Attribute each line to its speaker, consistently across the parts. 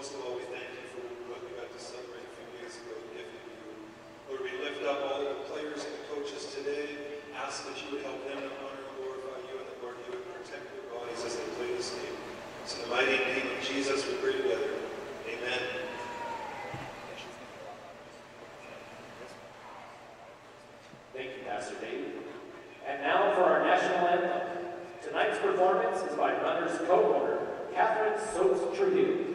Speaker 1: most of all, we thank you for what we got to celebrate a few days ago, the gift of you. Lord, we lift up all the players and the coaches today, ask that you would help them to honor and glorify you, and that, Lord, you would protect their bodies as they play this game. It's in the mighty name of Jesus we pray together. Amen.
Speaker 2: Thank you, Pastor Dave. And now for our national anthem. Tonight's performance is by Runners co-owner Catherine Soaps Trujillo.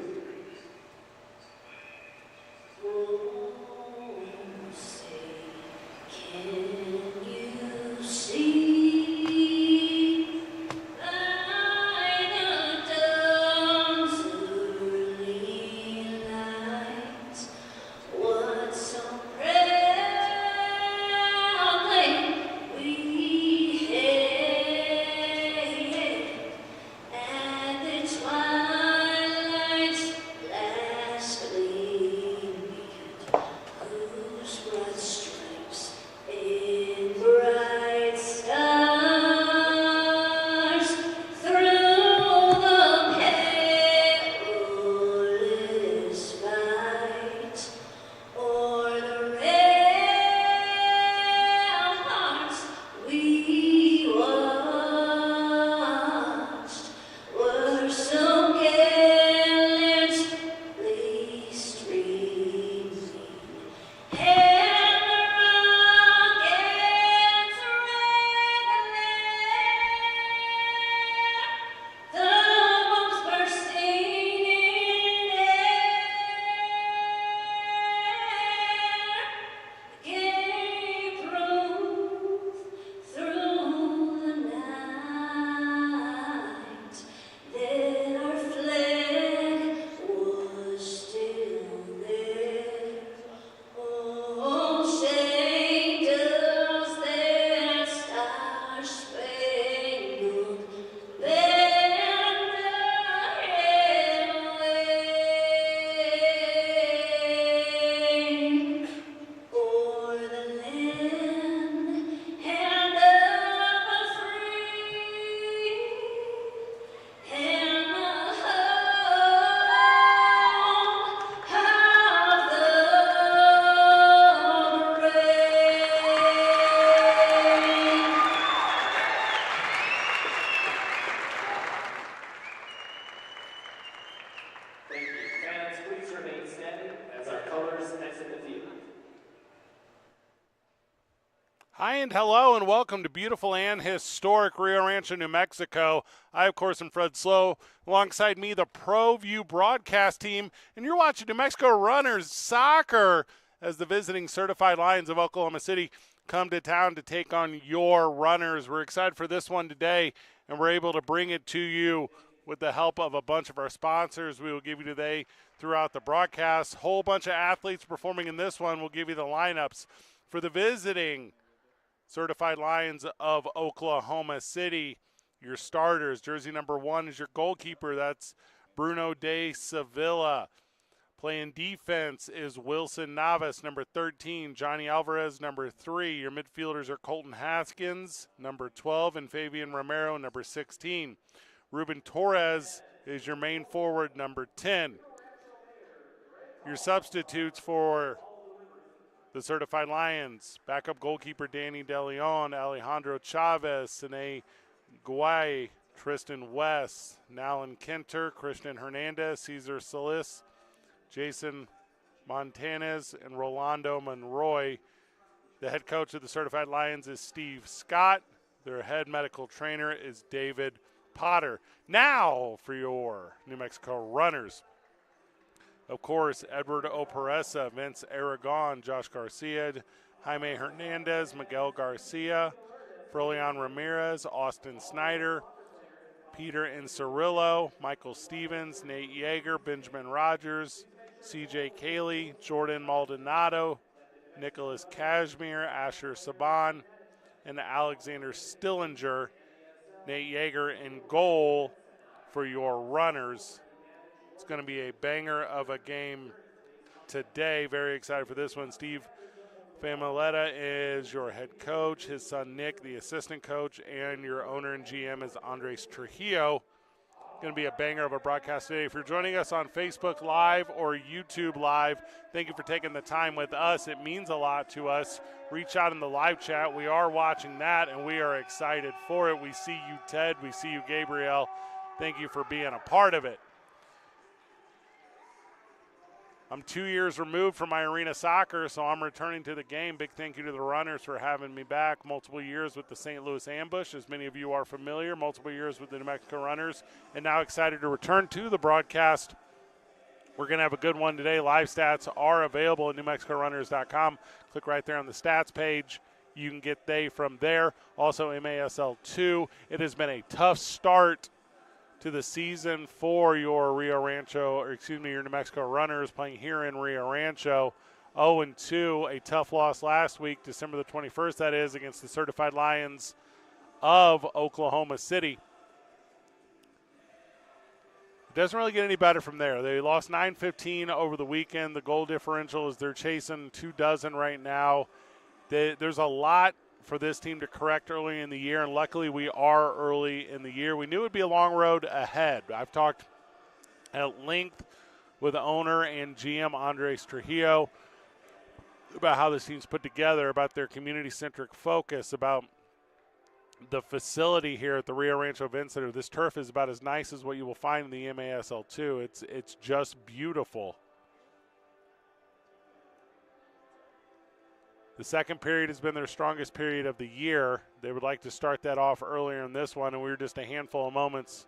Speaker 3: Hi and hello and welcome to beautiful and historic Rio Rancho, New Mexico. I, of course, am Fred Slow. Alongside me, the ProView broadcast team. And you're watching New Mexico Runners Soccer as the visiting Certified Lions of Oklahoma City come to town to take on your Runners. We're excited for this one today, and we're able to bring it to you with the help of a bunch of our sponsors we will give you today throughout the broadcast. Whole bunch of athletes performing in this one. We'll give you the lineups for the visiting Certified Lions of Oklahoma City. Your starters, jersey number 1 is your goalkeeper. That's Bruno de Sevilla. Playing defense is Wilson Navas, number 13. Johnny Alvarez, number 3. Your midfielders are Colton Haskins, number 12, and Fabian Romero, number 16. Ruben Torres is your main forward, number 10. Your substitutes for the Certified Lions: backup goalkeeper Danny DeLeon, Alejandro Chavez, Sine Guay, Tristan West, Nalin Kenter, Christian Hernandez, Cesar Solis, Jason Montanez, and Rolando Monroy. The head coach of the Certified Lions is Steve Scott. Their head medical trainer is David Potter. Now for your New Mexico Runners. Of course, Edward Operesa, Vince Aragon, Josh Garcia, Jaime Hernandez, Miguel Garcia, Frolian Ramirez, Austin Snyder, Peter Incerillo, Michael Stevens, Nate Yeager, Benjamin Rogers, CJ Cayley, Jordan Maldonado, Nicholas Cashmere, Asher Saban, and Alexander Stillinger. Nate Yeager in goal for your Runners. It's going to be a banger of a game today. Very excited for this one. Steve Familetta is your head coach. His son Nick, the assistant coach, and your owner and GM is Andres Trujillo. Going to be a banger of a broadcast today. If you're joining us on Facebook Live or YouTube Live, thank you for taking the time with us. It means a lot to us. Reach out in the live chat. We are watching that, and we are excited for it. We see you, Ted. We see you, Gabriel. Thank you for being a part of it. I'm 2 years removed from my arena soccer, so I'm returning to the game. Big thank you to the Runners for having me back. Multiple years with the St. Louis Ambush, as many of you are familiar. Multiple years with the New Mexico Runners, and now excited to return to the broadcast. We're going to have a good one today. Live stats are available at NewMexicoRunners.com. Click right there on the stats page. You can get they from there. Also, MASL 2. It has been a tough start to the season for your your New Mexico Runners playing here in Rio Rancho. 0-2, a tough loss last week, December the 21st, that is, against the Certified Lions of Oklahoma City. It doesn't really get any better from there. They lost 9-15 over the weekend. The goal differential is they're chasing 24 right now. There's a lot for this team to correct early in the year, and luckily we are early in the year. We knew it would be a long road ahead. I've talked at length with the owner and GM Andres Trujillo about how this team's put together, about their community-centric focus, about the facility here at the Rio Rancho Event Center. This turf is about as nice as what you will find in the MASL2. It's just beautiful. The second period has been their strongest period of the year. They would like to start that off earlier in this one, and we were just a handful of moments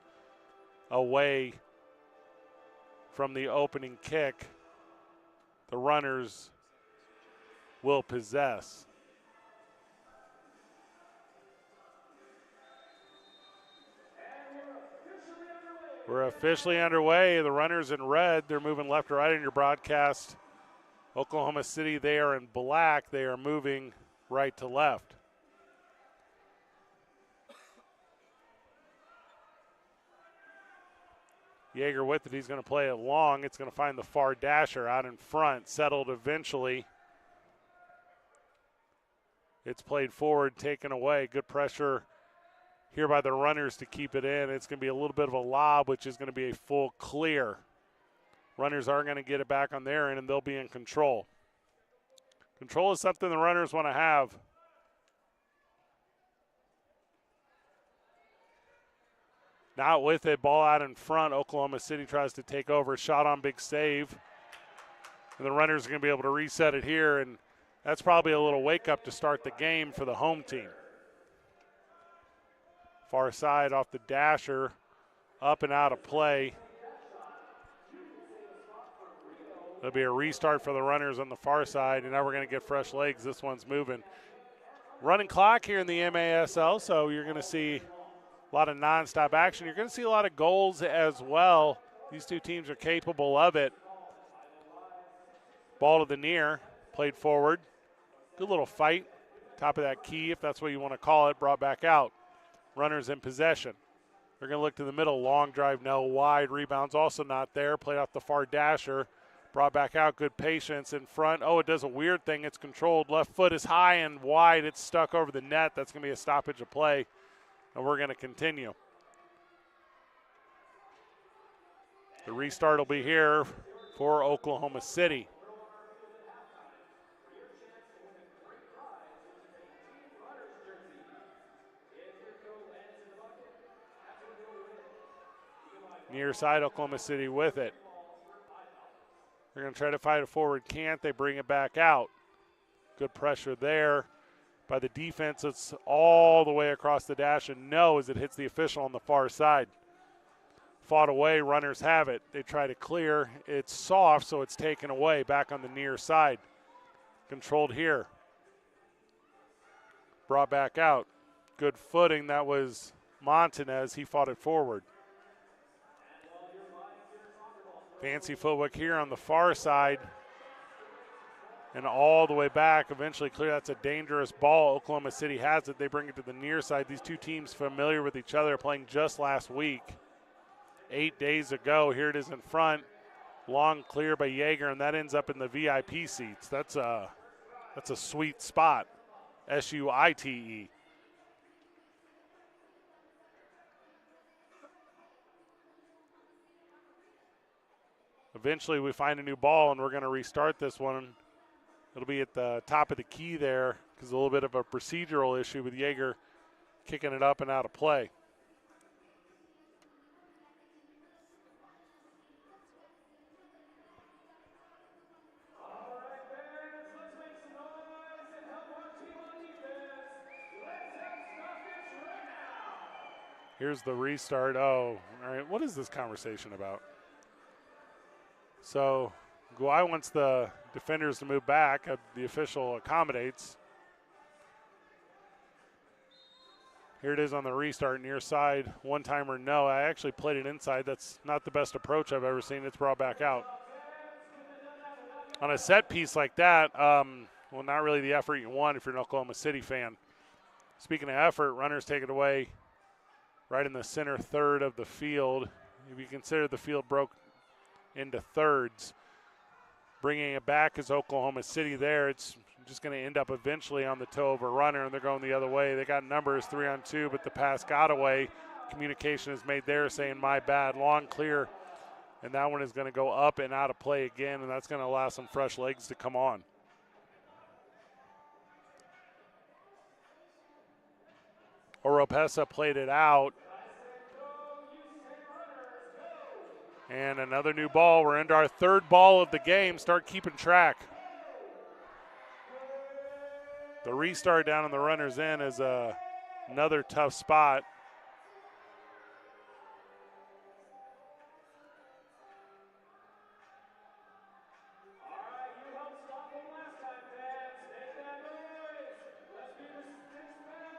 Speaker 3: away from the opening kick. The Runners will possess. We're officially underway. The Runners in red. They're moving left to right in your broadcast. Oklahoma City, they are in black. They are moving right to left. Yeager with it. He's going to play it long. It's going to find the far dasher out in front. Settled eventually. It's played forward, taken away. Good pressure here by the Runners to keep it in. It's going to be a little bit of a lob, which is going to be a full clear. Runners are going to get it back on their end, and they'll be in control. Control is something the Runners want to have. Not with it. Ball out in front. Oklahoma City tries to take over. Shot on, big save. And the Runners are going to be able to reset it here, and that's probably a little wake-up to start the game for the home team. Far side off the dasher. Up and out of play. There'll be a restart for the Runners on the far side, and now we're going to get fresh legs. This one's moving. Running clock here in the MASL, so you're going to see a lot of nonstop action. You're going to see a lot of goals as well. These two teams are capable of it. Ball to the near, played forward. Good little fight. Top of that key, if that's what you want to call it, brought back out. Runners in possession. They're going to look to the middle. Long drive, no. Wide. Rebound's also not there. Played off the far dasher. Brought back out, good patience in front. Oh, it does a weird thing. It's controlled. Left foot is high and wide. It's stuck over the net. That's going to be a stoppage of play, and we're going to continue. The restart will be here for Oklahoma City. Near side, Oklahoma City with it. They're going to try to fight it forward. Can't. They bring it back out. Good pressure there by the defense. It's all the way across the dash, and no, as it hits the official on the far side. Fought away. Runners have it. They try to clear. It's soft, so it's taken away. Back on the near side. Controlled here. Brought back out. Good footing. That was Montanez. He fought it forward. Fancy footwork here on the far side. And all the way back, eventually clear. That's a dangerous ball. Oklahoma City has it. They bring it to the near side. These two teams familiar with each other, playing just last week. 8 days ago. Here it is in front. Long clear by Yeager, and that ends up in the VIP seats. That's a sweet spot. SUITE. Eventually we find a new ball, and we're going to restart this one. It'll be at the top of the key there because a little bit of a procedural issue with Yeager kicking it up and out of play. Here's the restart. Oh, all right. What is this conversation about? So Guai wants the defenders to move back. The official accommodates. Here it is on the restart, near side. One-timer, no. I actually played it inside. That's not the best approach I've ever seen. It's brought back out. On a set piece like that, well, not really the effort you want if you're an Oklahoma City fan. Speaking of effort, runners take it away right in the center third of the field. If you consider the field broke into thirds, bringing it back is Oklahoma City there. It's just going to end up eventually on the toe of a runner, and they're going the other way. They got numbers 3-on-2, but the pass got away. Communication is made there saying, my bad, long clear. And that one is going to go up and out of play again, and that's going to allow some fresh legs to come on. Oropesa played it out. And another new ball. We're into our third ball of the game. Start keeping track. The restart down on the runner's end is another tough spot.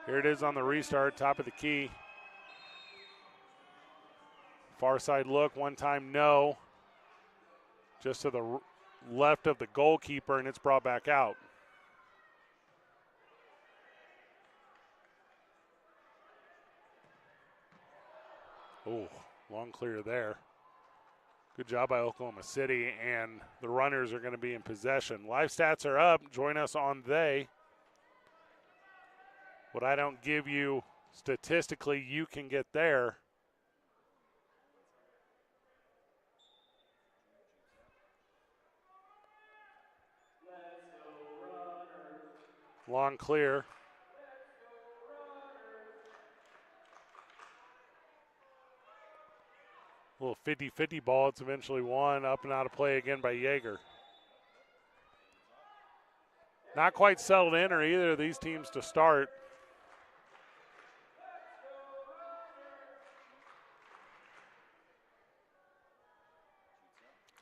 Speaker 3: Here it is on the restart, top of the key. Far side look, one time no. Just to the left of the goalkeeper, and it's brought back out. Oh, long clear there. Good job by Oklahoma City, and the runners are going to be in possession. Live stats are up. Join us on They. What I don't give you statistically, you can get there. Long clear. A little 50-50 ball. It's eventually won, up and out of play again by Yeager. Not quite settled in or either of these teams to start.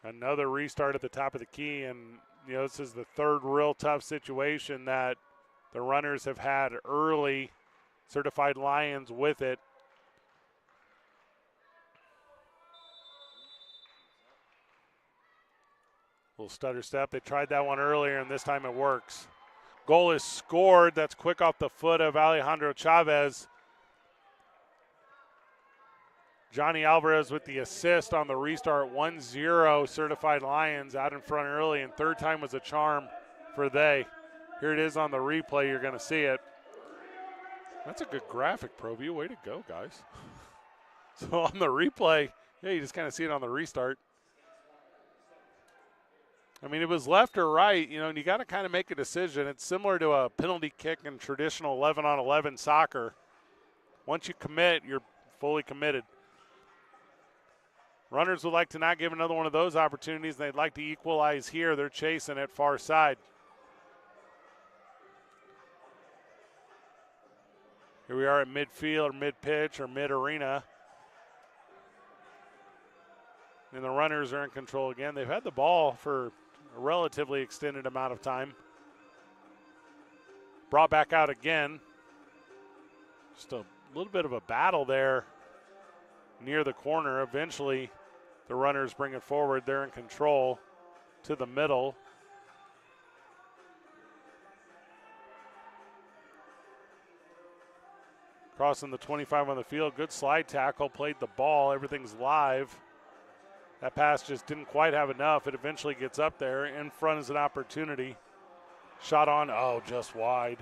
Speaker 3: Another restart at the top of the key, and this is the third real tough situation that the runners have had early. Certified Lions with it. Little stutter step. They tried that one earlier, and this time it works. Goal is scored. That's quick off the foot of Alejandro Chavez. Johnny Alvarez with the assist on the restart. 1-0 Certified Lions out in front early, and third time was a charm for they. Here it is on the replay. You're going to see it. That's a good graphic, ProView. Way to go, guys. So on the replay, yeah, you just kind of see it on the restart. I mean, it was left or right, and you got to kind of make a decision. It's similar to a penalty kick in traditional 11-on-11 soccer. Once you commit, you're fully committed. Runners would like to not give another one of those opportunities. They'd like to equalize here. They're chasing it far side. Here we are at midfield, or mid-pitch, or mid-arena. And the runners are in control again. They've had the ball for a relatively extended amount of time. Brought back out again. Just a little bit of a battle there near the corner. Eventually, the runners bring it forward. They're in control to the middle. Crossing the 25 on the field. Good slide tackle. Played the ball. Everything's live. That pass just didn't quite have enough. It eventually gets up there. In front is an opportunity. Shot on. Oh, just wide.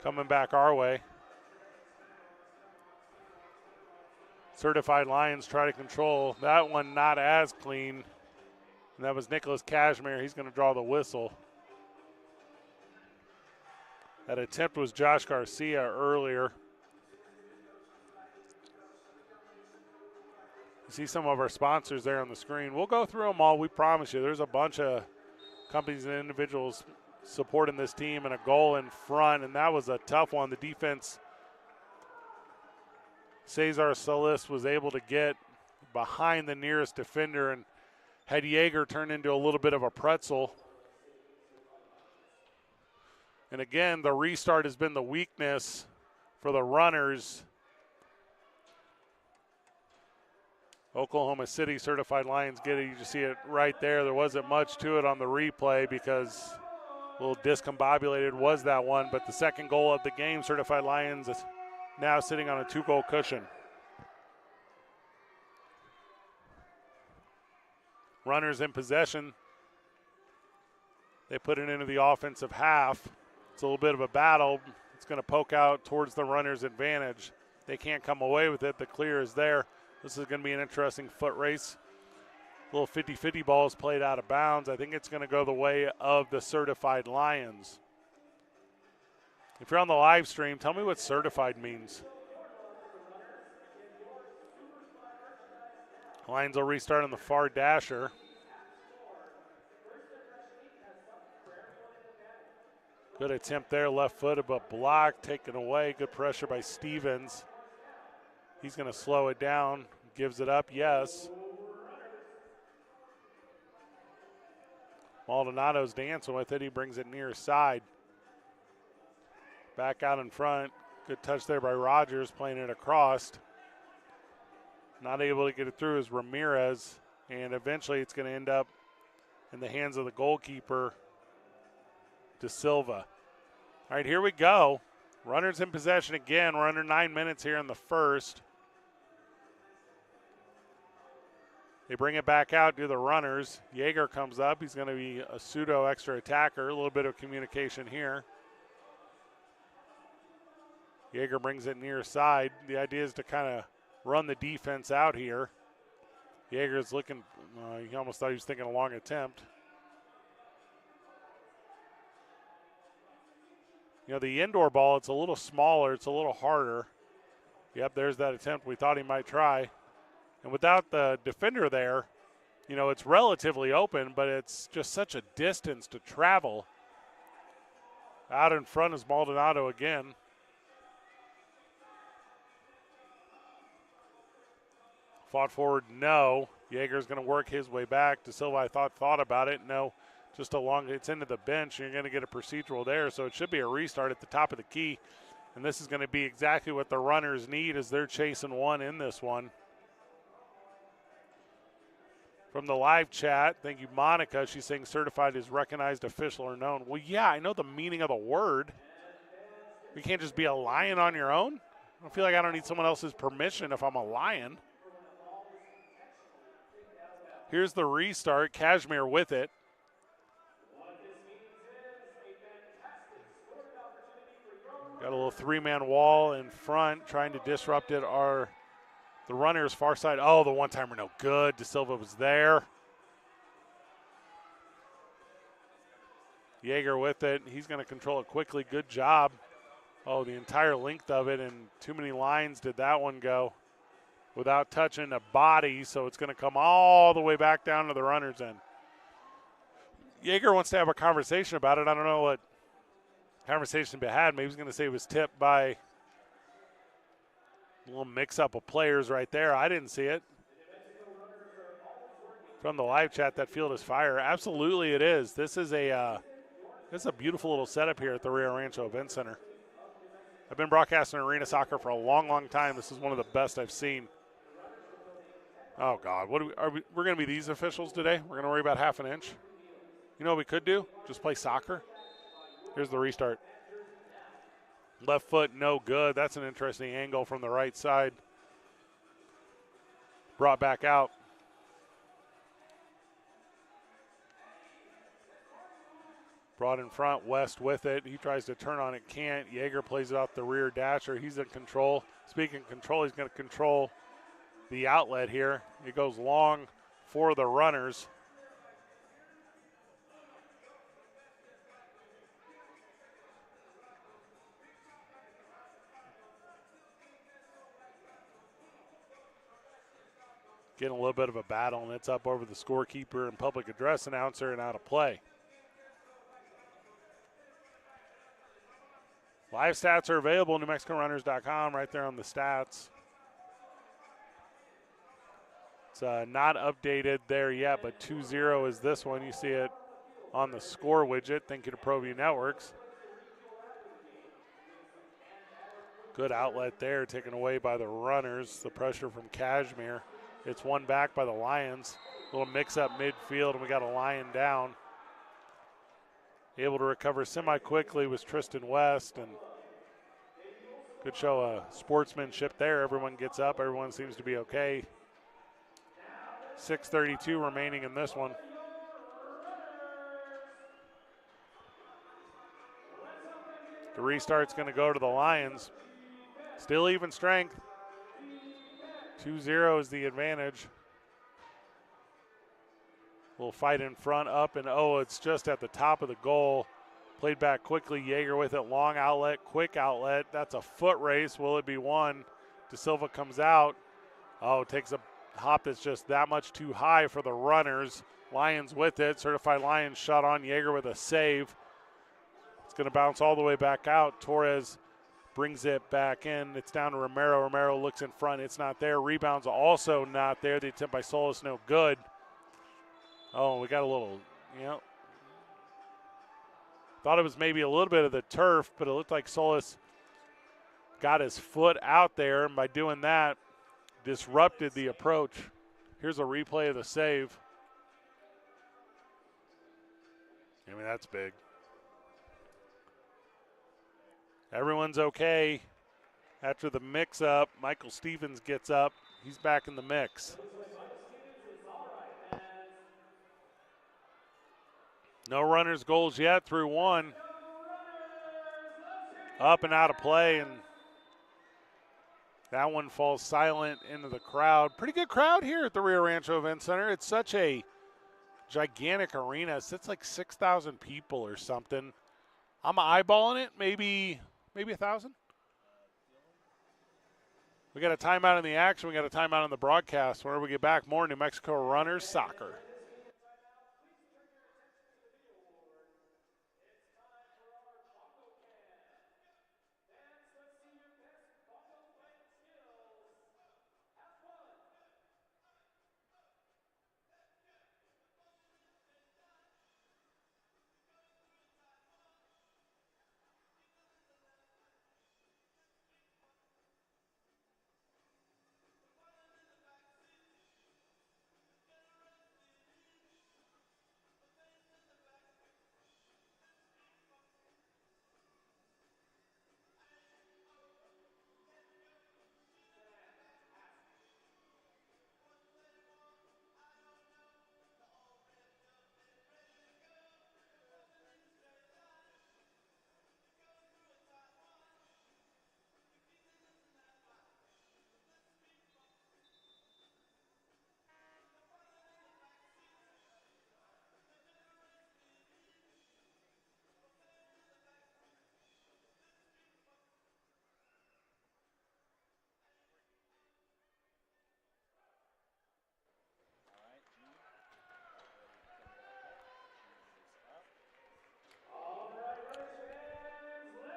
Speaker 3: Coming back our way. Certified Lions try to control. That one not as clean. And that was Nicholas Cashmere. He's going to draw the whistle. That attempt was Josh Garcia earlier. You see some of our sponsors there on the screen. We'll go through them all. We promise you. There's a bunch of companies and individuals supporting this team and a goal in front, and that was a tough one. The defense, Cesar Solis was able to get behind the nearest defender and had Yeager turn into a little bit of a pretzel. And again, the restart has been the weakness for the runners. Oklahoma City Certified Lions get it. You just see it right there. There wasn't much to it on the replay because a little discombobulated was that one. But the second goal of the game, Certified Lions is now sitting on a 2-goal cushion. Runners in possession. They put it into the offensive half. It's a little bit of a battle. It's going to poke out towards the runners' advantage. They can't come away with it. The clear is there. This is going to be an interesting foot race. Little 50-50 ball is played out of bounds. I think it's going to go the way of the Certified Lions. If you're on the live stream, tell me what certified means. Lions will restart on the far dasher. Good attempt there, left footed, but blocked, taken away. Good pressure by Stevens. He's going to slow it down, gives it up, yes. Maldonado's dancing with it. He brings it near side. Back out in front. Good touch there by Rogers, playing it across. Not able to get it through is Ramirez, and eventually it's going to end up in the hands of the goalkeeper, De Silva. All right, here we go. Runners in possession again. We're under 9 minutes here in the first. They bring it back out to the runners. Yeager comes up. He's going to be a pseudo extra attacker. A little bit of communication here. Yeager brings it near side. The idea is to kind of run the defense out here. Yeager's looking, he almost thought he was thinking a long attempt. You know, the indoor ball, it's a little smaller. It's a little harder. Yep, there's that attempt we thought he might try. And without the defender there, you know, it's relatively open, but it's just such a distance to travel. Out in front is Maldonado again. Fought forward, no. Yeager's going to work his way back. De Silva, I thought about it. No, just along, it's into the bench. You're going to get a procedural there, so it should be a restart at the top of the key. And this is going to be exactly what the runners need as they're chasing one in this one. From the live chat, thank you, Monica. She's saying certified is recognized, official, or known. Well, yeah, I know the meaning of the word. You can't just be a lion on your own. I feel like I don't need someone else's permission if I'm a lion. Here's the restart. Cashmere with it. Got a little three-man wall in front. Trying to disrupt it are the runners far side. Oh, the one-timer no good. De Silva was there. Yeager with it. He's going to control it quickly. Good job. Oh, the entire length of it, and too many lines did that one go without touching the body, so it's going to come all the way back down to the runner's end. Yeager wants to have a conversation about it. I don't know what conversation to be had. Maybe he's going to say it was tipped by a little mix-up of players right there. I didn't see it. From the live chat, that field is fire. Absolutely it is. This is a beautiful little setup here at the Rio Rancho Event Center. I've been broadcasting arena soccer for a long, long time. This is one of the best I've seen. Oh, God. We're going to be these officials today? We're going to worry about half an inch? You know what we could do? Just play soccer. Here's the restart. Left foot, no good. That's an interesting angle from the right side. Brought back out. Brought in front, West with it. He tries to turn on it, can't. Yeager plays it off the rear dasher. He's in control. Speaking of control, he's going to control the outlet here. It goes long for the runners. Getting a little bit of a battle, and it's up over the scorekeeper and public address announcer and out of play. Live stats are available, NewMexicoRunners.com, right there on the stats. It's not updated there yet, but 2-0 is this one. You see it on the score widget. Thank you to ProView Networks. Good outlet there, taken away by the runners. The pressure from Kashmir. It's one back by the Lions. A little mix-up midfield, and we got a Lion down. Able to recover semi-quickly was Tristan West, and good show of sportsmanship there. Everyone gets up. Everyone seems to be okay. 6:32 remaining in this one. The restart's going to go to the Lions. Still even strength. 2-0 is the advantage. Little fight in front, up, and it's just at the top of the goal. Played back quickly. Yeager with it. Long outlet, quick outlet. That's a foot race. Will it be one? De Silva comes out. Takes a hop that's just that much too high for the runners. Lions with it. Certified Lions shot on. Yeager with a save. It's going to bounce all the way back out. Torres brings it back in. It's down to Romero. Romero looks in front. It's not there. Rebound's also not there. The attempt by Solis, no good. We got a little, thought it was maybe a little bit of the turf, but it looked like Solis got his foot out there, and by doing that, disrupted the approach. Here's a replay of the save. That's big. Everyone's okay. After the mix-up, Michael Stevens gets up. He's back in the mix. No runners goals yet through one. Up and out of play, and that one falls silent into the crowd. Pretty good crowd here at the Rio Rancho Event Center. It's such a gigantic arena. It's like 6,000 people or something. I'm eyeballing it, maybe 1,000. We got a timeout in the action. We got a timeout in the broadcast. Whenever we get back, more New Mexico Runners soccer.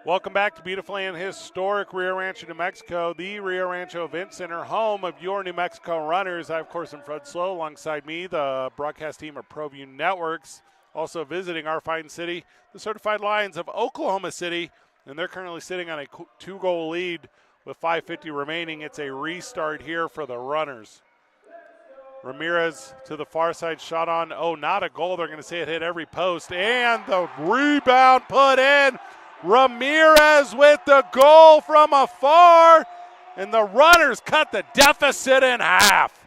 Speaker 3: Welcome back to beautiful and historic Rio Rancho, New Mexico, the Rio Rancho Event Center, home of your New Mexico Runners. I, of course, am Fred Slow. Alongside me, the broadcast team of ProView Networks. Also visiting our fine city, the Certified Lions of Oklahoma City, and they're currently sitting on a 2-goal lead with 5:50 remaining. It's a restart here for the Runners. Ramirez to the far side, shot on. Not a goal. They're going to say it hit every post, and the rebound put in. Ramirez with the goal from afar, and the Runners cut the deficit in half.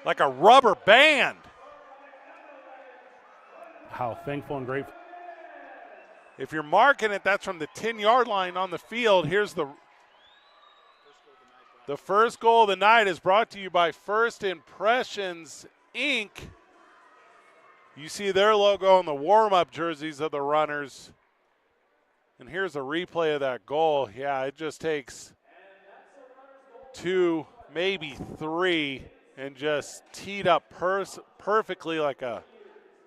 Speaker 3: Like a rubber band. How thankful and grateful. If you're marking it, that's from the 10-yard line on the field. Here's the The first goal of the night is brought to you by First Impressions, Inc. You see their logo on the warm-up jerseys of the runners. And here's a replay of that goal. Yeah, it just takes 2, maybe 3, and just teed up perfectly like a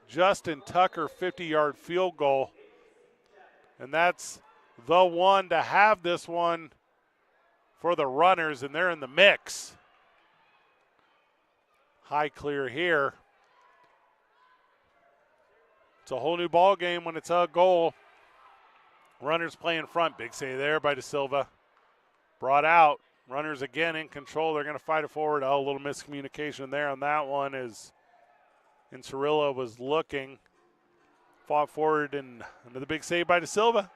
Speaker 3: Justin Tucker 50-yard field goal. And that's the one to have this one for the runners, and they're in the mix. High clear here. It's a whole new ball game when it's a goal. Runners play in front. Big save there by De Silva. Brought out. Runners again in control. They're going to fight it forward. Oh, a little miscommunication there on that one as Cirillo was looking. Fought forward, and another big save by De Silva.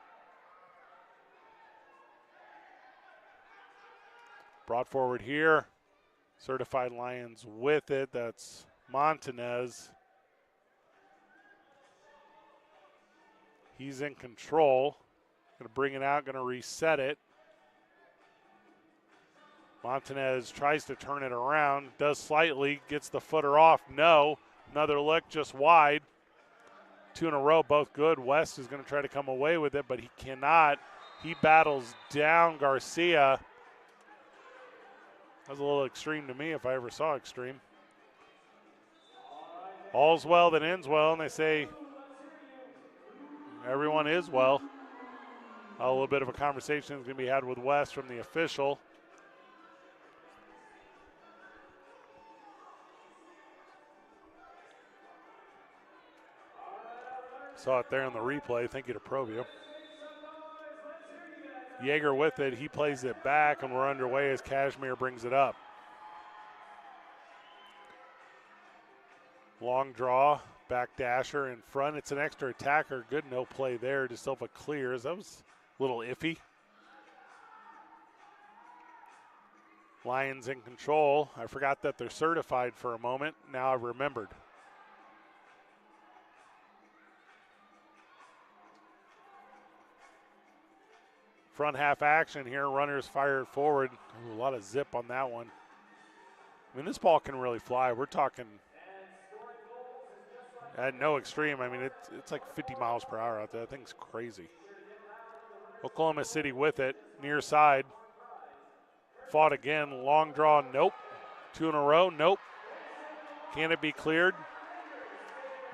Speaker 3: Brought forward here. Certified Lions with it. That's Montanez. He's in control. Going to bring it out, going to reset it. Montanez tries to turn it around, does slightly, gets the footer off. No. Another look just wide. 2 in a row, both good. West is going to try to come away with it, but he cannot. He battles down Garcia. That was a little extreme to me if I ever saw extreme. All's well that ends well, and they say everyone is well. A little bit of a conversation is going to be had with West from the official. Saw it there on the replay. Thank you to ProView. Yeager with it. He plays it back, and we're underway as Kashmir brings it up. Long draw, back dasher in front. It's an extra attacker. Good no play there. De Silva clears. That was a little iffy. Lions in control. I forgot that they're certified for a moment. Now I've remembered. Front half action here. Runners fired forward. Ooh, a lot of zip on that one. I mean, this ball can really fly. We're talking at no extreme. I mean, it's like 50 miles per hour out there. That thing's crazy. Oklahoma City with it. Near side. Fought again. Long draw. Nope. 2 in a row. Nope. Can it be cleared?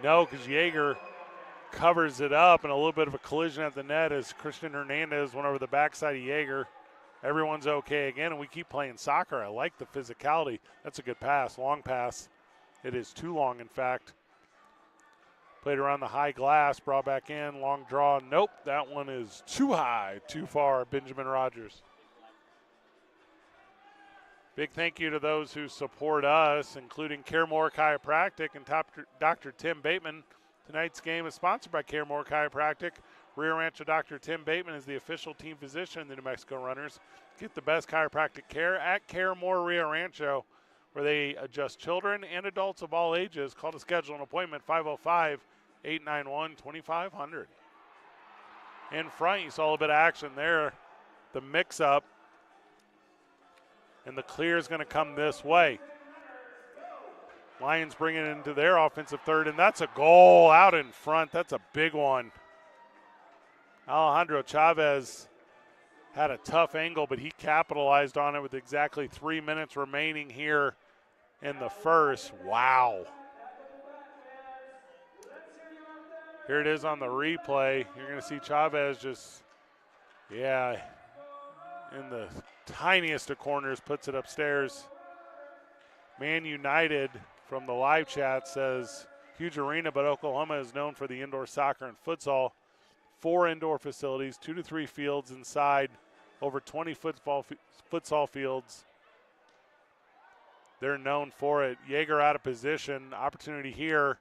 Speaker 3: No, because Yeager covers it up, and a little bit of a collision at the net as Christian Hernandez went over the backside of Yeager. Everyone's okay again, and we keep playing soccer. I like the physicality. That's a good pass, long pass. It is too long, in fact. Played around the high glass, brought back in, long draw. Nope, that one is too high, too far, Benjamin Rogers. Big thank you to those who support us, including Caremore Chiropractic and Dr. Tim Bateman. Tonight's game is sponsored by Caremore Chiropractic. Rio Rancho Dr. Tim Bateman is the official team physician of the New Mexico Runners. Get the best chiropractic care at Caremore Rio Rancho, where they adjust children and adults of all ages. Call to schedule an appointment, 505-891-2500. In front, you saw a little bit of action there. The mix-up, and the clear is going to come this way. Lions bring it into their offensive third, and that's a goal out in front. That's a big one. Alejandro Chavez had a tough angle, but he capitalized on it with exactly 3 minutes remaining here in the first. Wow. Here it is on the replay. You're going to see Chavez just, in the tiniest of corners, puts it upstairs. Man United from the live chat says, huge arena, but Oklahoma is known for the indoor soccer and futsal. 4 indoor facilities, 2 to 3 fields inside, over 20 futsal fields. They're known for it. Yeager out of position. Opportunity here.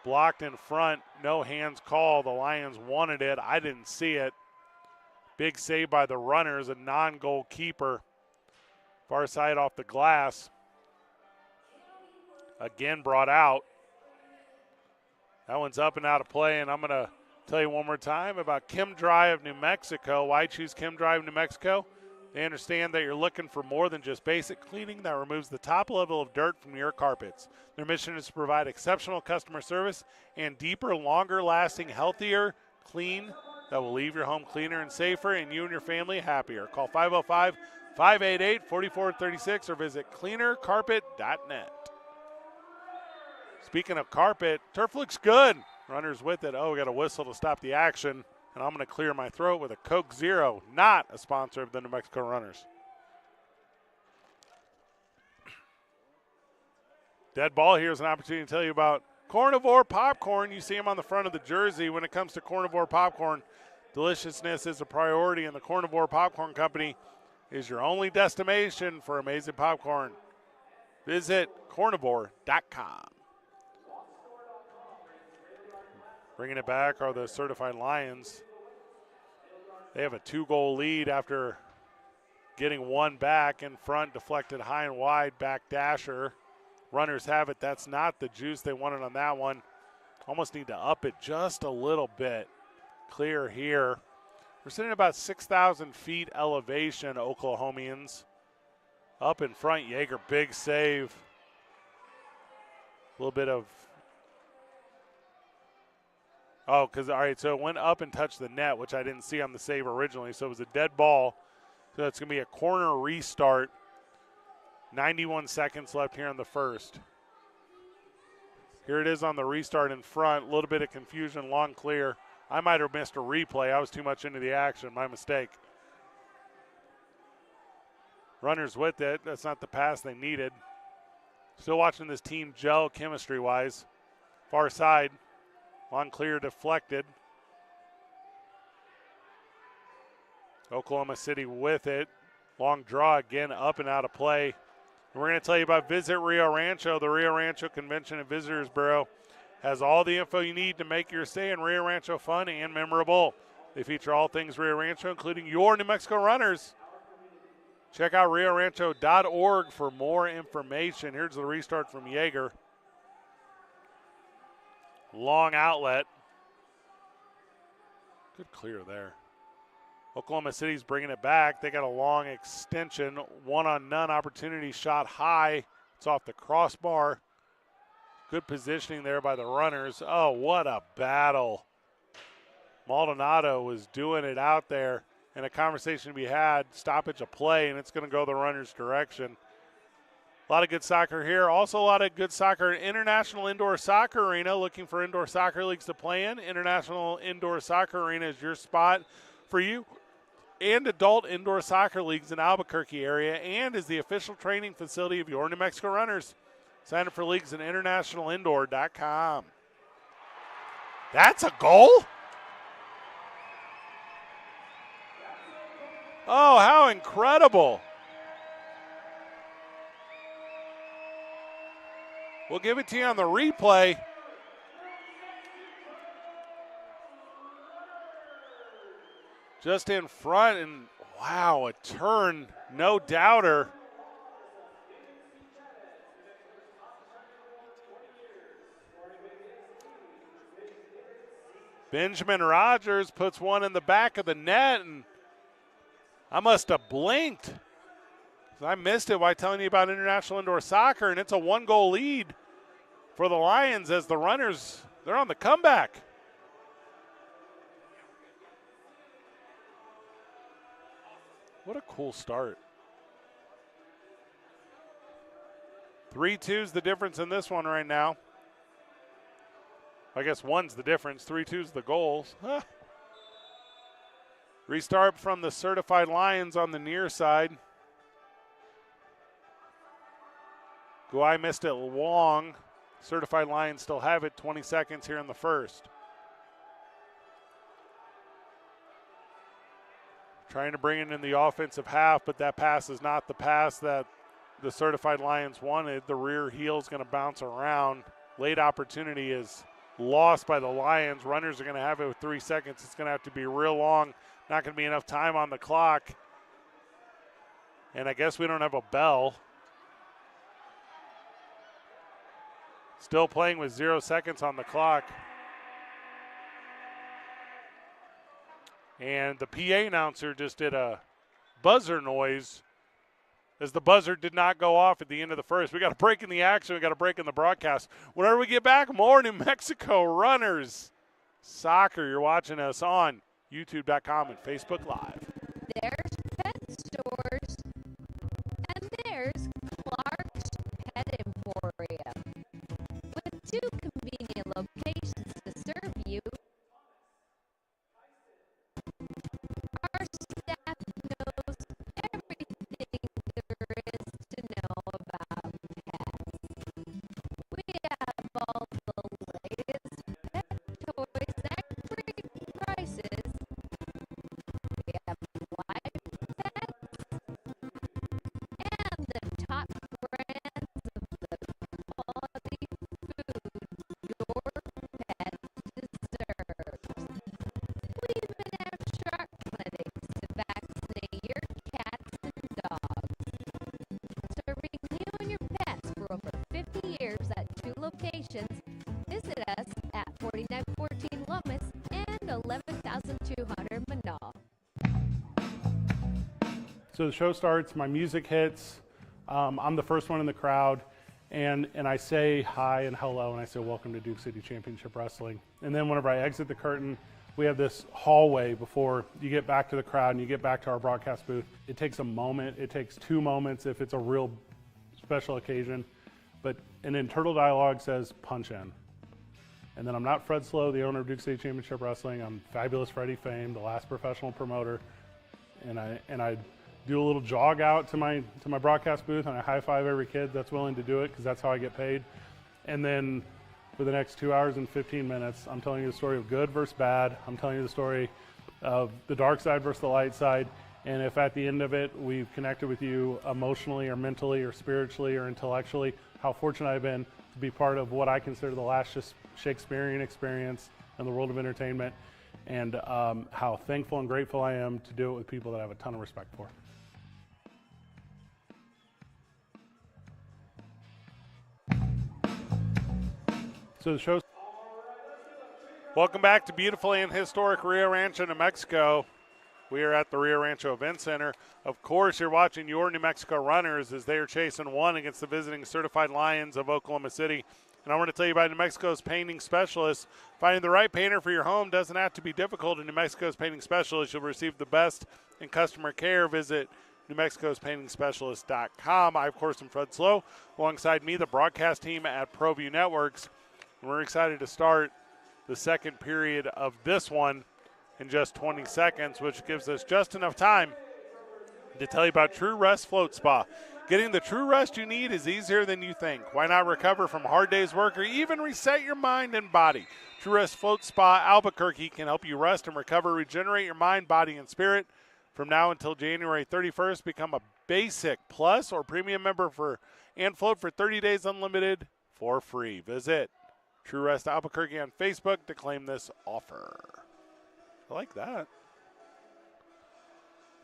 Speaker 3: Blocked in front. No hands called. The Lions wanted it. I didn't see it. Big save by the runners, a non-goal keeper. Far side off the glass. Again brought out. That one's up and out of play, and I'm going to tell you one more time about Chem Dry of New Mexico. Why choose Chem Dry of New Mexico? They understand that you're looking for more than just basic cleaning that removes the top level of dirt from your carpets. Their mission is to provide exceptional customer service and deeper, longer-lasting, healthier clean that will leave your home cleaner and safer and you and your family happier. Call 505-588-4436 or visit cleanercarpet.net. Speaking of carpet, turf looks good. Runners with it. Oh, we got a whistle to stop the action. And I'm going to clear my throat with a Coke Zero, not a sponsor of the New Mexico Runners. Dead ball here is an opportunity to tell you about carnivore popcorn. You see them on the front of the jersey. When it comes to carnivore popcorn, deliciousness is a priority, and the Carnivore Popcorn Company is your only destination for amazing popcorn. Visit carnivore.com. Bringing it back are the Certified Lions. They have a 2-goal lead after getting one back in front, deflected high and wide, back dasher. Runners have it. That's not the juice they wanted on that one. Almost need to up it just a little bit. Clear here. We're sitting at about 6,000 feet elevation, Oklahomians. Up in front, Yeager, big save. A little bit of, all right, so it went up and touched the net, which I didn't see on the save originally, so it was a dead ball. So it's going to be a corner restart. 91 seconds left here in the first. Here it is on the restart in front. A little bit of confusion, long clear. I might have missed a replay. I was too much into the action. My mistake. Runners with it. That's not the pass they needed. Still watching this team gel chemistry-wise. Far side. Long clear, deflected. Oklahoma City with it. Long draw again, up and out of play. And we're going to tell you about Visit Rio Rancho. The Rio Rancho Convention and Visitors Bureau has all the info you need to make your stay in Rio Rancho fun and memorable. They feature all things Rio Rancho, including your New Mexico Runners. Check out riorancho.org for more information. Here's the restart from Yeager. Long outlet. Good clear there. Oklahoma City's bringing it back. They got a long extension. One-on-none opportunity, shot high. It's off the crossbar. Good positioning there by the runners. Oh, what a battle. Maldonado was doing it out there. And a conversation to be had, stoppage of play, and it's going to go the runner's direction. A lot of good soccer here. Also a lot of good soccer in International Indoor Soccer Arena. Looking for indoor soccer leagues to play in. International Indoor Soccer Arena is your spot for you and adult indoor soccer leagues in Albuquerque area, and is the official training facility of your New Mexico Runners. Sign up for leagues at internationalindoor.com. That's a goal? Oh, how incredible. We'll give it to you on the replay. Just in front, and wow, a turn, no doubter. Benjamin Rogers puts one in the back of the net, and I must have blinked. I missed it while telling you about International Indoor Soccer, and it's a 1-goal lead for the Lions as the Runners, they're on the comeback. What a cool start. 3-2 is the difference in this one right now. I guess 1's the difference. 3-2 is the goals. Huh. Restart from the Certified Lions on the near side. Guai missed it long. Certified Lions still have it. 20 seconds here in the first. Trying to bring it in the offensive half, but that pass is not the pass that the Certified Lions wanted. The rear heel is going to bounce around. Late opportunity is lost by the Lions. Runners are going to have it with 3 seconds. It's going to have to be real long. Not going to be enough time on the clock. And I guess we don't have a bell. Still playing with 0 seconds on the clock. And the PA announcer just did a buzzer noise as the buzzer did not go off at the end of the first. We got a break in the action. We got a break in the broadcast. Whenever we get back, more New Mexico Runners soccer. You're watching us on YouTube.com and Facebook Live.
Speaker 4: There's pet stores, and there's Clark's Pet Emporium. With 2 convenient locations to serve you, our staff knows everything there is to know about pets. We have all the latest pet toys at great prices. We have live pets and the top brands of the quality food your pet deserves. We even have shark clinics to vaccinate your cats and dogs. Serving you and your pets for over 50 years at 2 locations. Visit us at 4914 Lomas and 11,200 Manal.
Speaker 3: So the show starts, my music hits, I'm the first one in the crowd, and I say hi and hello, and I say welcome to Duke City Championship Wrestling. And then whenever I exit the curtain, we have this hallway before you get back to the crowd and you get back to our broadcast booth. It takes a moment, it takes 2 moments if it's a real special occasion, and then Turtle Dialogue says punch in. And then I'm not Fred Slow, the owner of Duke City Championship Wrestling. I'm Fabulous Freddie Fame, the last professional promoter, and I do a little jog out to my broadcast booth, and I high five every kid that's willing to do it, because that's how I get paid. And then for the next 2 hours and 15 minutes, I'm telling you the story of good versus bad. I'm telling you the story of the dark side versus the light side. And if at the end of it we've connected with you emotionally or mentally or spiritually or intellectually, how fortunate I've been to be part of what I consider the last Shakespearean experience in the world of entertainment, and how thankful and grateful I am to do it with people that I have a ton of respect for. So the show's welcome back to beautiful and historic Rio Rancho, New Mexico. We are at the Rio Rancho Event Center. Of course, you're watching your New Mexico Runners as they are chasing 1 against the visiting Certified Lions of Oklahoma City. And I want to tell you about New Mexico's painting specialist. Finding the right painter for your home doesn't have to be difficult. In New Mexico's painting specialist, you'll receive the best in customer care. Visit NewMexico'sPaintingSpecialist.com. I, of course, am Fred Slow. Alongside me, the broadcast team at ProView Networks. We're excited to start the second period of this one in just 20 seconds, which gives us just enough time to tell you about True Rest Float Spa. Getting the true rest you need is easier than you think. Why not recover from a hard day's work or even reset your mind and body? True Rest Float Spa Albuquerque can help you rest and recover, regenerate your mind, body, and spirit. From now until January 31st, become a basic plus or premium member and float for 30 days unlimited for free. Visit True Rest Albuquerque on Facebook to claim this offer. I like that.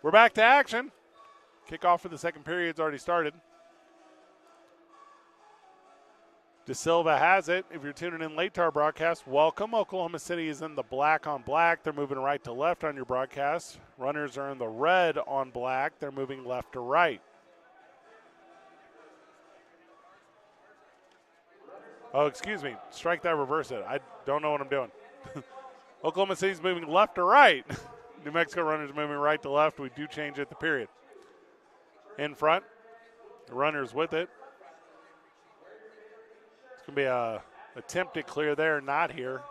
Speaker 3: We're back to action. Kickoff for the second period's already started. De Silva has it. If you're tuning in late to our broadcast, welcome. Oklahoma City is in the black on black. They're moving right to left on your broadcast. Runners are in the red on black. They're moving left to right. Oh, excuse me. Strike that, reverse it. I don't know what I'm doing. Oklahoma City's moving left to right. New Mexico Runners moving right to left. We do change at the period. In front, the Runners with it. It's going to be a attempted clear there, not here.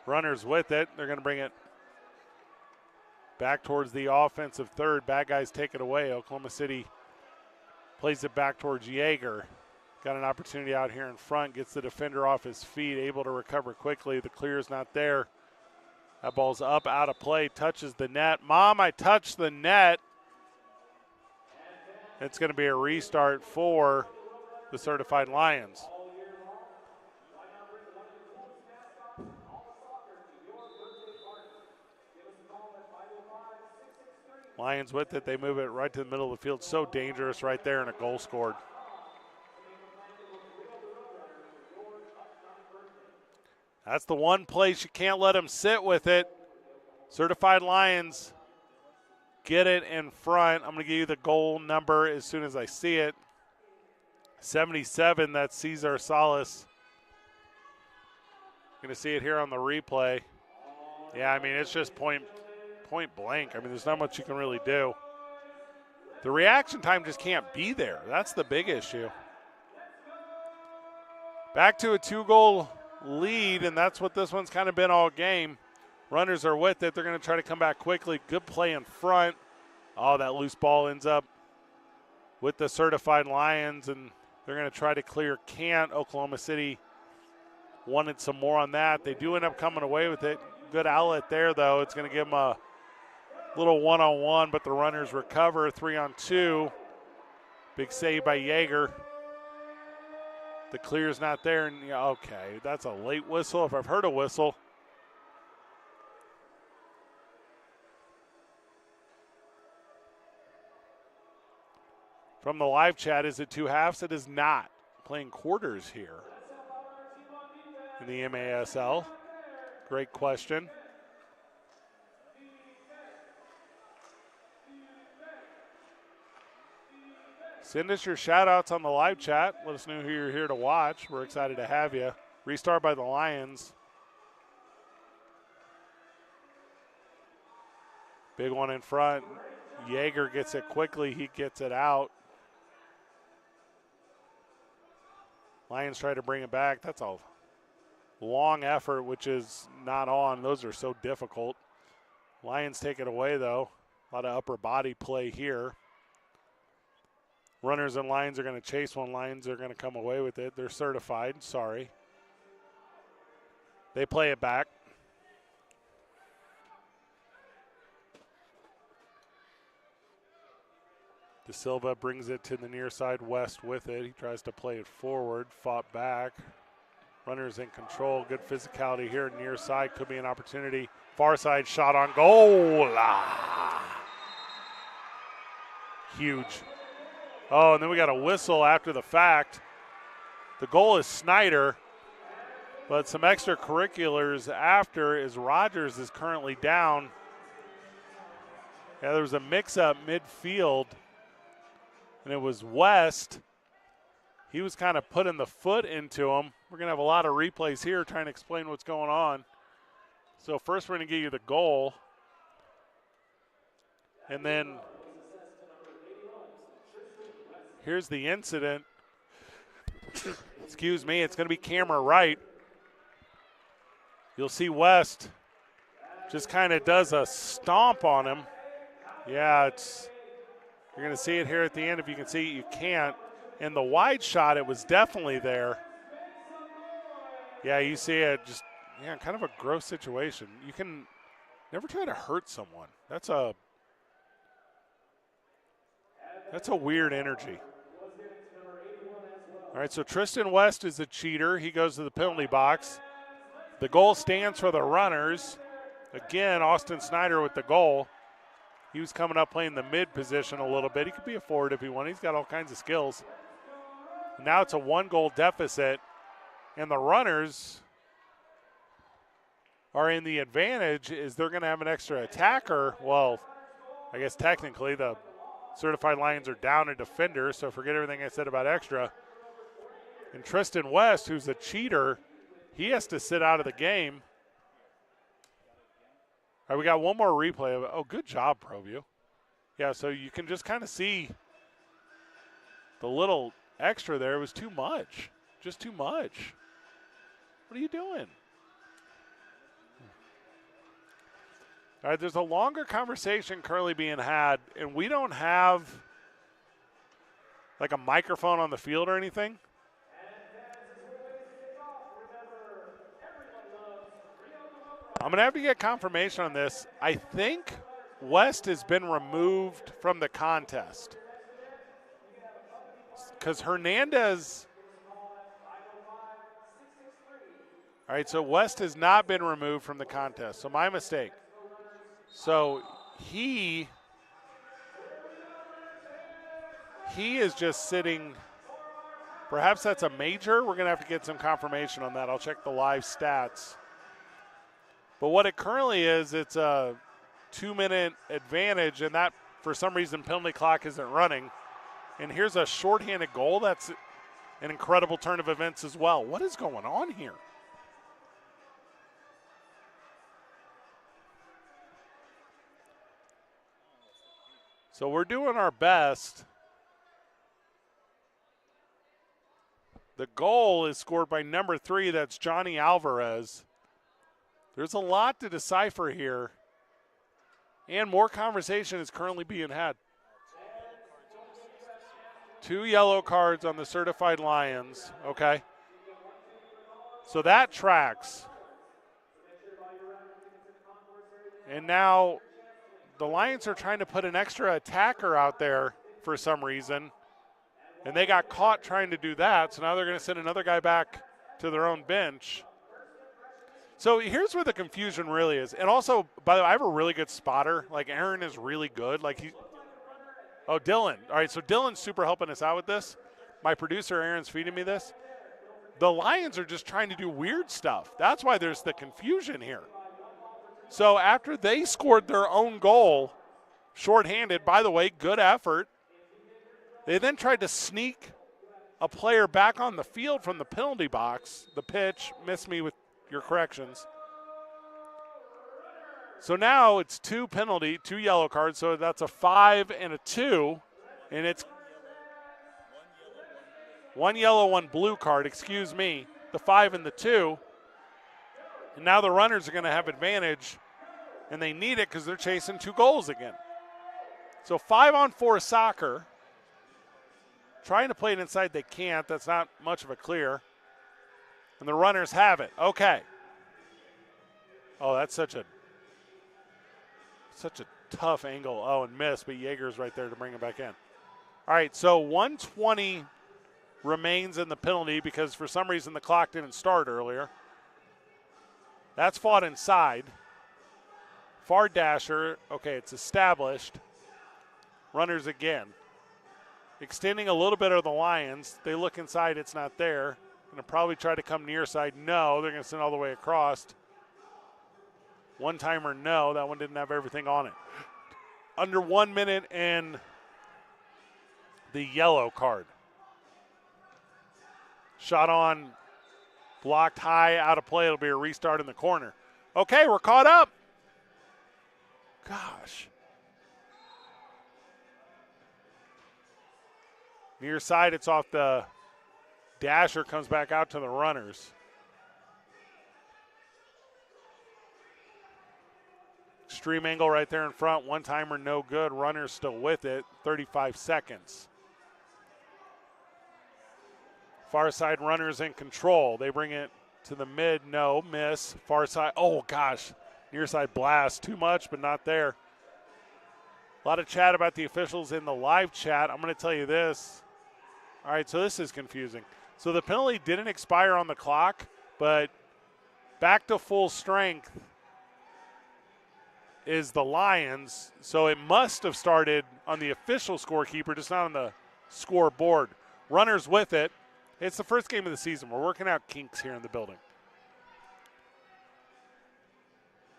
Speaker 3: Runners with it. They're going to bring it back towards the offensive third. Bad guys take it away. Oklahoma City plays it back towards Yeager. Got an opportunity out here in front. Gets the defender off his feet. Able to recover quickly. The clear is not there. That ball's up, out of play. Touches the net. Mom, I touched the net. It's going to be a restart for the Certified Lions. Lions with it. They move it right to the middle of the field. So dangerous right there, and a goal scored. That's the one place you can't let them sit with it. Certified Lions get it in front. I'm going to give you the goal number as soon as I see it. 77, that's Cesar Salas. Going to see it here on the replay. Yeah, I mean, it's just point blank. I mean, there's not much you can really do. The reaction time just can't be there. That's the big issue. Back to a 2-goal lead, and that's what this one's kind of been all game. Runners are with it. They're going to try to come back quickly. Good play in front. Oh, that loose ball ends up with the Certified Lions, and they're going to try to clear. Can't. Oklahoma City wanted some more on that. They do end up coming away with it. Good outlet there, though. It's going to give them a little one-on-one, but the runners recover. 3-on-2. Big save by Yeager. The clear's not there. And yeah, okay, that's a late whistle if I've heard a whistle. From the live chat, is it 2 halves? It is not. Playing quarters here in the MASL. Great question. Send us your shout-outs on the live chat. Let us know who you're here to watch. We're excited to have you. Restart by the Lions. Big one in front. Yeager gets it quickly. He gets it out. Lions try to bring it back. That's a long effort, which is not on. Those are so difficult. Lions take it away, though. A lot of upper body play here. Runners and Lions are going to chase one. Lions are going to come away with it. They're certified. Sorry. They play it back. De Silva brings it to the near side. West with it. He tries to play it forward. Fought back. Runners in control. Good physicality here. Near side could be an opportunity. Far side shot on goal. Huge. Oh, and then we got a whistle after the fact. The goal is Snyder, but some extracurriculars after as Rogers is currently down. Yeah, there was a mix-up midfield, and it was West. He was kind of putting the foot into him. We're going to have a lot of replays here trying to explain what's going on. So first we're going to give you the goal, and then here's the incident. Excuse me, it's going to be camera right. You'll see West just kind of does a stomp on him. Yeah, you're going to see it here at the end. If you can see it, you can't. In the wide shot, it was definitely there. Yeah, you see it just, yeah, kind of a gross situation. You can never try to hurt someone. That's a weird energy. All right, so Tristan West is a cheater. He goes to the penalty box. The goal stands for the runners. Again, Austin Snyder with the goal. He was coming up playing the mid position a little bit. He could be a forward if he wanted. He's got all kinds of skills. Now it's a 1-goal deficit, and the runners are in the advantage is they're going to have an extra attacker. Well, I guess technically the Certified Lions are down a defender, so forget everything I said about extra. And Tristan West, who's a cheater, he has to sit out of the game. All right, we got one more replay of it. Oh, good job, ProView. Yeah, so you can just kind of see the little extra there. It was too much. Just too much. What are you doing? All right, there's a longer conversation currently being had, and we don't have like a microphone on the field or anything. I'm going to have to get confirmation on this. I think West has been removed from the contest because Hernandez. All right, so West has not been removed from the contest, so my mistake. So he is just sitting. Perhaps that's a major. We're going to have to get some confirmation on that. I'll check the live stats. But what it currently is, it's a 2-minute advantage, and that, for some reason, penalty clock isn't running. And here's a shorthanded goal. That's an incredible turn of events as well. What is going on here? So we're doing our best. The goal is scored by number 3. That's Johnny Alvarez. There's a lot to decipher here. And more conversation is currently being had. 2 yellow cards on the Certified Lions. Okay. So that tracks. And now the Lions are trying to put an extra attacker out there for some reason. And they got caught trying to do that. So now they're going to send another guy back to their own bench. So here's where the confusion really is. And also, by the way, I have a really good spotter. Like, Aaron is really good. Oh, Dylan. All right, so Dylan's super helping us out with this. My producer, Aaron's feeding me this. The Lions are just trying to do weird stuff. That's why there's the confusion here. So after they scored their own goal, shorthanded, by the way, good effort, they then tried to sneak a player back on the field from the penalty box. The pitch, missed me with your corrections. So now it's 2 yellow cards, so that's a 5 and a 2, and it's 1 yellow, 1 blue card, excuse me, the 5 and the 2. And now the runners are going to have advantage, and they need it because they're chasing 2 goals again. So 5-on-4 soccer. Trying to play it inside, they can't. That's not much of a clear. And the runners have it. Okay. Oh, that's such a tough angle. Oh, and miss, but Yeager's right there to bring it back in. All right, so 1:20 remains in the penalty because for some reason the clock didn't start earlier. That's fought inside. Far dasher. Okay, it's established. Runners again. Extending a little bit of the Lions. They look inside, it's not there. Going to probably try to come near side. No, they're going to send all the way across. One-timer, no. That one didn't have everything on it. Under 1 minute and the yellow card. Shot on, blocked high, out of play. It'll be a restart in the corner. Okay, we're caught up. Gosh. Near side, it's off the dasher, comes back out to the runners. Extreme angle right there in front. One-timer, no good. Runners still with it. 35 seconds. Far side runners in control. They bring it to the mid. No, miss. Far side. Oh, gosh. Near side blast. Too much, but not there. A lot of chat about the officials in the live chat. I'm going to tell you this. All right, so this is confusing. So the penalty didn't expire on the clock, but back to full strength is the Lions. So it must have started on the official scorekeeper, just not on the scoreboard. Runners with it. It's the first game of the season. We're working out kinks here in the building.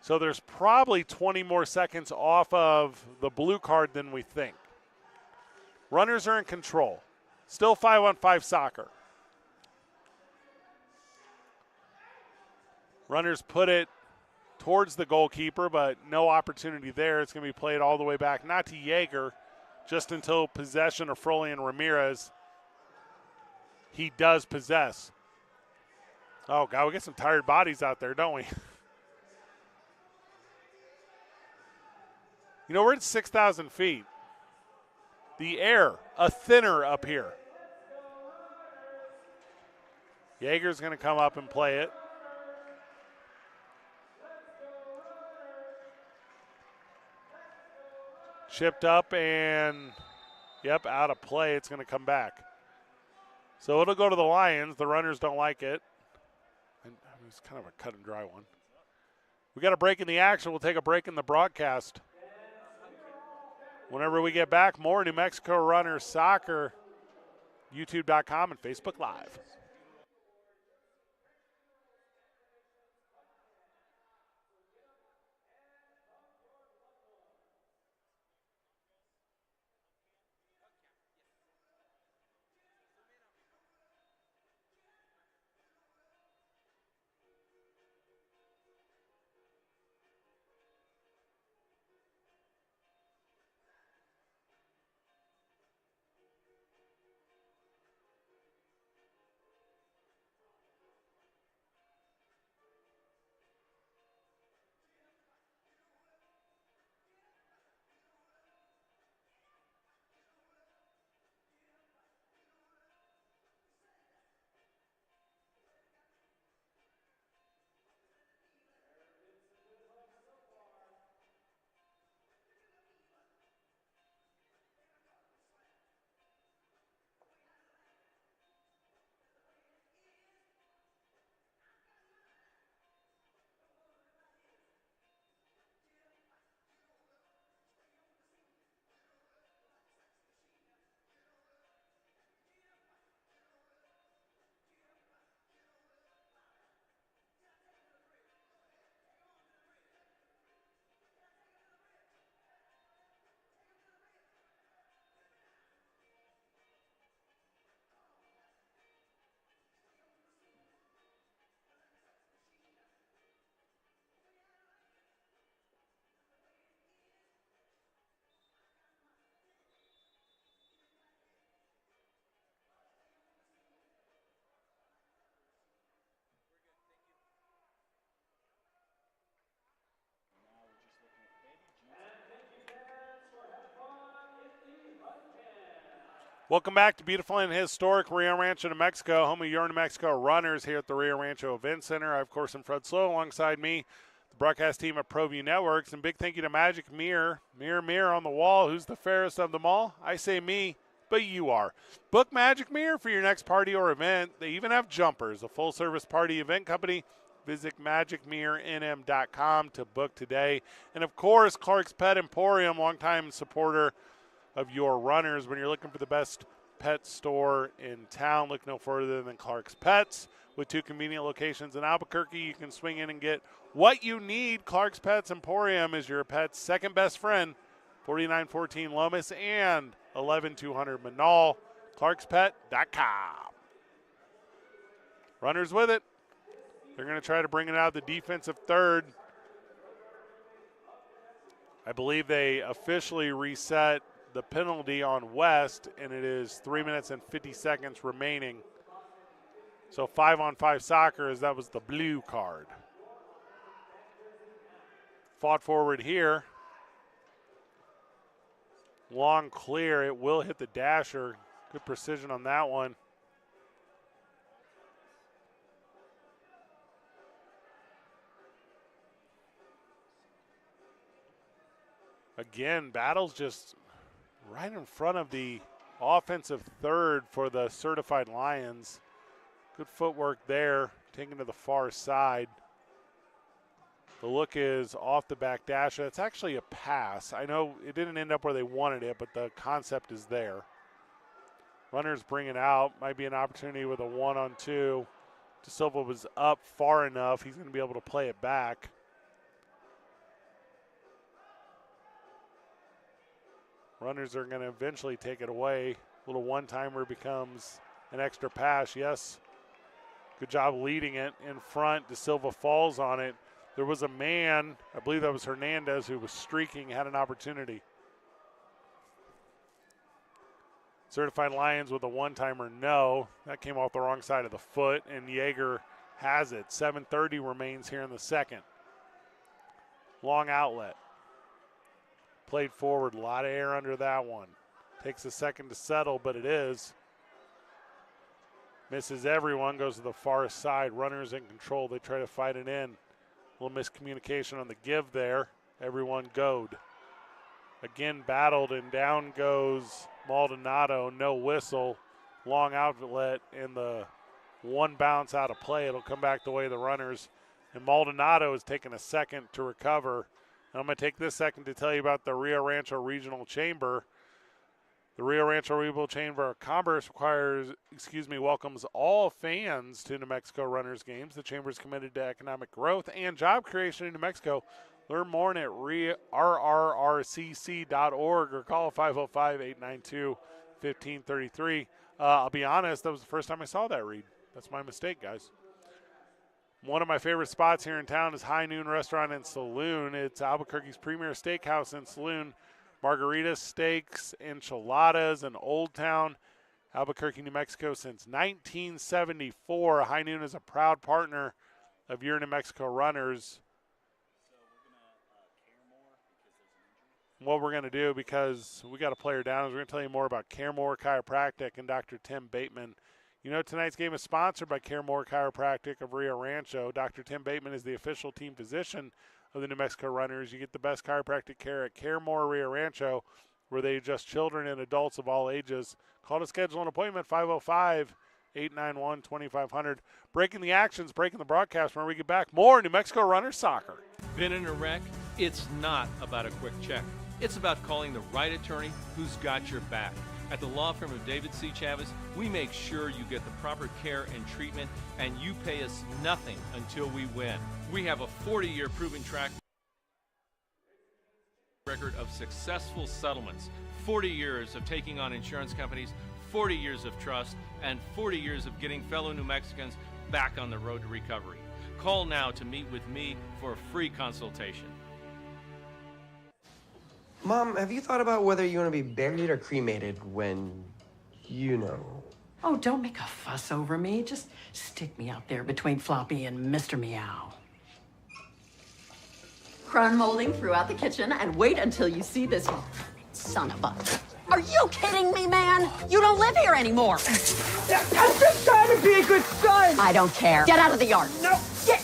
Speaker 3: So there's probably 20 more seconds off of the blue card than we think. Runners are in control. Still 5-on-5 soccer. Runners put it towards the goalkeeper, but no opportunity there. It's going to be played all the way back, not to Yeager, just until possession of Frolian Ramirez. He does possess. Oh, God, we get some tired bodies out there, don't we? You know, we're at 6,000 feet. The air, a thinner up here. Yeager's going to come up and play it. Chipped up and, yep, out of play. It's going to come back. So it'll go to the Lions. The runners don't like it. And it's kind of a cut and dry one. We got a break in the action. We'll take a break in the broadcast. Whenever we get back, more New Mexico Runners Soccer, YouTube.com and Facebook Live. Welcome back to beautiful and historic Rio Rancho, New Mexico, home of your New Mexico Runners here at the Rio Rancho Event Center. I, of course, am Fred Slow alongside me, the broadcast team at ProView Networks. And big thank you to Magic Mirror. Mirror, mirror on the wall, who's the fairest of them all? I say me, but you are. Book Magic Mirror for your next party or event. They even have jumpers, a full-service party event company. Visit magicmirrornm.com to book today. And, of course, Clark's Pet Emporium, longtime supporter of your runners. When you're looking for the best pet store in town, look no further than Clark's Pets. With 2 convenient locations in Albuquerque, you can swing in and get what you need. Clark's Pets Emporium is your pet's second best friend. 4914 Lomas and 11200 Manal. clarkspet.com. Runners with it. They're going to try to bring it out of the defensive third. I believe they officially reset the penalty on West, and it is 3 minutes and 50 seconds remaining. So 5-on-5 soccer, as that was the blue card. Fought forward here. Long clear. It will hit the dasher. Good precision on that one. Again, battle's just right in front of the offensive third for the Certified Lions. Good footwork there, taken to the far side. The look is off the back dasher. It's actually a pass. I know it didn't end up where they wanted it, but the concept is there. Runners bring it out. Might be an opportunity with a 1-on-2. De Silva was up far enough. He's going to be able to play it back. Runners are going to eventually take it away. A little one-timer becomes an extra pass. Yes, good job leading it in front. De Silva falls on it. There was a man, I believe that was Hernandez, who was streaking, had an opportunity. Certified Lions with a one-timer, no. That came off the wrong side of the foot, and Yeager has it. 7:30 remains here in the second. Long outlet. Played forward, a lot of air under that one. Takes a second to settle, but it is. Misses everyone, goes to the far side. Runners in control, they try to fight it in. A little miscommunication on the give there. Everyone goed. Again battled, and down goes Maldonado, no whistle. Long outlet, and the one bounce out of play. It'll come back the way of the Runners. And Maldonado has taken a second to recover. And I'm going to take this second to tell you about the Rio Rancho Regional Chamber. The Rio Rancho Regional Chamber of Commerce welcomes all fans to New Mexico Runners games. The Chamber is committed to economic growth and job creation in New Mexico. Learn more at rrrcc.org or call 505-892-1533. I'll be honest, that was the first time I saw that read. That's my mistake, guys. One of my favorite spots here in town is High Noon Restaurant and Saloon. It's Albuquerque's premier steakhouse and saloon. Margaritas, steaks, enchiladas in Old Town, Albuquerque, New Mexico since 1974. High Noon is a proud partner of your New Mexico Runners. What we're going to do, because we got a player down, is we're going to tell you more about Caremore Chiropractic and Dr. Tim Bateman. You know, tonight's game is sponsored by Caremore Chiropractic of Rio Rancho. Dr. Tim Bateman is the official team physician of the New Mexico Runners. You get the best chiropractic care at Caremore Rio Rancho, where they adjust children and adults of all ages. Call to schedule an appointment, 505-891-2500. Breaking the actions, breaking the broadcast. When we get back, more New Mexico Runners soccer.
Speaker 5: Been in a wreck? It's not about a quick check. It's about calling the right attorney who's got your back. At the law firm of David C. Chavez, we make sure you get the proper care and treatment, and you pay us nothing until we win. We have a 40-year proven track record of successful settlements, 40 years of taking on insurance companies, 40 years of trust, and 40 years of getting fellow New Mexicans back on the road to recovery. Call now to meet with me for a free consultation.
Speaker 6: Mom, have you thought about whether you want to be buried or cremated when, you know?
Speaker 7: Oh, don't make a fuss over me. Just stick me out there between Floppy and Mr. Meow.
Speaker 8: Crown molding throughout the kitchen, and wait until you see this son of a...
Speaker 7: Are you kidding me, man? You don't live here anymore.
Speaker 6: I'm just trying to be a good son.
Speaker 7: I don't care. Get out of the yard.
Speaker 6: No, get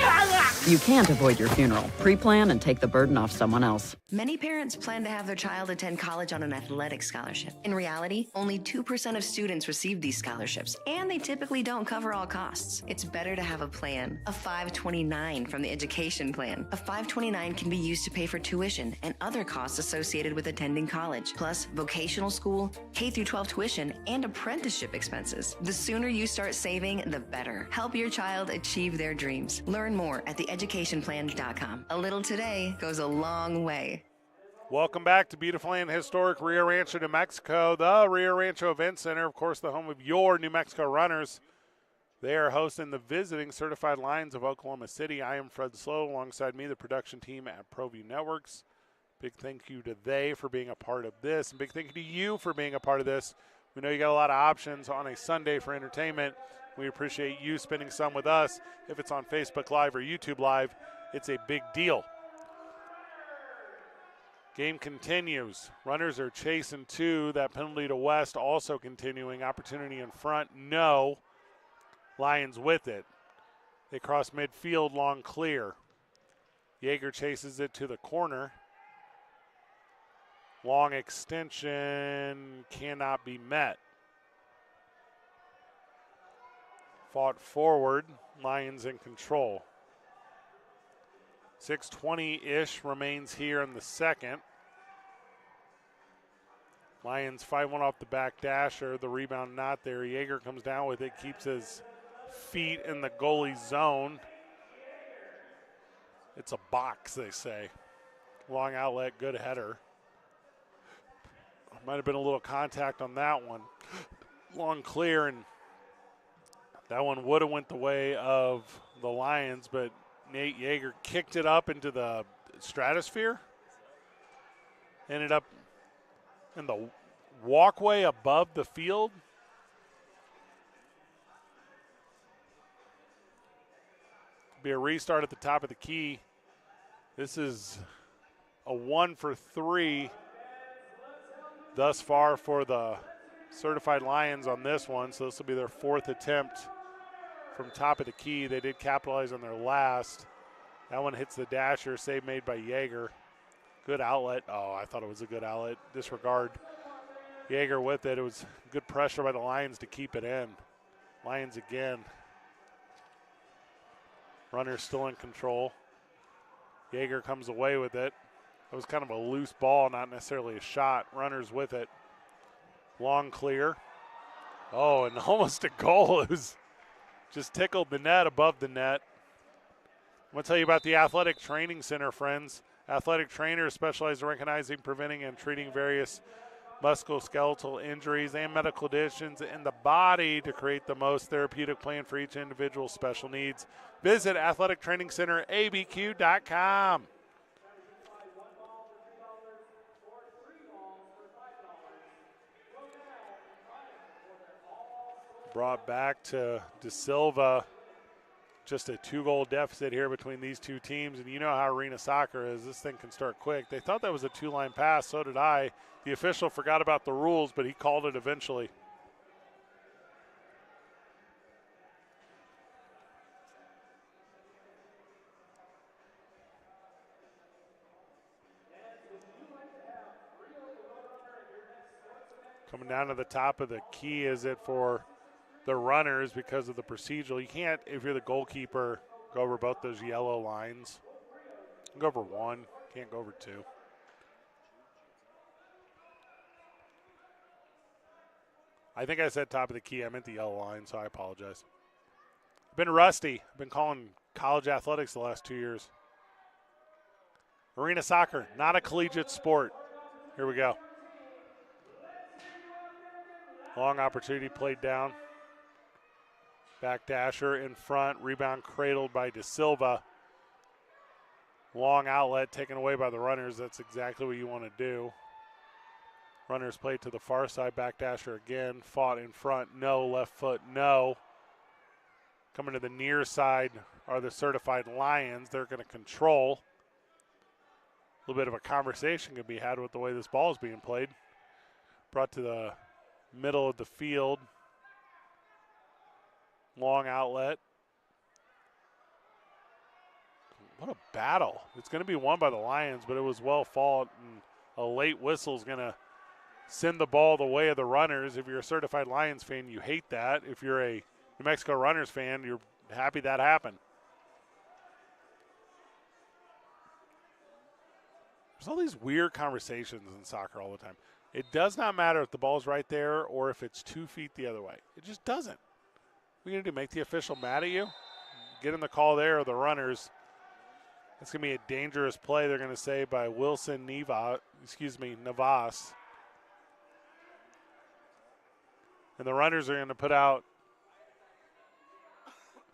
Speaker 6: out of there.
Speaker 7: You can't avoid your funeral. Pre-plan and take the burden off someone else.
Speaker 8: Many parents plan to have their child attend college on an athletic scholarship. In reality, only 2% of students receive these scholarships, and they typically don't cover all costs. It's better to have a plan, a 529 from the education plan. A 529 can be used to pay for tuition and other costs associated with attending college, plus vocational school, K-12 tuition, and apprenticeship expenses. The sooner you start saving, the better. Help your child achieve their dreams. Learn more at theeducationplan.com. A little today goes a long way.
Speaker 3: Welcome back to beautiful and historic Rio Rancho, New Mexico, the Rio Rancho Event Center, of course, the home of your New Mexico Runners. They are hosting the visiting Certified Lions of Oklahoma City. I am Fred Slow, alongside me, the production team at ProView Networks. Big thank you to they for being a part of this, and big thank you to you for being a part of this. We know you got a lot of options on a Sunday for entertainment. We appreciate you spending some with us. If it's on Facebook Live or YouTube Live, it's a big deal. Game continues. Runners are chasing two. That penalty to West also continuing. Opportunity in front, no. Lions with it. They cross midfield, long clear. Yeager chases it to the corner. Long extension cannot be met. Fought forward. Lions in control. 6:20-ish remains here in the second. Lions 5-1 off the back dasher. The rebound not there. Yeager comes down with it, keeps his feet in the goalie zone. It's a box, they say. Long outlet, good header. Might have been a little contact on that one. Long clear, and that one would have went the way of the Lions, but Nate Yeager kicked it up into the stratosphere. Ended up in the walkway above the field. Be a restart at the top of the key. This is a 1 for 3 thus far for the Certified Lions on this one, so this will be their fourth attempt from top of the key. They did capitalize on their last. That one hits the dasher, save made by Yeager. Good outlet. Oh, I thought it was a good outlet. Disregard. Yeager with it. It was good pressure by the Lions to keep it in. Lions again. Runners still in control. Yeager comes away with it. It was kind of a loose ball, not necessarily a shot. Runners with it. Long clear. Oh, and almost a goal. It was just tickled the net, above the net. I'm going to tell you about the Athletic Training Center, friends. Athletic trainers specialize in recognizing, preventing, and treating various musculoskeletal injuries and medical conditions in the body to create the most therapeutic plan for each individual's special needs. Visit athletictrainingcenterabq.com. Brought back to De Silva. Just a 2-goal deficit here between these two teams, and you know how arena soccer is. This thing can start quick. They thought that was a 2-line pass, so did I. The official forgot about the rules, but he called it eventually. Coming down to the top of the key, is it for the runners because of the procedural? You can't, if you're the goalkeeper, go over both those yellow lines. Go over one, can't go over two. I think I said top of the key. I meant the yellow line, so I apologize. I've been rusty. I've been calling college athletics the last 2 years. Arena soccer, not a collegiate sport. Here we go. Long opportunity played down. Back dasher in front. Rebound cradled by De Silva. Long outlet taken away by the runners. That's exactly what you want to do. Runners played to the far side. Back dasher again. Fought in front. No. Left foot. No. Coming to the near side are the Certified Lions. They're going to control. A little bit of a conversation can be had with the way this ball is being played. Brought to the middle of the field. Long outlet. What a battle. It's going to be won by the Lions, but it was well fought, and a late whistle is going to send the ball the way of the runners. If you're a certified Lions fan, you hate that. If you're a New Mexico Runners fan, you're happy that happened. There's all these weird conversations in soccer all the time. It does not matter if the ball's right there or if it's 2 feet the other way. It just doesn't. What are you going to do, make the official mad at you? Get in the call there, or the runners. It's going to be a dangerous play, they're going to say, by Navas. And the runners are going to put out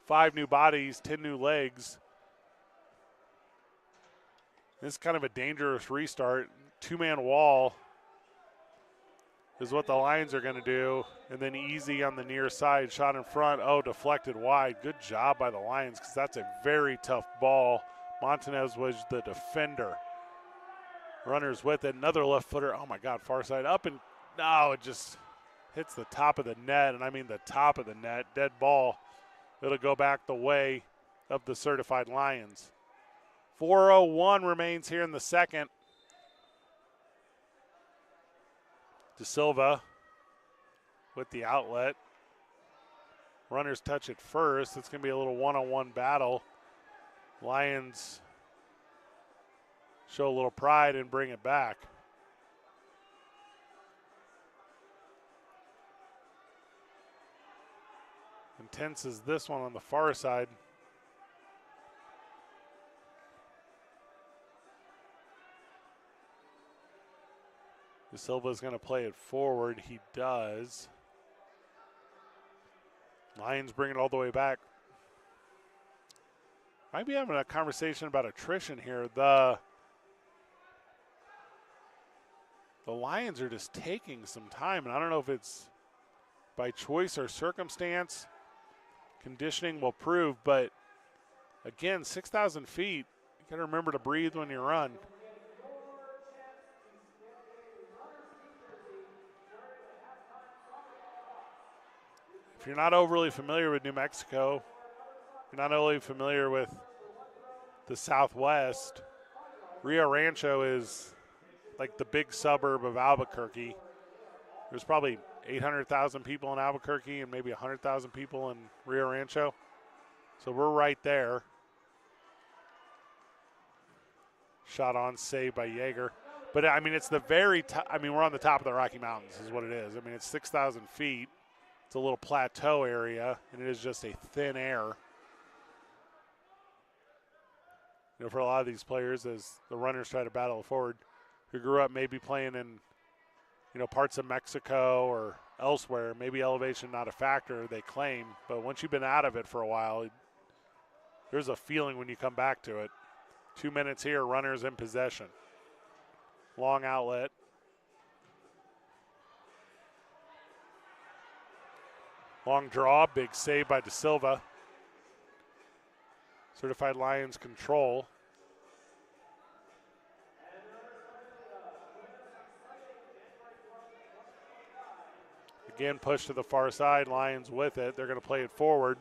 Speaker 3: 5 new bodies, 10 new legs. This is kind of a dangerous restart. 2-man wall is what the Lions are going to do. And then easy on the near side, shot in front. Oh, deflected wide. Good job by the Lions, because that's a very tough ball. Montanez was the defender. Runners with it. Another left footer. Oh, my God, far side up. And no, it just hits the top of the net. And I mean the top of the net. Dead ball. It'll go back the way of the Certified Lions. 4:01 remains here in the second. De Silva with the outlet. Runners touch it first. It's going to be a little one-on-one battle. Lions show a little pride and bring it back. Intense as this one on the far side. De Silva is going to play it forward. He does. Lions bring it all the way back. Might be having a conversation about attrition here. The Lions are just taking some time, and I don't know if it's by choice or circumstance. Conditioning will prove, but again, 6,000 feet. You got to remember to breathe when you run. If you're not overly familiar with New Mexico, you're not overly familiar with the Southwest, Rio Rancho is like the big suburb of Albuquerque. There's probably 800,000 people in Albuquerque and maybe 100,000 people in Rio Rancho. So we're right there. Shot on, saved by Yeager. But, I mean, it's the very top. I mean, we're on the top of the Rocky Mountains is what it is. I mean, it's 6,000 feet. It's a little plateau area, and it is just a thin air. You know, for a lot of these players, as the runners try to battle forward, who grew up maybe playing in, you know, parts of Mexico or elsewhere, maybe elevation not a factor, they claim. But once you've been out of it for a while, there's a feeling when you come back to it. 2 minutes here, runners in possession. Long outlet. Long draw, big save by De Silva. Certified Lions control. Again, push to the far side, Lions with it. They're going to play it forward.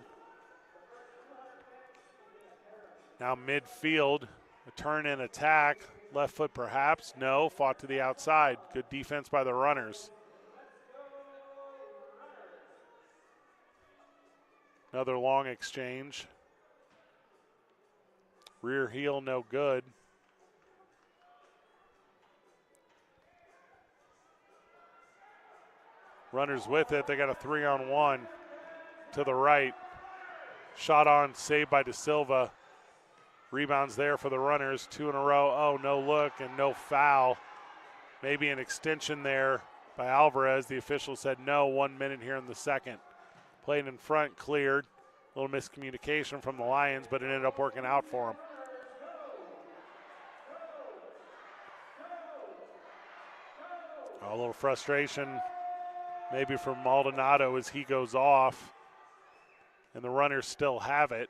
Speaker 3: Now midfield, a turn in attack. Left foot perhaps, no, fought to the outside. Good defense by the runners. Another long exchange. Rear heel, no good. Runners with it. They got a 3-on-1 to the right. Shot on, saved by De Silva. Rebounds there for the runners. 2 in a row. Oh, no look and no foul. Maybe an extension there by Alvarez. The official said no. 1 minute here in the second. Played in front, cleared. A little miscommunication from the Lions, but it ended up working out for them. A little frustration maybe from Maldonado as he goes off, and the runners still have it.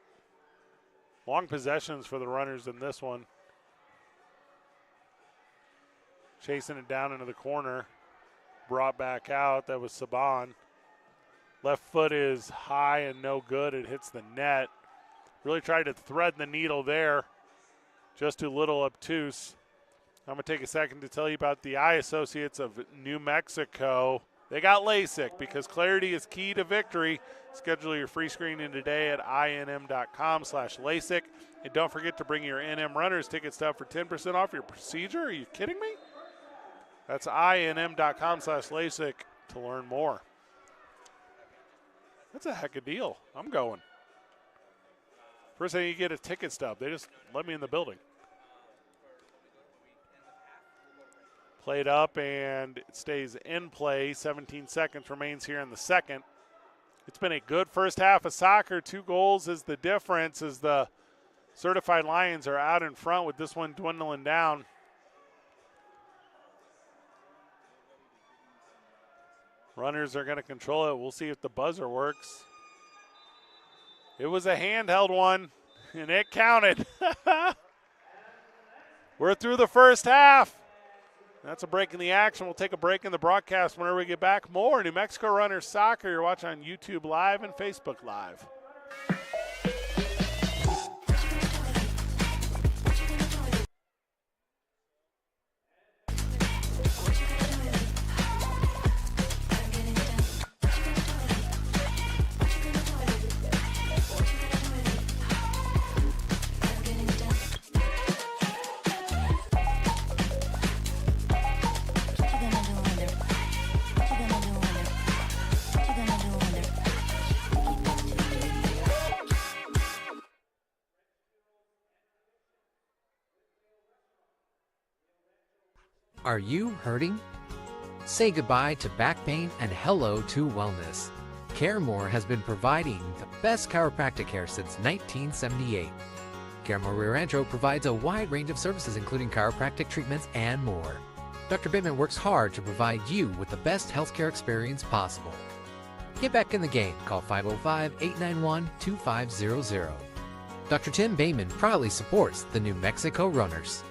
Speaker 3: Long possessions for the runners in this one. Chasing it down into the corner. brought back out. That was Saban. Left foot is high and no good. It hits the net. Really tried to thread the needle there. Just too little obtuse. I'm going to take a second to tell you about the eye associates of New Mexico. They got LASIK because clarity is key to victory. Schedule your free screening today at inm.com/LASIK. And don't forget to bring your NM Runners ticket stub for 10% off your procedure. Are you kidding me? That's inm.com/LASIK to learn more. That's a heck of a deal. I'm going. First thing you get a ticket stub. They just let me in the building. Played up and it stays in play. 17 seconds remains here in the second. It's been a good first half of soccer. 2 goals is the difference as the Certified Lions are out in front with this one dwindling down. Runners are going to control it. We'll see if the buzzer works. It was a handheld one, and it counted. We're through the first half. That's a break in the action. We'll take a break in the broadcast whenever we get back. More New Mexico Runners Soccer. You're watching on YouTube Live and Facebook Live.
Speaker 9: Are you hurting? Say goodbye to back pain and hello to wellness. CareMore has been providing the best chiropractic care since 1978. CareMore Rio Rancho provides a wide range of services including chiropractic treatments and more. Dr. Bateman works hard to provide you with the best healthcare experience possible. Get back in the game. Call 505-891-2500. Dr. Tim Bateman proudly supports the New Mexico Runners.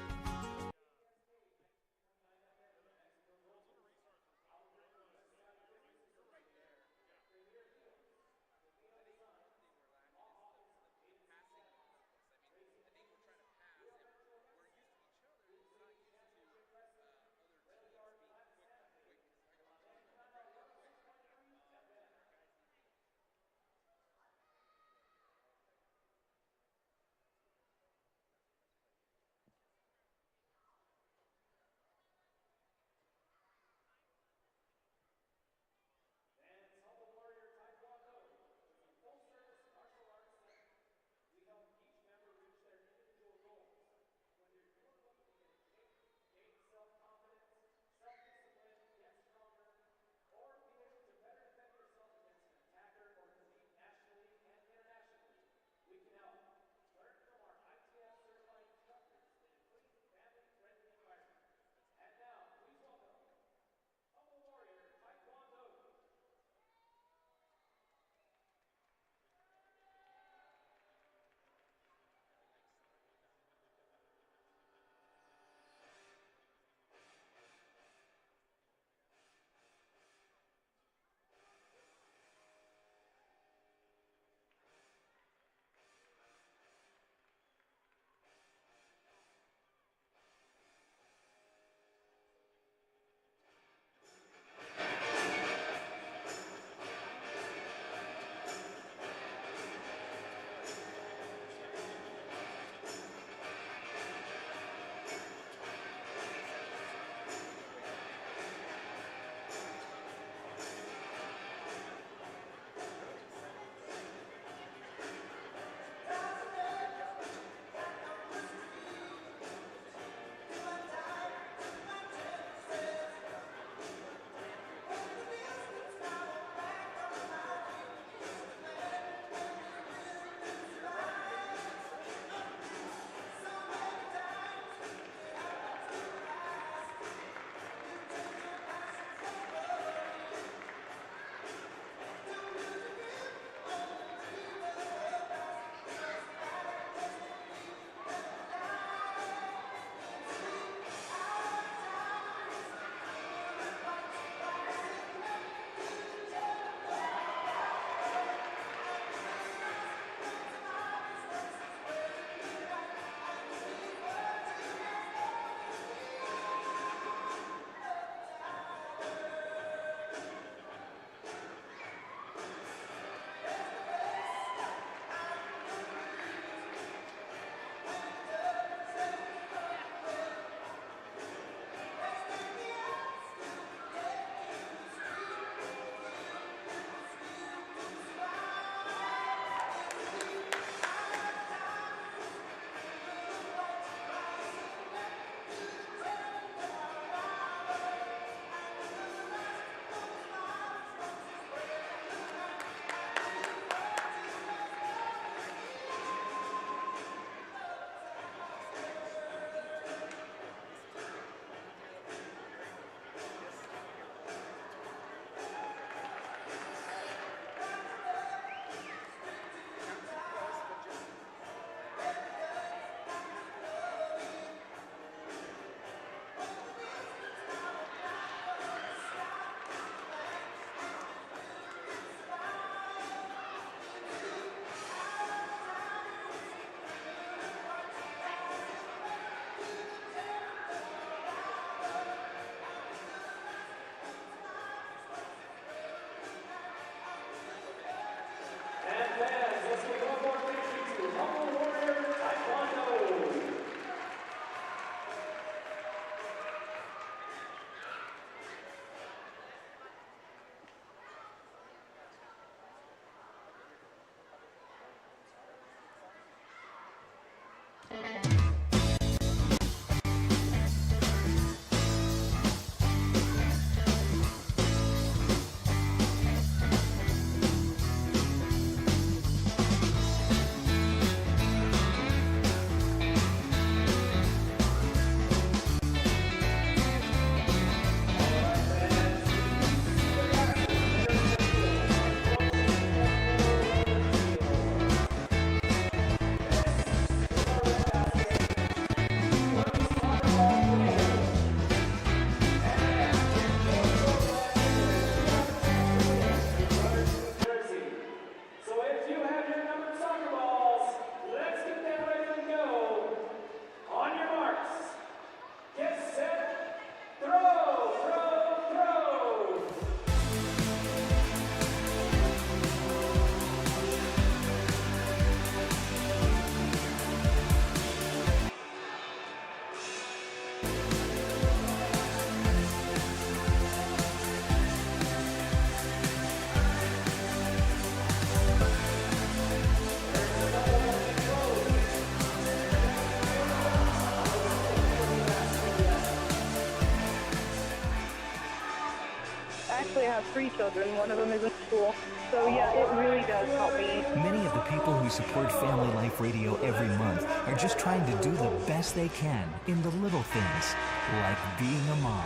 Speaker 10: 3 children. One of them is in school. So yeah, it really does help me.
Speaker 11: Many of the people who support Family Life Radio every month are just trying to do the best they can in the little things, like being a mom.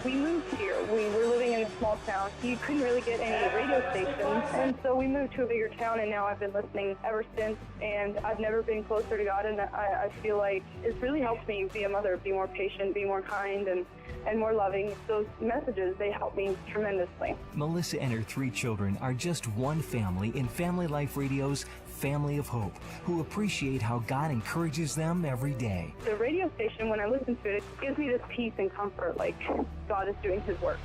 Speaker 10: We moved here. We were living in a small town. You couldn't really get any radio stations. And so we moved to a bigger town, and now I've been listening ever since. And I've never been closer to God, and I feel like it's really helped me be a mother, be more patient, be more kind, and more loving. Those messages, they help me tremendously.
Speaker 11: Melissa and her 3 children are just one family in Family Life Radio's Family of Hope, who appreciate how God encourages them every day.
Speaker 10: The radio station, when I listen to it, it gives me this peace and comfort, like God is doing His work.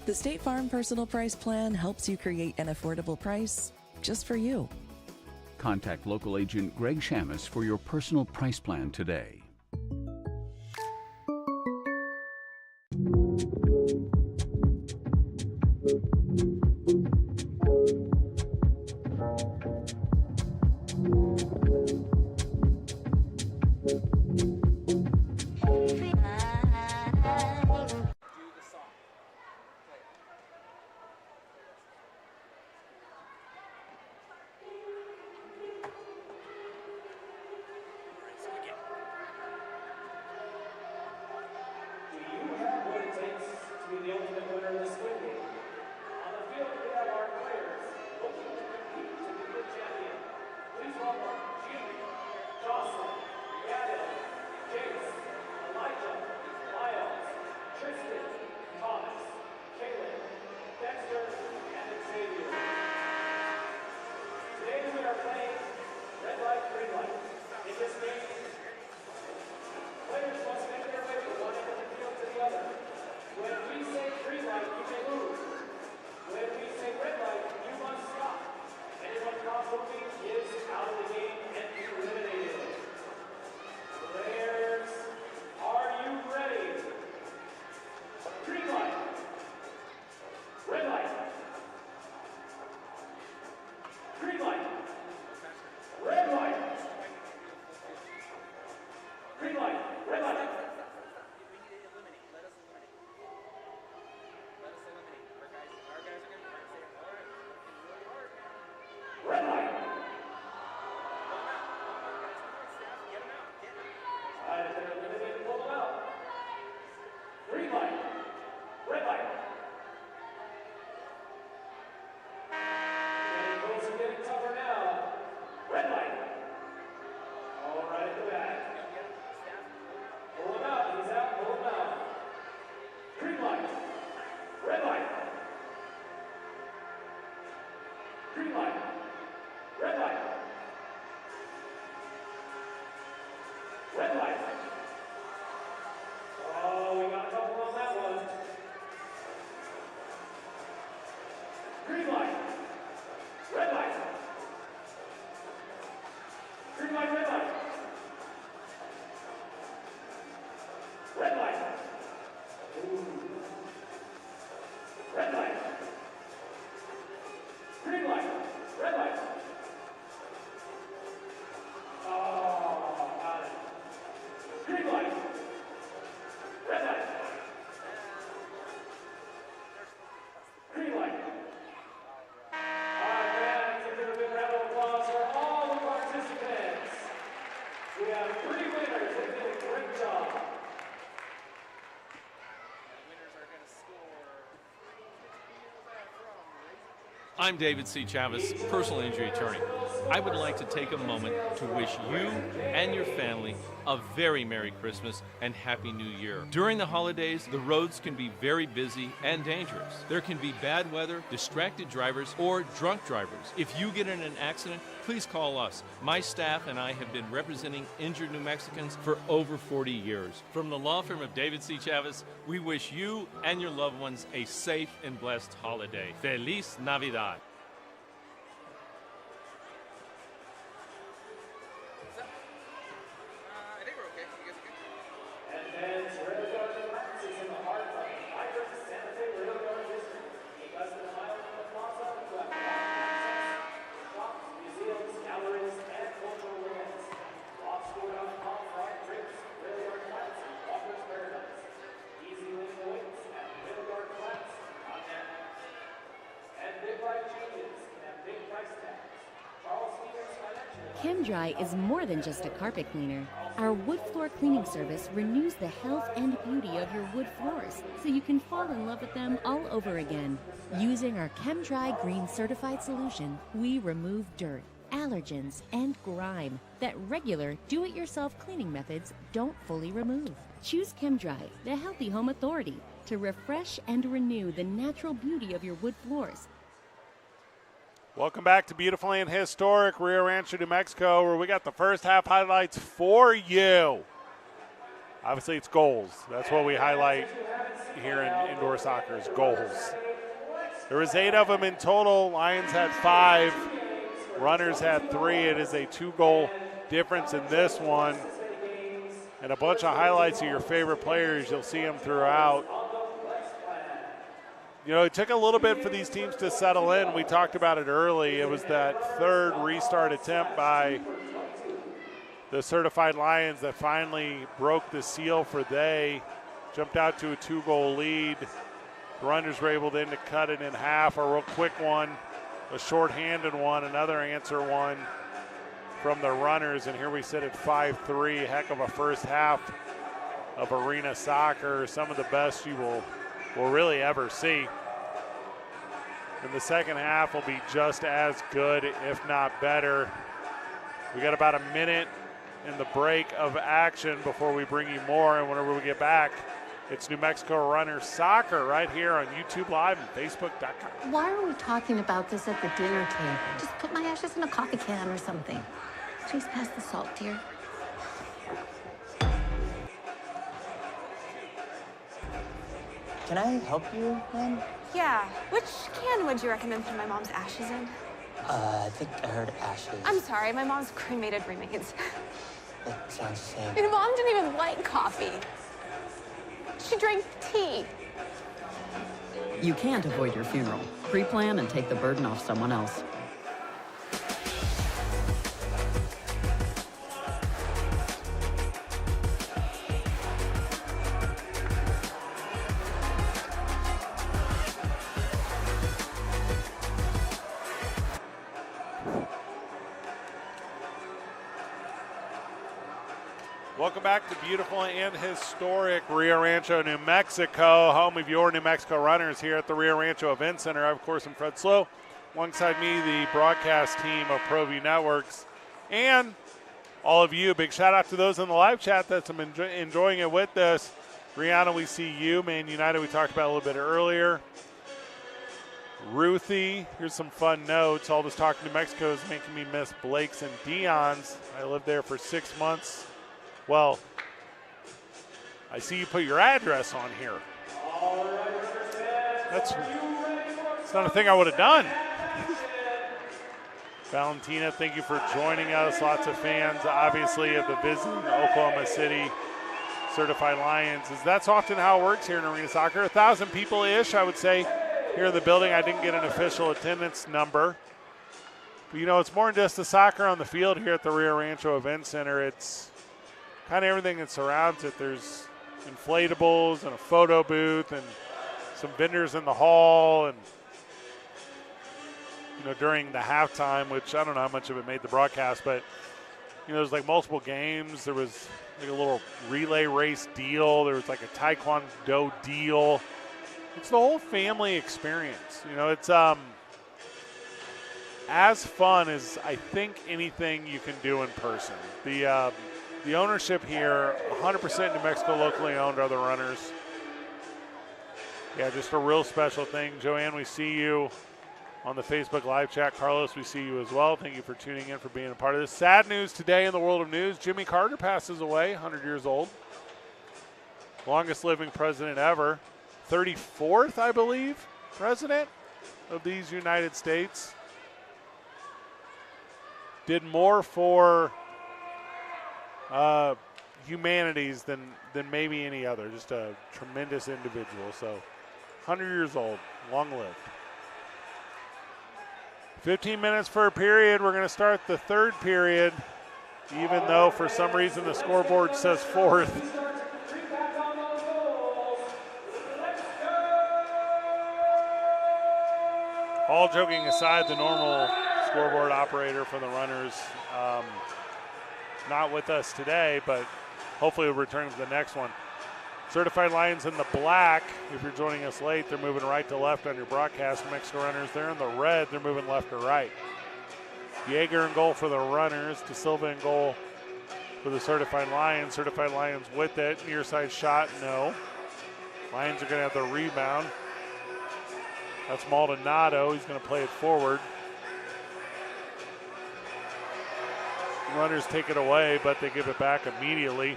Speaker 12: The State Farm Personal Price Plan helps you create an affordable price just for you.
Speaker 13: Contact local agent Greg Shamus for your personal price plan today.
Speaker 5: I'm David C. Chavez, personal injury attorney. I would like to take a moment to wish you and your family a very Merry Christmas and Happy New Year. During the holidays, the roads can be very busy and dangerous. There can be bad weather, distracted drivers, or drunk drivers. If you get in an accident, please call us. My staff and I have been representing injured New Mexicans for over 40 years. From the law firm of David C. Chavez, we wish you and your loved ones a safe and blessed holiday. Feliz Navidad.
Speaker 14: ChemDry is more than just a carpet cleaner. Our wood floor cleaning service renews the health and beauty of your wood floors so you can fall in love with them all over again. Using our ChemDry Green certified solution, we remove dirt, allergens, and grime that regular do-it-yourself cleaning methods don't fully remove. Choose ChemDry, the healthy home authority, to refresh and renew the natural beauty of your wood floors.
Speaker 3: Welcome back to beautiful and historic Rio Rancho, New Mexico, where we got the first half highlights for you. Obviously, it's goals. That's what we highlight here in indoor soccer is goals. There was 8 of them in total. Lions had 5. Runners had 3. It is a 2-goal difference in this one. And a bunch of highlights of your favorite players. You'll see them throughout. You know, it took a little bit for these teams to settle in. We talked about it early. It was that third restart attempt by the Certified Lions that finally broke the seal for they. Jumped out to a 2-goal lead. The Runners were able then to cut it in half. A real quick one, a short-handed one, another answer one from the Runners. And here we sit at 5-3. Heck of a first half of arena soccer. Some of the best you will really ever see. And the second half will be just as good, if not better. We got about a minute in the break of action before we bring you more. And whenever we get back, it's New Mexico Runners Soccer right here on YouTube Live and Facebook.com.
Speaker 15: Why are we talking about this at the dinner table? Just put my ashes in a coffee can or something. Please pass the salt, dear.
Speaker 16: Can I help you, ma'am?
Speaker 17: Yeah. Which can would you recommend putting my mom's ashes in?
Speaker 16: I think I heard ashes.
Speaker 17: I'm sorry, my mom's cremated remains.
Speaker 16: That sounds the same.
Speaker 17: Your mom didn't even like coffee. She drank tea.
Speaker 7: You can't avoid your funeral. Pre-plan and take the burden off someone else.
Speaker 3: Welcome back to beautiful and historic Rio Rancho, New Mexico, home of your New Mexico Runners here at the Rio Rancho Event Center. Of course, I'm Fred Slow. Alongside me, the broadcast team of ProView Networks, and all of you. Big shout out to those in the live chat that's been enjoying it with us. Rihanna, we see you. Man United, we talked about a little bit earlier. Ruthie, here's some fun notes. All this talk in New Mexico is making me miss Blake's and Dion's. I lived there for 6 months. Well, I see you put your address on here. That's not a thing I would have done. Valentina, thank you for joining us. Lots of fans, obviously, of the visiting Oklahoma City Certified Lions. That's often how it works here in arena soccer. 1,000 people-ish, I would say, here in the building. I didn't get an official attendance number. But, you know, it's more than just the soccer on the field here at the Rio Rancho Event Center. It's kind of everything that surrounds it. There's inflatables and a photo booth and some vendors in the hall, and you know, during the halftime, which I don't know how much of it made the broadcast, but you know, there's like multiple games. There was like a little relay race deal. There was like a taekwondo deal. It's the whole family experience. You know, it's as fun as I think anything you can do in person. The ownership here, 100% New Mexico locally owned, are the Runners. Yeah, just a real special thing. Joanne, we see you on the Facebook live chat. Carlos, we see you as well. Thank you for tuning in, for being a part of this. Sad news today in the world of news. Jimmy Carter passes away, 100 years old. Longest living president ever. 34th, I believe, president of these United States. Did more for humanities than maybe any other. Just a tremendous individual. So 100 years old, long lived. 15 minutes for a period. We're going to start the third period, even though for some reason the scoreboard says fourth. All joking aside, the normal scoreboard operator for the runners. Not with us today, but hopefully we'll return to the next one. Certified Lions in the black. If you're joining us late, they're moving right to left on your broadcast. New Mexico runners, they're in the red. They're moving left to right. Yeager in goal for the runners. De Silva in goal for the Certified Lions. Certified Lions with it. Near side shot, no. Lions are going to have the rebound. That's Maldonado. He's going to play it forward. Runners take it away, but they give it back immediately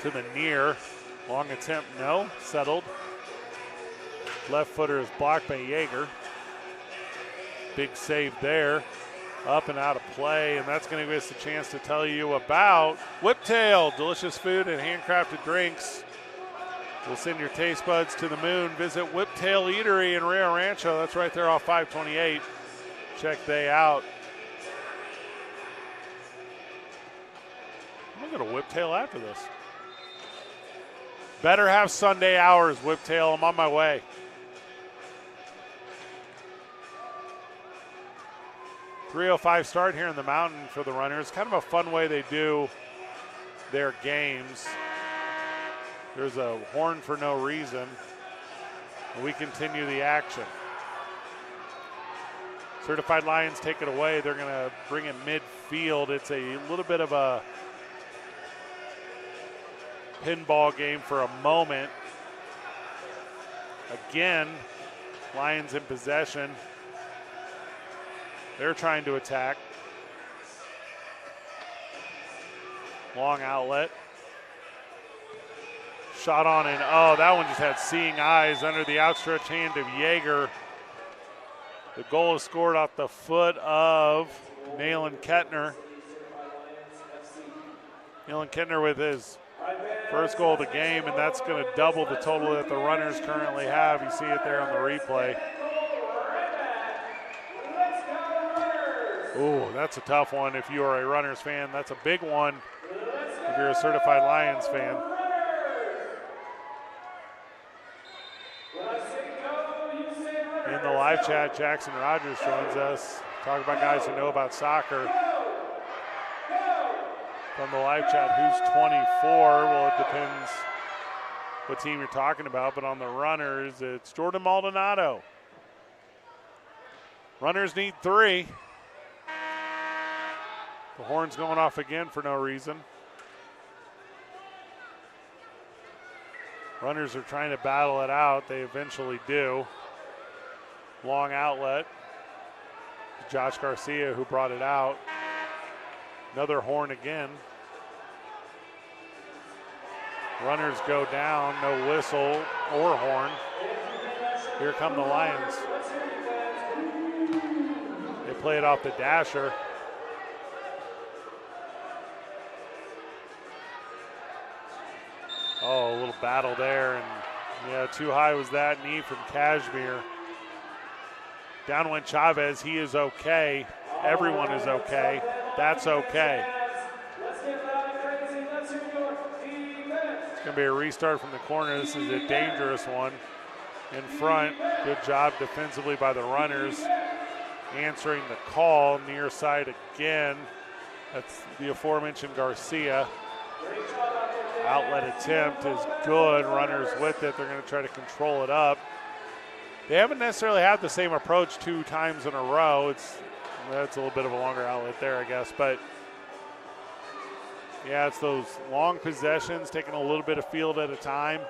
Speaker 3: to the near. Long attempt, no. Settled. Left footer is blocked by Yeager. Big save there. Up and out of play, and that's going to give us a chance to tell you about Whiptail, delicious food and handcrafted drinks. We'll send your taste buds to the moon. Visit Whiptail Eatery in Rio Rancho. That's right there off 528. Check they out. I'm going to Whiptail after this. Better have Sunday hours, Whiptail. I'm on my way. .305 start here in the mountain for the runners. Kind of a fun way they do their games. There's a horn for no reason. And we continue the action. Certified Lions take it away. They're going to bring it midfield. It's a little bit of a pinball game for a moment. Again, Lions in possession. They're trying to attack. Long outlet. Shot on and oh, that one just had seeing eyes under the outstretched hand of Yeager. The goal is scored off the foot of Nayland Kettner. Nayland Kettner with his first goal of the game, and that's going to double the total that the runners currently have. You see it there on the replay. Ooh, that's a tough one if you are a Runners fan. That's a big one if you're a Certified Lions fan. In the live chat, Jackson Rogers joins us. Talk about guys who know about soccer. From the live chat, who's 24? Well, it depends what team you're talking about, but on the runners, it's Jordan Maldonado. Runners need 3. The horn's going off again for no reason. Runners are trying to battle it out. They eventually do. Long outlet. Josh Garcia who brought it out. Another horn again. Runners go down, no whistle or horn. Here come the Lions. They play it off the dasher. Oh, a little battle there, and yeah, too high was that knee from Kashmir. Down went Chavez. He is okay. Everyone is okay. That's okay. It's going to be a restart from the corner. This is a dangerous one. In front, good job defensively by the runners. Answering the call, near side again. That's the aforementioned Garcia. Outlet attempt is good. Runners with it. They're going to try to control it up. They haven't necessarily had the same approach 2 times in a row. That's a little bit of a longer outlet there, I guess. But, yeah, it's those long possessions, taking a little bit of field at a time.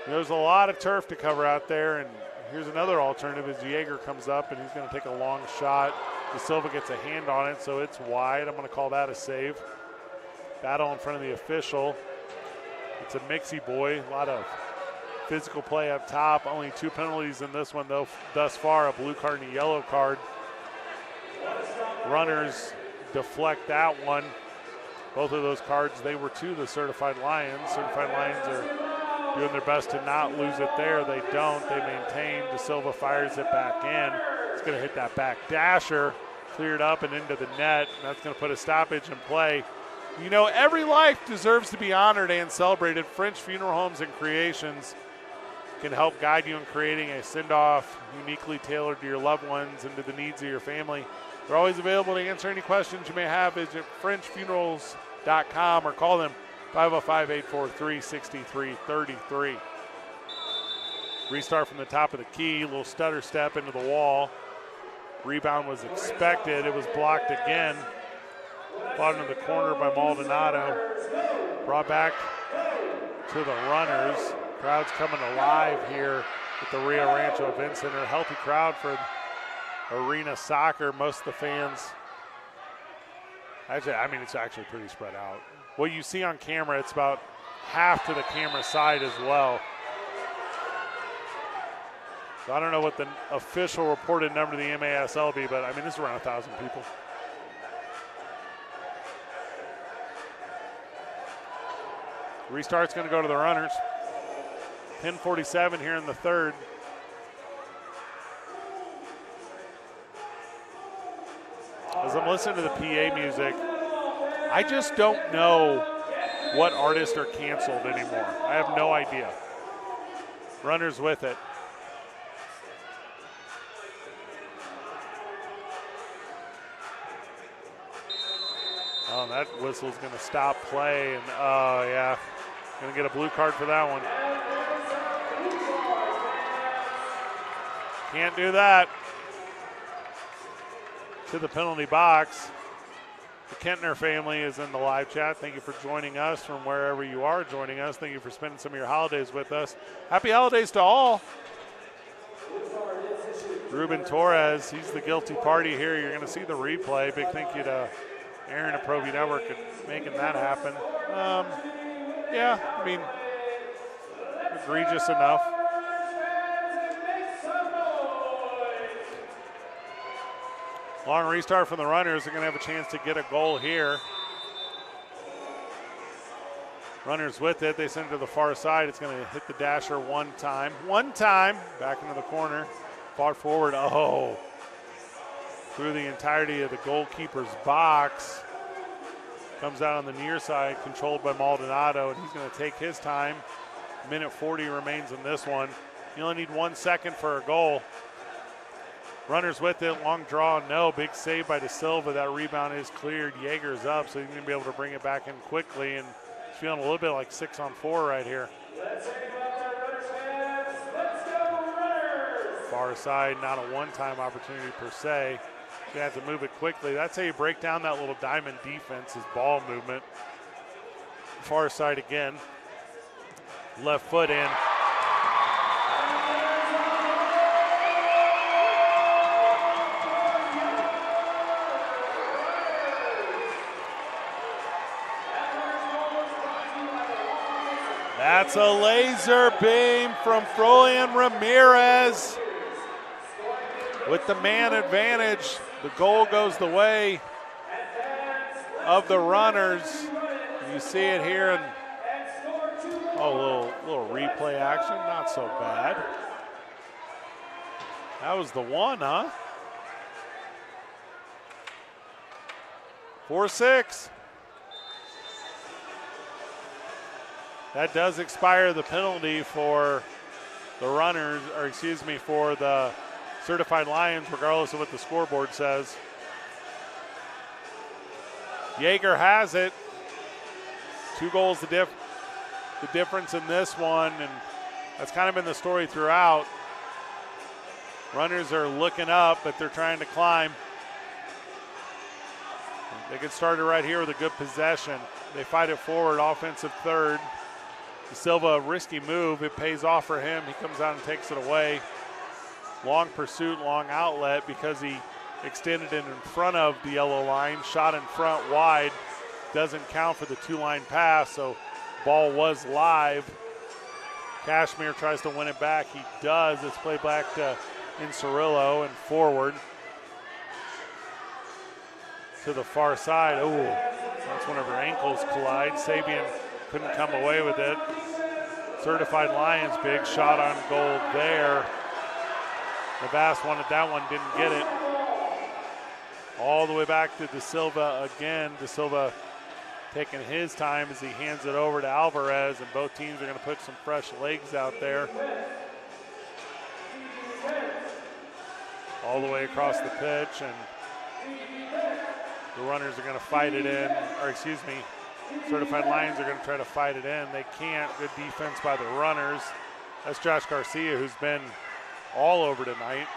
Speaker 3: There's a lot of turf to cover out there, and here's another alternative as Yeager comes up, and he's going to take a long shot. De Silva gets a hand on it, so it's wide. I'm going to call that a save. Battle in front of the official. It's a mixy boy. A lot of physical play up top. Only 2 penalties in this one, though, thus far. A blue card and a yellow card. Runners deflect that one. Both of those cards, they were to the Certified Lions. Certified Lions are doing their best to not lose it there. They don't. They maintain. De Silva fires it back in. It's going to hit that back dasher. Cleared up and into the net. And that's going to put a stoppage in play. You know, every life deserves to be honored and celebrated. French Funeral Homes and Creations. can help guide you in creating a send-off uniquely tailored to your loved ones and to the needs of your family. They're always available to answer any questions you may have. Visit FrenchFunerals.com or call them 505-843-6333. Restart from the top of the key, little stutter step into the wall. Rebound was expected. It was blocked again. Fought into the corner by Maldonado. Brought back to the runners. Crowd's coming alive here at the Rio Rancho Event Center. Healthy crowd for arena soccer. Most of the fans, actually, I mean, it's actually pretty spread out. What you see on camera, it's about half to the camera side as well. So I don't know what the official reported number to the MASL will be, but I mean, it's around 1,000 people. Restart's going to go to the runners. 10:47 here in the third. As I'm listening to the PA music, I just don't know what artists are canceled anymore. I have no idea. Runners with it. Oh, that whistle's going to stop play, and oh, yeah, going to get a blue card for that one. Can't do that. To the penalty box. The Kentner family is in the live chat. Thank you for joining us from wherever you are joining us. Thank you for spending some of your holidays with us. Happy holidays to all. Ruben Torres, he's the guilty party here. You're going to see the replay. Big thank you to Aaron at Pro V Network for making that happen. Yeah, I mean, egregious enough. Long restart from the runners. They're going to have a chance to get a goal here. Runners with it. They send it to the far side. It's going to hit the dasher one time. Back into the corner. Fought forward. Oh. Through the entirety of the goalkeeper's box. Comes out on the near side, controlled by Maldonado, and he's going to take his time. Minute 40 remains in this one. You only need 1 second for a goal. Runners with it, long draw, no. Big save by De Silva. That rebound is cleared. Jaeger's up, so he's going to be able to bring it back in quickly, and he's feeling a little bit like 6-on-4 right here. Far side, not a one-time opportunity per se. You have to move it quickly. That's how you break down that little diamond defense, is ball movement. Far side again. Left foot in. That's a laser beam from Frolian Ramirez. With the man advantage, the goal goes the way of the runners. You see it here, and little replay action, not so bad. That was the one, huh? 4-6. That does expire the penalty for the runners, or excuse me, for the Certified Lions, regardless of what the scoreboard says. Jaeger has it. 2 goals the difference in this one, and that's kind of been the story throughout. Runners are looking up, but they're trying to climb. They get started right here with a good possession. They fight it forward, offensive third. De Silva, a risky move. It pays off for him. He comes out and takes it away. Long pursuit, long outlet, because he extended it in front of the yellow line. Shot in front wide. Doesn't count for the 2-line pass, so ball was live. Cashmere tries to win it back. He does. It's played back to Incerillo and forward to the far side. Oh, that's whenever ankles collide. Sabian couldn't come away with it. Certified Lions, big shot on goal there. Navas wanted that one, didn't get it. All the way back to De Silva again. De Silva taking his time as he hands it over to Alvarez, and both teams are going to put some fresh legs out there. all the way across the pitch, and the runners are going to fight it in, or excuse me, Certified Lions are going to try to fight it in. They can't. Good defense by the runners. That's Josh Garcia, who's been all over tonight.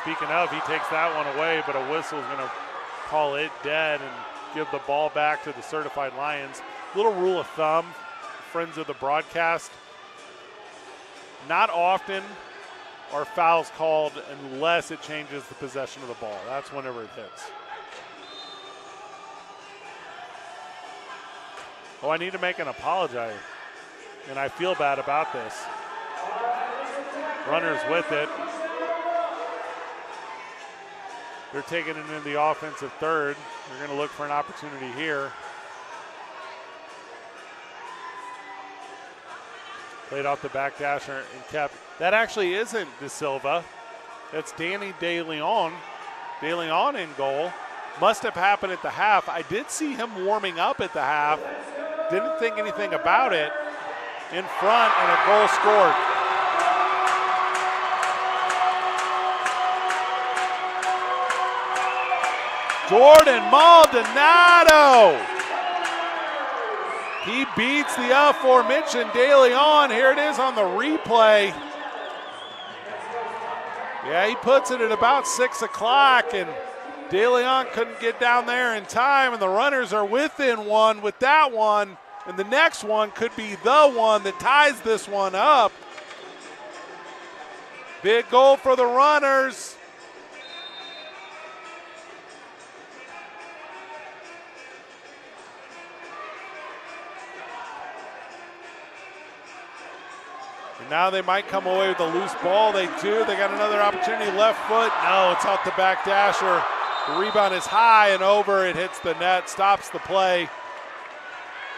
Speaker 3: Speaking of, he takes that one away, but a whistle is going to call it dead and give the ball back to the Certified Lions. Little rule of thumb, friends of the broadcast. Not often are fouls called unless it changes the possession of the ball. That's whenever it hits. Oh, I need to make an apology, and I feel bad about this. Runners with it. They're taking it into the offensive third. They're going to look for an opportunity here. Played off the back dasher and kept. That actually isn't De Silva. That's Danny De Leon. De Leon in goal. Must have happened at the half. I did see him warming up at the half. Didn't think anything about it. In front, and a goal scored. Jordan Maldonado. He beats the aforementioned De Leon. Here it is on the replay. Yeah, he puts it at about 6 o'clock, and De Leon couldn't get down there in time, and the runners are within one with that one, and the next one could be the one that ties this one up. Big goal for the runners. And now they might come away with a loose ball. They do. They got another opportunity. Left foot. No, it's out the back dasher. The rebound is high and over. It hits the net, stops the play.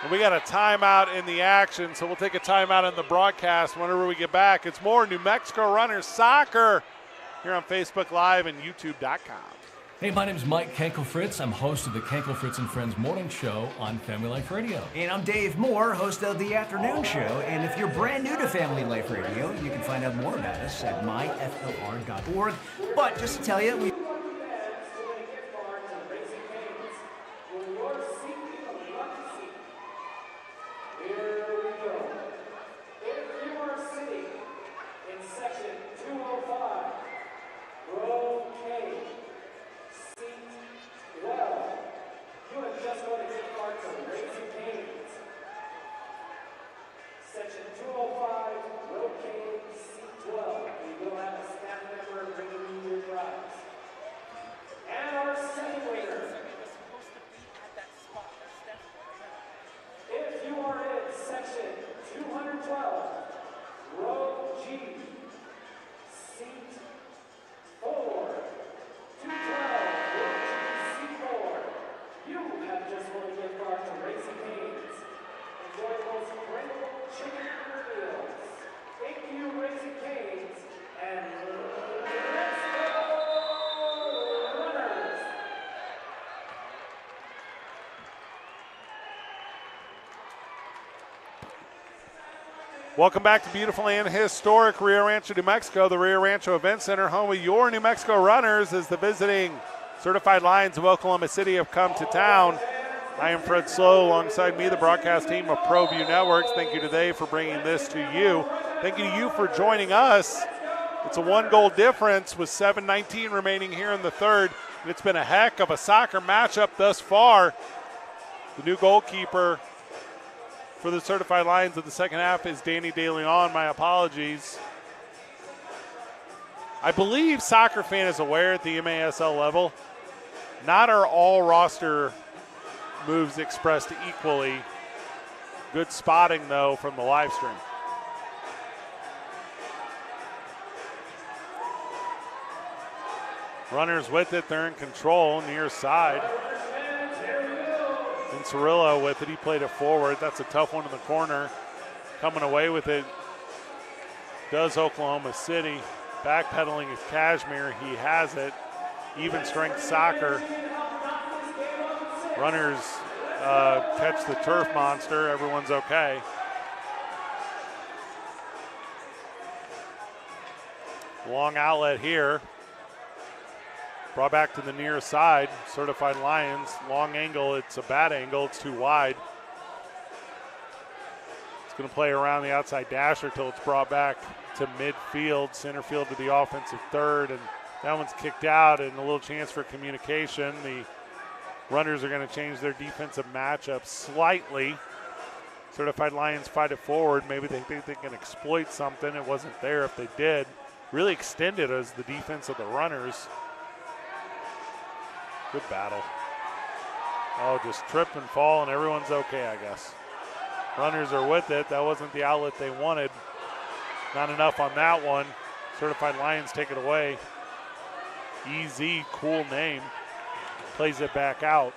Speaker 3: And we got a timeout in the action, so we'll take a timeout in the broadcast whenever we get back. It's more New Mexico Runners Soccer here on Facebook Live and YouTube.com.
Speaker 18: Hey, my name is Mike Kenkel-Fritz. I'm host of the Kenkel-Fritz and Friends Morning Show on Family Life Radio.
Speaker 19: And I'm Dave Moore, host of the Afternoon Show. And if you're brand new to Family Life Radio, you can find out more about us at myflr.org. But just to tell you, we...
Speaker 3: Welcome back to beautiful and historic Rio Rancho, New Mexico. The Rio Rancho Event Center, home of your New Mexico Runners, as the visiting Certified Lions of Oklahoma City have come to town. I am Fred Slow. Alongside me, the broadcast team of ProView Networks. Thank you today for bringing this to you. Thank you to you for joining us. It's a one-goal difference with 7:19 remaining here in the third. It's been a heck of a soccer matchup thus far. The new goalkeeper for the Certified Lions of the second half is Danny De Leon. My apologies. I believe Soccer Fan is aware at the MASL level. Not are all roster moves expressed equally. Good spotting, though, from the live stream. Runners with it. They're in control near side. And Cirillo with it. He played it forward. That's a tough one in the corner. Coming away with it does Oklahoma City. Backpedaling is Kashmir. He has it. Even strength soccer. Runners catch the turf monster. Everyone's okay. Long outlet here. Brought back to the near side. Certified Lions. Long angle. It's a bad angle. It's too wide. It's going to play around the outside dasher till it's brought back to midfield. Center field to the offensive third. And that one's kicked out and a little chance for communication. The runners are going to change their defensive matchup slightly. Certified Lions fight it forward. Maybe they think they can exploit something. It wasn't there. If they did, really extended as the defense of the runners. Good battle. Oh, just trip and fall and everyone's okay, I guess. Runners are with it. That wasn't the outlet they wanted. Not enough on that one. Certified Lions take it away. EZ, cool name. Plays it back out.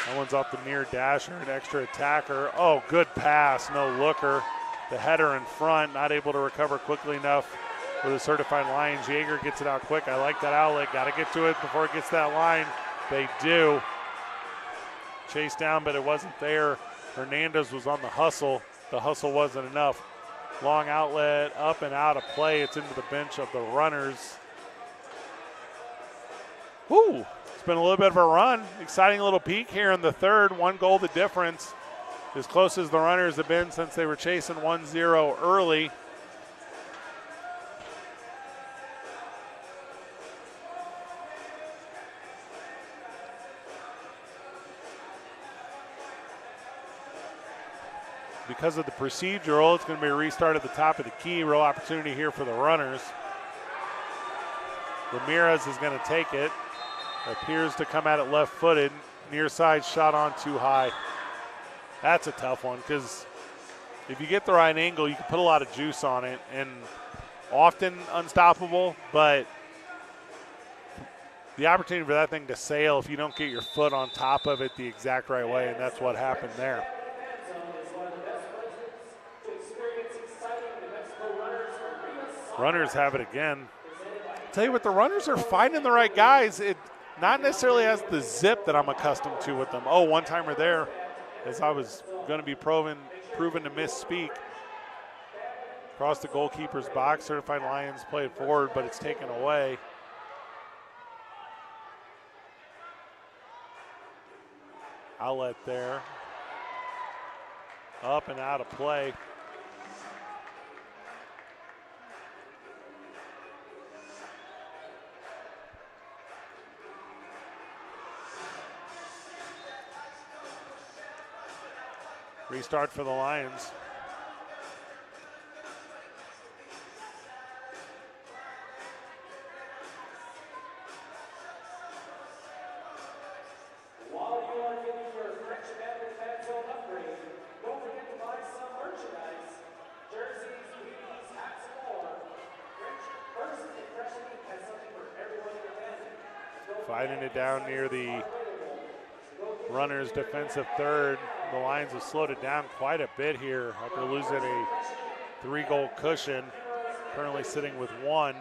Speaker 3: That one's off the near dasher, an extra attacker. Oh, good pass, no looker. The header in front, not able to recover quickly enough for the Certified Lions. Jaeger gets it out quick. I like that outlet. Got to get to it before it gets to that line. They do. Chased down, but it wasn't there. Hernandez was on the hustle. The hustle wasn't enough. Long outlet, up and out of play. It's into the bench of the runners. Woo! It's been a little bit of a run. Exciting little peak here in the third. 1 goal the difference. As close as the runners have been since they were chasing 1-0 early. Because of the procedural, it's going to be a restart at the top of the key. Real opportunity here for the runners. Ramirez is going to take it. Appears to come at it left-footed. Near side shot on too high. That's a tough one because if you get the right angle, you can put a lot of juice on it and often unstoppable, but the opportunity for that thing to sail if you don't get your foot on top of it the exact right way, and that's what happened there. Runners have it again. Tell you what, the runners are finding the right guys. It not necessarily has the zip that I'm accustomed to with them. Oh, one-timer there, as I was going to be proven to misspeak. Across the goalkeeper's box, Certified Lions play it forward, but it's taken away. Outlet there. Up and out of play. Restart for the Lions.
Speaker 2: While you are getting your French Family Fan Zone upgrade, don't forget to buy some merchandise. Jerseys, hoodies, hats, and more. First Impression has something for everyone in the family.
Speaker 3: Fighting it down near the runners' defensive third. The Lions have slowed it down quite a bit here after losing a 3-goal cushion. Currently sitting with 1.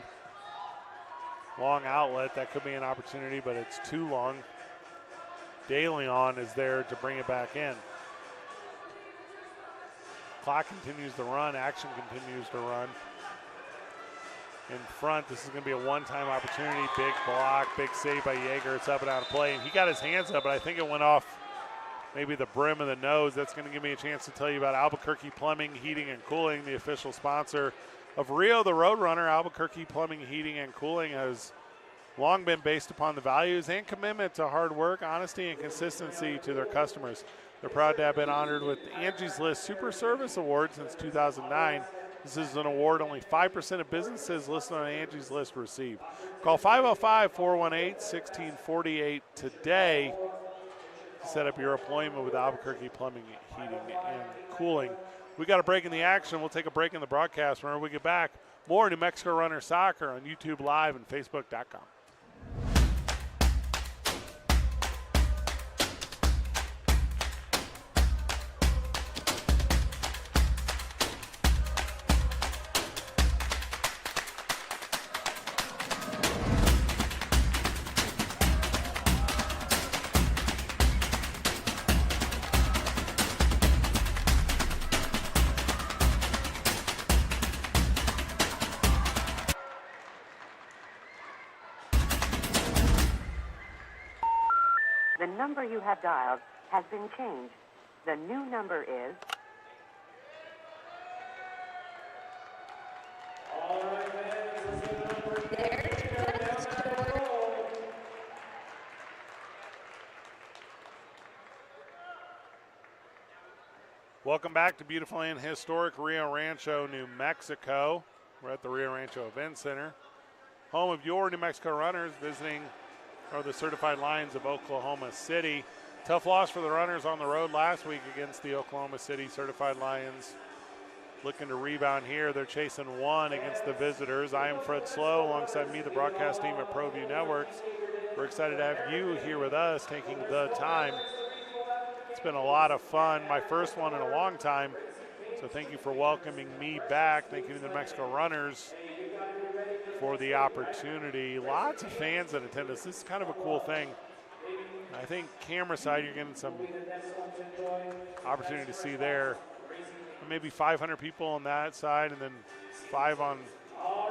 Speaker 3: Long outlet, that could be an opportunity, but it's too long. DeLeon is there to bring it back in. Clock continues to run, action continues to run. In front, this is going to be a one-time opportunity. Big block, big save by Jaeger. It's up and out of play, and he got his hands up, but I think it went off maybe the brim of the nose. That's going to give me a chance to tell you about Albuquerque Plumbing, Heating, and Cooling, the official sponsor of Rio the Roadrunner. Albuquerque Plumbing, Heating, and Cooling has long been based upon the values and commitment to hard work, honesty, and consistency to their customers. They're proud to have been honored with the Angie's List Super Service Award since 2009. This is an award only 5% of businesses listed on Angie's List receive. Call 505-418-1648 today to set up your appointment with Albuquerque Plumbing, Heating, and Cooling. We got a break in the action. We'll take a break in the broadcast. Whenever we get back, more New Mexico Runner Soccer on YouTube Live and Facebook.com.
Speaker 20: number you have dialed has been changed. The new number is...
Speaker 3: Welcome back to beautiful and historic Rio Rancho, New Mexico. We're at the Rio Rancho Event Center, home of your New Mexico Runners, visiting the Certified Lions of Oklahoma City. Tough loss for the Runners on the road last week against the Oklahoma City Certified Lions. Looking to rebound here. They're chasing one against the visitors. I am Fred Slow, alongside me, the broadcast team at ProView Networks. We're excited to have you here with us, taking the time. It's been a lot of fun, my first one in a long time. So thank you for welcoming me back. Thank you to the New Mexico Runners for the opportunity. Lots of fans in attendance. This is kind of a cool thing. I think camera side, you're getting some opportunity to see there. Maybe 500 people on that side, and then 5 on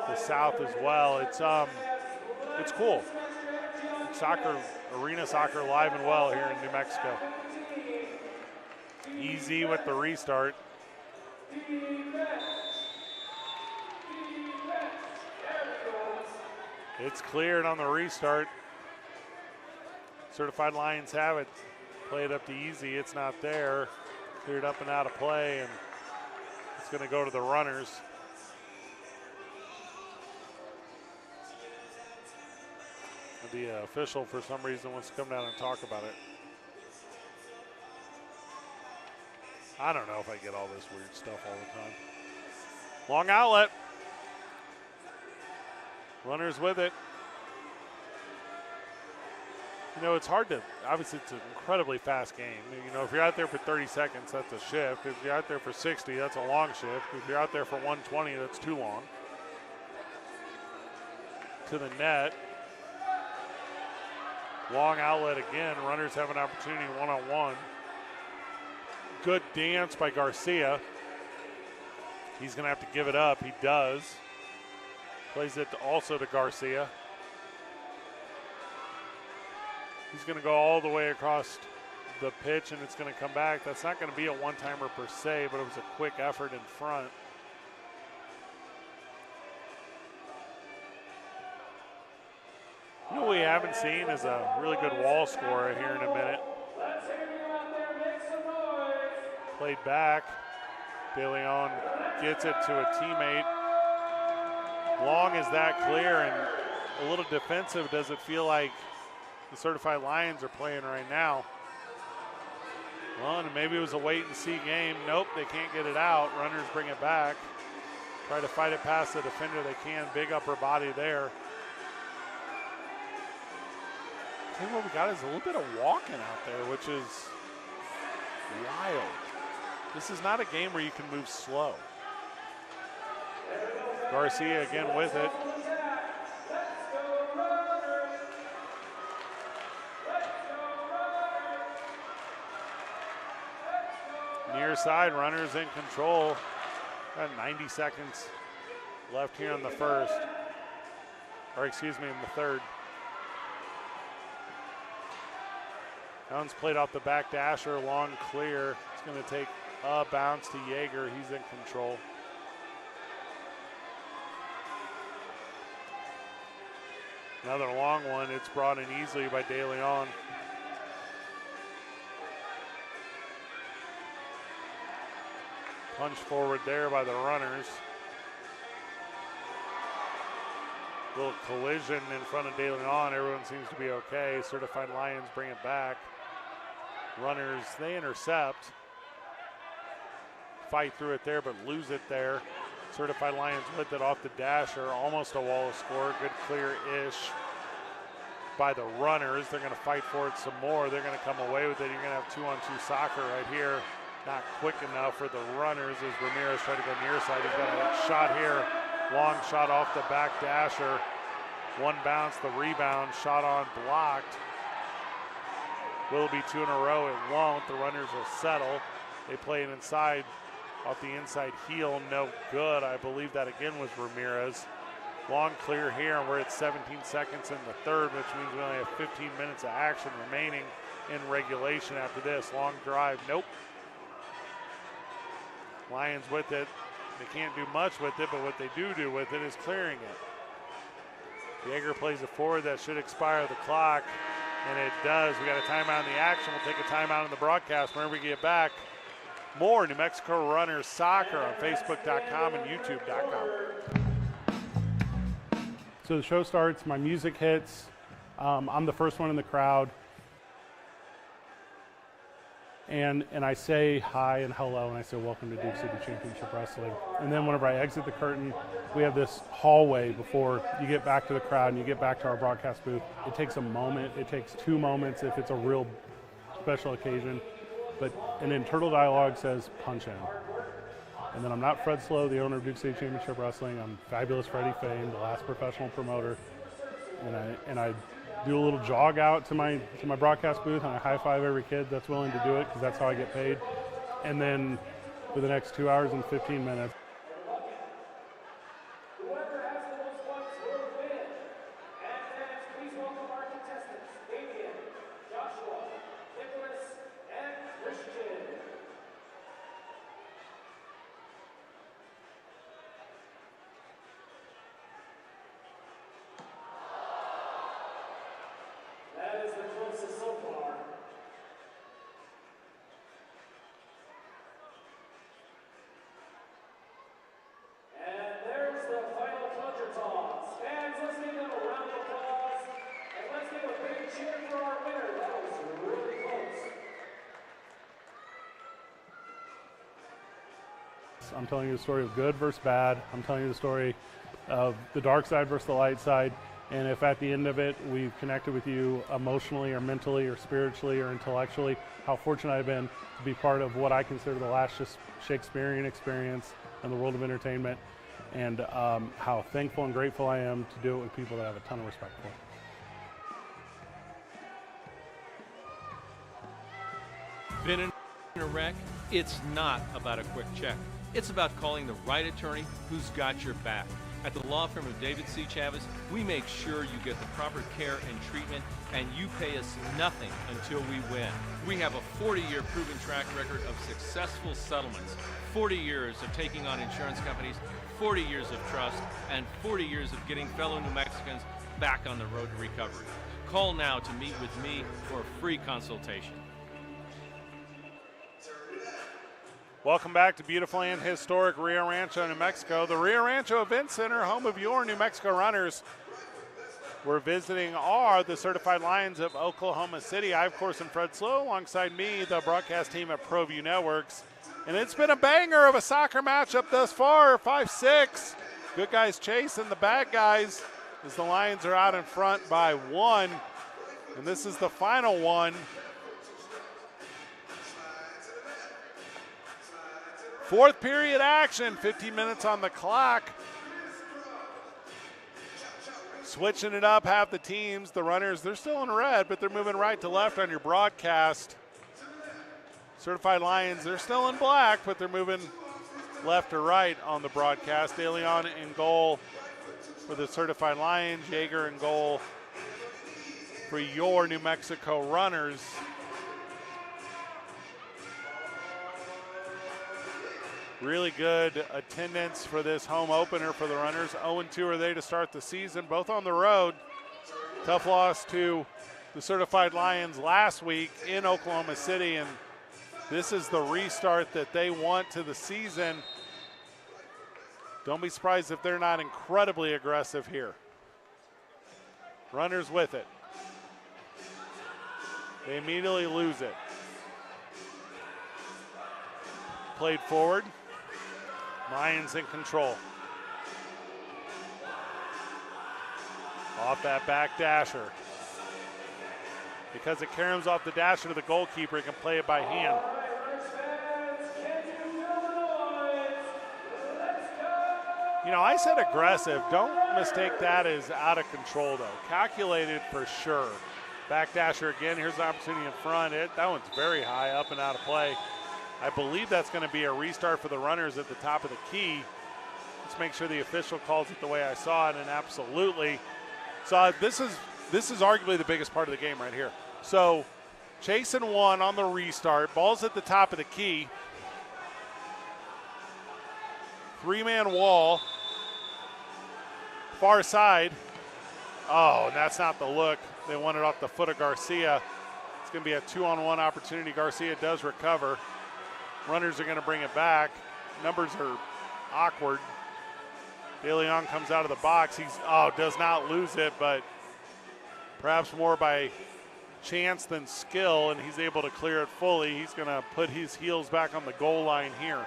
Speaker 3: the south as well. It's cool. Soccer, arena soccer, alive and well here in New Mexico. Easy with the restart. It's cleared on the restart. Certified Lions have it. Play it up to easy. It's not there. Cleared up and out of play, and it's going to go to the Runners. The official, for some reason, wants to come down and talk about it. I don't know if I get all this weird stuff all the time. Long outlet. Runners with it. You know, it's hard to, obviously it's an incredibly fast game. You know, if you're out there for 30 seconds, that's a shift. If you're out there for 60, that's a long shift. If you're out there for 120, that's too long. To the net. Long outlet again. Runners have an opportunity one-on-one. Good dance by Garcia. He's going to have to give it up. He does. Plays it also to Garcia. He's going to go all the way across the pitch, and it's going to come back. That's not going to be a one-timer per se, but it was a quick effort in front. You know what we haven't seen is a really good wall scorer here in a minute. Played back. De Leon gets it to a teammate. Long as that clear and a little defensive, does it feel like the Certified Lions are playing right now? Well, and maybe it was a wait-and-see game. Nope, they can't get it out. Runners bring it back. Try to fight it past the defender. They can. Big upper body there. I think what we got is a little bit of walking out there, which is wild. This is not a game where you can move slow. Garcia again with it. Near side, Runners in control. Got 90 seconds left here in the first. Or excuse me, in the third. Jones played off the back dasher, long clear. It's going to take a bounce to Yeager. He's in control. Another long one. It's brought in easily by De Leon. Punch forward there by the Runners. Little collision in front of De Leon. Everyone seems to be okay. Certified Lions bring it back. Runners, they intercept. Fight through it there, but lose it there. Certified Lions with it off the dasher. Almost a wall of score. Good clear-ish by the Runners. They're going to fight for it some more. They're going to come away with it. You're going to have 2-on-2 soccer right here. Not quick enough for the Runners as Ramirez tried to go near side. He's got a shot here. Long shot off the back dasher. One bounce, the rebound. Shot on, blocked. Will it be 2 in a row? It won't. The Runners will settle. They play it inside, off the inside heel. No good. I believe that again was Ramirez. Long clear here, and we're at 17 seconds in the third, which means we only have 15 minutes of action remaining. in regulation after this. Long drive, nope. Lions with it. They can't do much with it, but what they do with it is clearing it. Jaeger plays it forward. That should expire the clock, and it does. We got a timeout in the action. We'll take a timeout in the broadcast whenever we get back. More New Mexico Runners Soccer on Facebook.com and YouTube.com. So the show starts, my music hits, I'm the first one in the crowd, and I say hi and hello, and I say welcome to Duke City Championship Wrestling. And then whenever I exit the curtain, we have this hallway before you get back to the crowd and you get back to our broadcast booth. It takes a moment, it takes 2 moments if it's a real special occasion, and then Turtle Dialogue says punch in. And then I'm not Fred Slow, the owner of Duke City Championship Wrestling. I'm Fabulous Freddie Fame, the last professional promoter. And I do a little jog out to my broadcast booth, and I high five every kid that's willing to do it, because that's how I get paid. And then for the next 2 hours and 15 minutes.
Speaker 2: Whoever has the most points will win. And fans, please welcome our contestants, Damien, Joshua, Nicholas, and Christian. That is the closest so far. And there's the final plunger toss. Fans, let's give them a round of applause. And let's give a big cheer for our winner. That was really close.
Speaker 3: I'm telling you the story of good versus bad. I'm telling you the story of the dark side versus the light side. And if at the end of it we've connected with you emotionally or mentally or spiritually or intellectually, how fortunate I've been to be part of what I consider the last just Shakespearean experience in the world of entertainment, and how thankful and grateful I am to do it with people that I have a ton of respect for.
Speaker 5: Been in a wreck? It's not about a quick check. It's about calling the right attorney who's got your back. At the law firm of David C. Chavez, we make sure you get the proper care and treatment, and you pay us nothing until we win. We have a 40-year proven track record of successful settlements, 40 years of taking on insurance companies, 40 years of trust, and 40 years of getting fellow New Mexicans back on the road to recovery. Call now to meet with me for a free consultation.
Speaker 3: Welcome back to beautiful and historic Rio Rancho, New Mexico. The Rio Rancho Event Center, home of your New Mexico Runners. We're visiting the Certified Lions of Oklahoma City. I, of course, am Fred Slow. Alongside me, the broadcast team at ProView Networks. And it's been a banger of a soccer matchup thus far, 5-6. Good guys chasing the bad guys as the Lions are out in front by 1. And this is the final one. Fourth period action, 15 minutes on the clock. Switching it up, half the teams, the runners, they're still in red, but they're moving right to left on your broadcast. Certified Lions, they're still in black, but they're moving left to right on the broadcast. De Leon in goal for the Certified Lions, Jaeger in goal for your New Mexico Runners. Really good attendance for this home opener for the Runners. 0-2 are they to start the season, both on the road. Tough loss to the Certified Lions last week in Oklahoma City, and this is the restart that they want to the season. Don't be surprised if they're not incredibly aggressive here. Runners with it. They immediately lose it. Played forward. Lions in control. Off that back dasher. Because it caroms off the dasher to the goalkeeper, he can play it by hand. You know, I said aggressive. Don't mistake that as out of control, though. Calculated for sure. Back dasher again. Here's the opportunity in front. That one's very high, up and out of play. I believe that's going to be a restart for the Runners at the top of the key. Let's make sure the official calls it the way I saw it, and absolutely. So this is arguably the biggest part of the game right here. So Chasing one on the restart. Ball's at the top of the key. 3-man wall. Far side. Oh, and that's not the look. They won it off the foot of Garcia. It's going to be a 2-on-1 opportunity. Garcia does recover. Runners are going to bring it back. Numbers are awkward. De Leon comes out of the box. Does not lose it, but perhaps more by chance than skill, and he's able to clear it fully. He's going to put his heels back on the goal line here.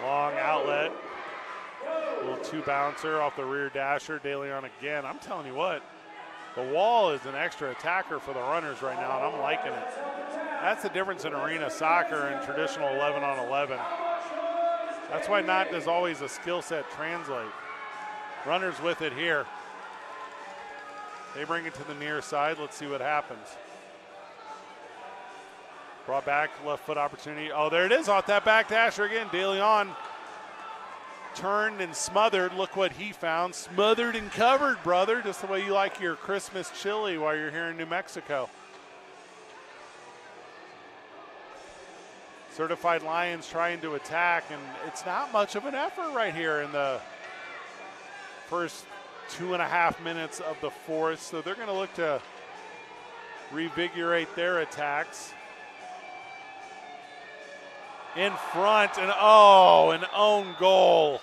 Speaker 3: Long outlet. Little two-bouncer off the rear dasher. De Leon again. I'm telling you what, the wall is an extra attacker for the runners right now, and I'm liking it. That's the difference in arena soccer and traditional 11-on-11. That's why not does always a skill set translate. Runners with it here. They bring it to the near side. Let's see what happens. Brought back, left foot opportunity. Oh, there it is off that back dasher again. De Leon turned and smothered. Look what he found. Smothered and covered, brother. Just the way you like your Christmas chili while you're here in New Mexico. Certified Lions trying to attack, and it's not much of an effort right here in the first 2.5 minutes of the fourth. So they're going to look to revigorate their attacks. In front, and an own goal.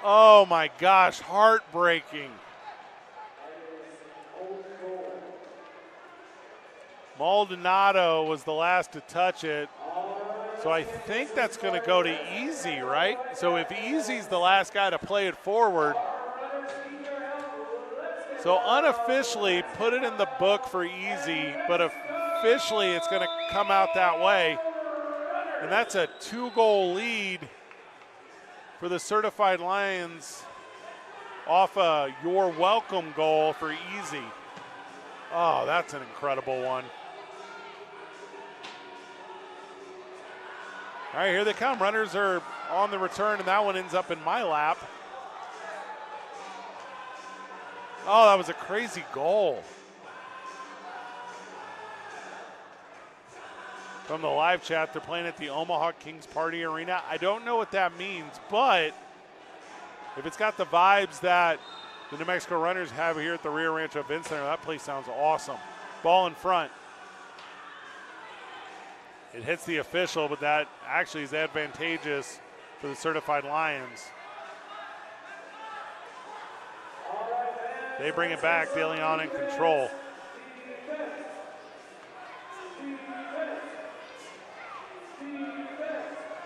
Speaker 3: Oh my gosh, heartbreaking. Maldonado was the last to touch it. So I think that's going to go to Easy, right? So if Easy's the last guy to play it forward, so unofficially put it in the book for Easy, but officially it's going to come out that way. And that's a 2-goal lead for the Certified Lions off a You're Welcome goal for Easy. Oh, that's an incredible one. All right, here they come. Runners are on the return, and that one ends up in my lap. Oh, that was a crazy goal. From the live chat, they're playing at the Omaha Kings Party Arena. I don't know what that means, but if it's got the vibes that the New Mexico Runners have here at the Rio Rancho Event Center, that place sounds awesome. Ball in front. It hits the official, but that actually is advantageous for the Certified Lions. They bring it back. De Leon in control.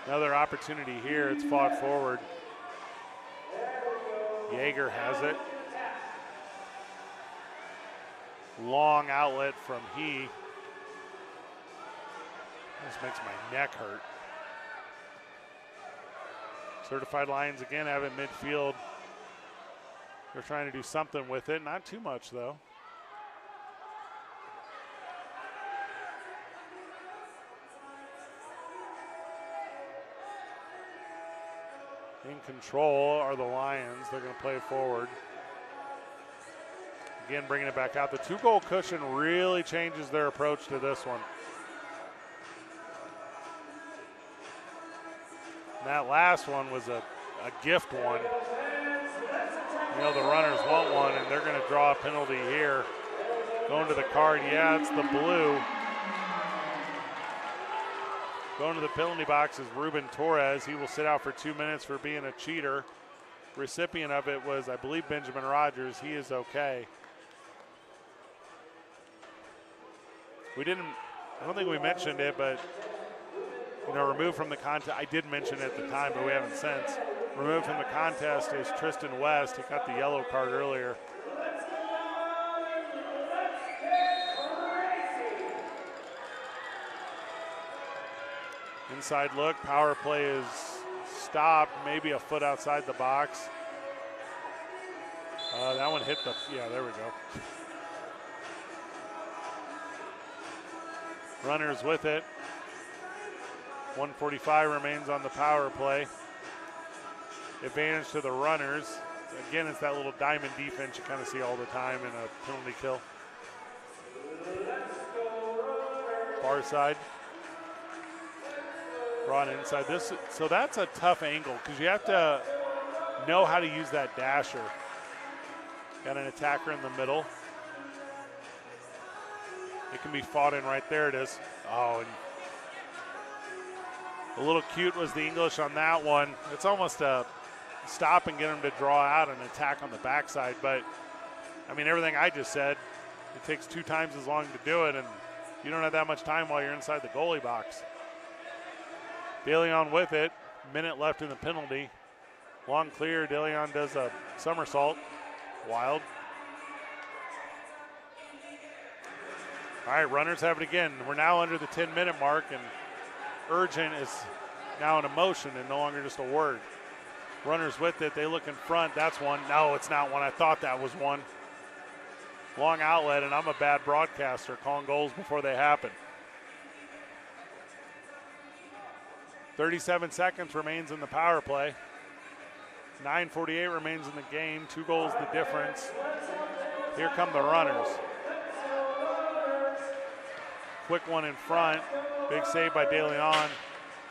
Speaker 3: Another opportunity here. It's fought forward. Yeager has it. Long outlet from He. This makes my neck hurt. Certified Lions again have it midfield. They're trying to do something with it. Not too much, though. In control are the Lions. They're going to play it forward. Again, bringing it back out. The 2-goal cushion really changes their approach to this one. And that last one was a gift one. You know, the runners want one, and they're going to draw a penalty here. Going to the card. Yeah, it's the blue. Going to the penalty box is Ruben Torres. He will sit out for 2 minutes for being a cheater. Recipient of it was, I believe, Benjamin Rogers. He is okay. I don't think we mentioned it, but, removed from the contest. I did mention it at the time, but we haven't since. Removed from the contest is Tristan West. He got the yellow card earlier. Inside look, power play is stopped, maybe a foot outside the box. That one hit there we go. Runners with it. 1:45 remains on the power play. Advantage to the runners. Again, it's that little diamond defense you kind of see all the time in a penalty kill. Far side. Brought inside. So that's a tough angle because you have to know how to use that dasher. Got an attacker in the middle. It can be fought in right there. It is. Oh, and a little cute was the English on that one. It's almost a stop and get them to draw out and attack on the backside. But, I mean, everything I just said, it takes 2 times as long to do it, and you don't have that much time while you're inside the goalie box. DeLeon with it. Minute left in the penalty. Long clear. DeLeon does a somersault. Wild. All right, runners have it again. We're now under the 10-minute mark, and urgent is now an emotion and no longer just a word. Runners with it. They look in front. That's one. No, it's not one. I thought that was one. Long outlet, and I'm a bad broadcaster calling goals before they happen. 37 seconds remains in the power play. 9:48 remains in the game. 2 goals the difference. Here come the runners. Quick one in front. Big save by DeLeon.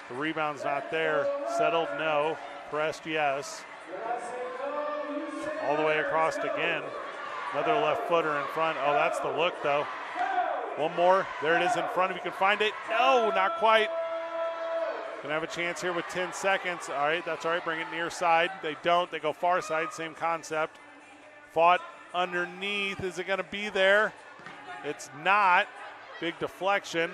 Speaker 3: The rebound's not there. Settled, no. Pressed, yes. All the way across again. Another left footer in front. Oh, that's the look, though. One more. There it is in front if you can find it. No, not quite. Gonna have a chance here with 10 seconds. All right, that's all right. Bring it near side. They don't. They go far side. Same concept. Fought underneath. Is it gonna be there? It's not. Big deflection.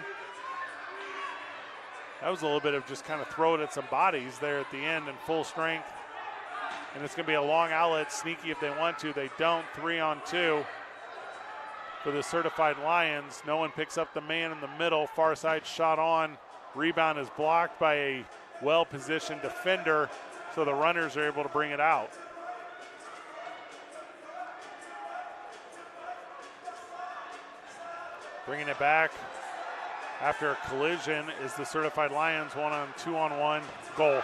Speaker 3: That was a little bit of just kind of throw it at some bodies there at the end in full strength. And it's going to be a long outlet, sneaky if they want to. They don't. 3-on-2 for the Certified Lions. No one picks up the man in the middle. Far side shot on. Rebound is blocked by a well-positioned defender, so the runners are able to bring it out. Bringing it back after a collision is the Certified Lions. 1-on-2-on-1 goal.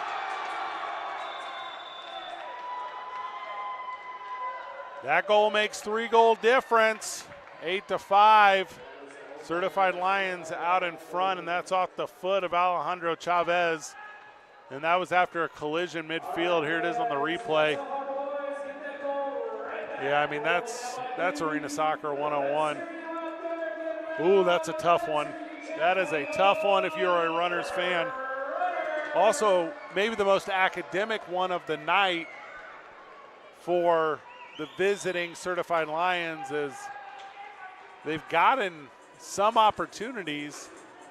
Speaker 3: That goal makes 3-goal difference. 8-5. Certified Lions out in front, and that's off the foot of Alejandro Chavez. And that was after a collision midfield. Here it is on the replay. Yeah, I mean, that's arena soccer 101. Ooh, that's a tough one. That is a tough one if you're a Runners fan. Also, maybe the most academic one of the night for the visiting Certified Lions is they've gotten some opportunities.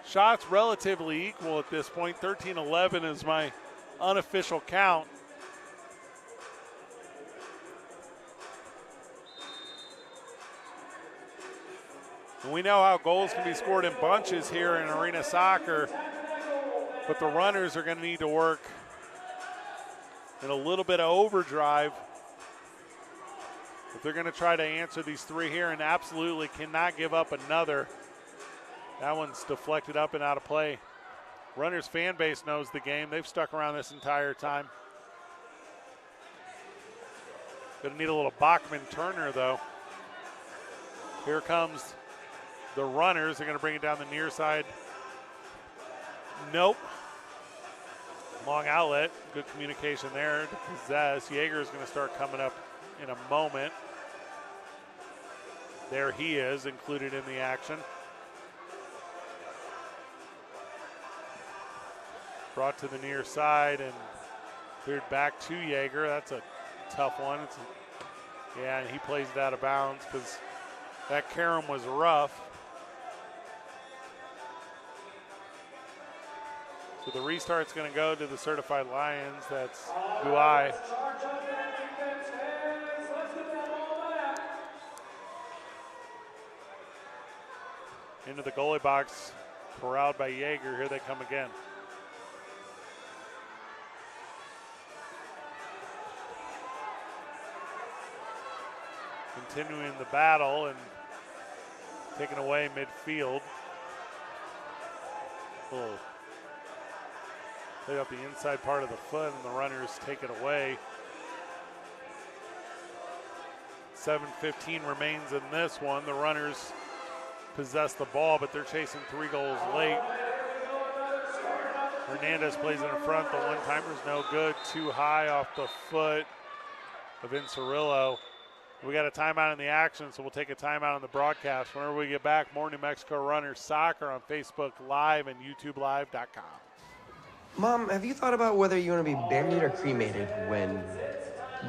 Speaker 3: Shots relatively equal at this point. 13-11 is my unofficial count. And we know how goals can be scored in bunches here in arena soccer, but the runners are going to need to work in a little bit of overdrive if they're going to try to answer these 3 here, and absolutely cannot give up another. That one's deflected up and out of play. Runners fan base knows the game. They've stuck around this entire time. Going to need a little Bachman-Turner, though. Here comes the runners. They're going to bring it down the near side. Nope. Long outlet. Good communication there to possess. Yeager is going to start coming up in a moment. There he is, included in the action. Brought to the near side and cleared back to Yeager. That's a tough one. Yeah, and he plays it out of bounds because that carom was rough. So the restart's going to go to the Certified Lions. That's Guai. Into the goalie box, corralled by Yeager. Here they come again. Continuing the battle and taken away midfield. Little Play up the inside part of the foot, and the runners take it away. 7:15 remains in this one. The runners possess the ball, but they're chasing 3 goals late. Hernandez plays in front. The one-timer's no good. Too high off the foot of Incerillo. We got a timeout in the action, so we'll take a timeout on the broadcast. Whenever we get back, more New Mexico Runners Soccer on Facebook Live and YouTubeLive.com.
Speaker 6: Mom, have you thought about whether you want to be buried or cremated when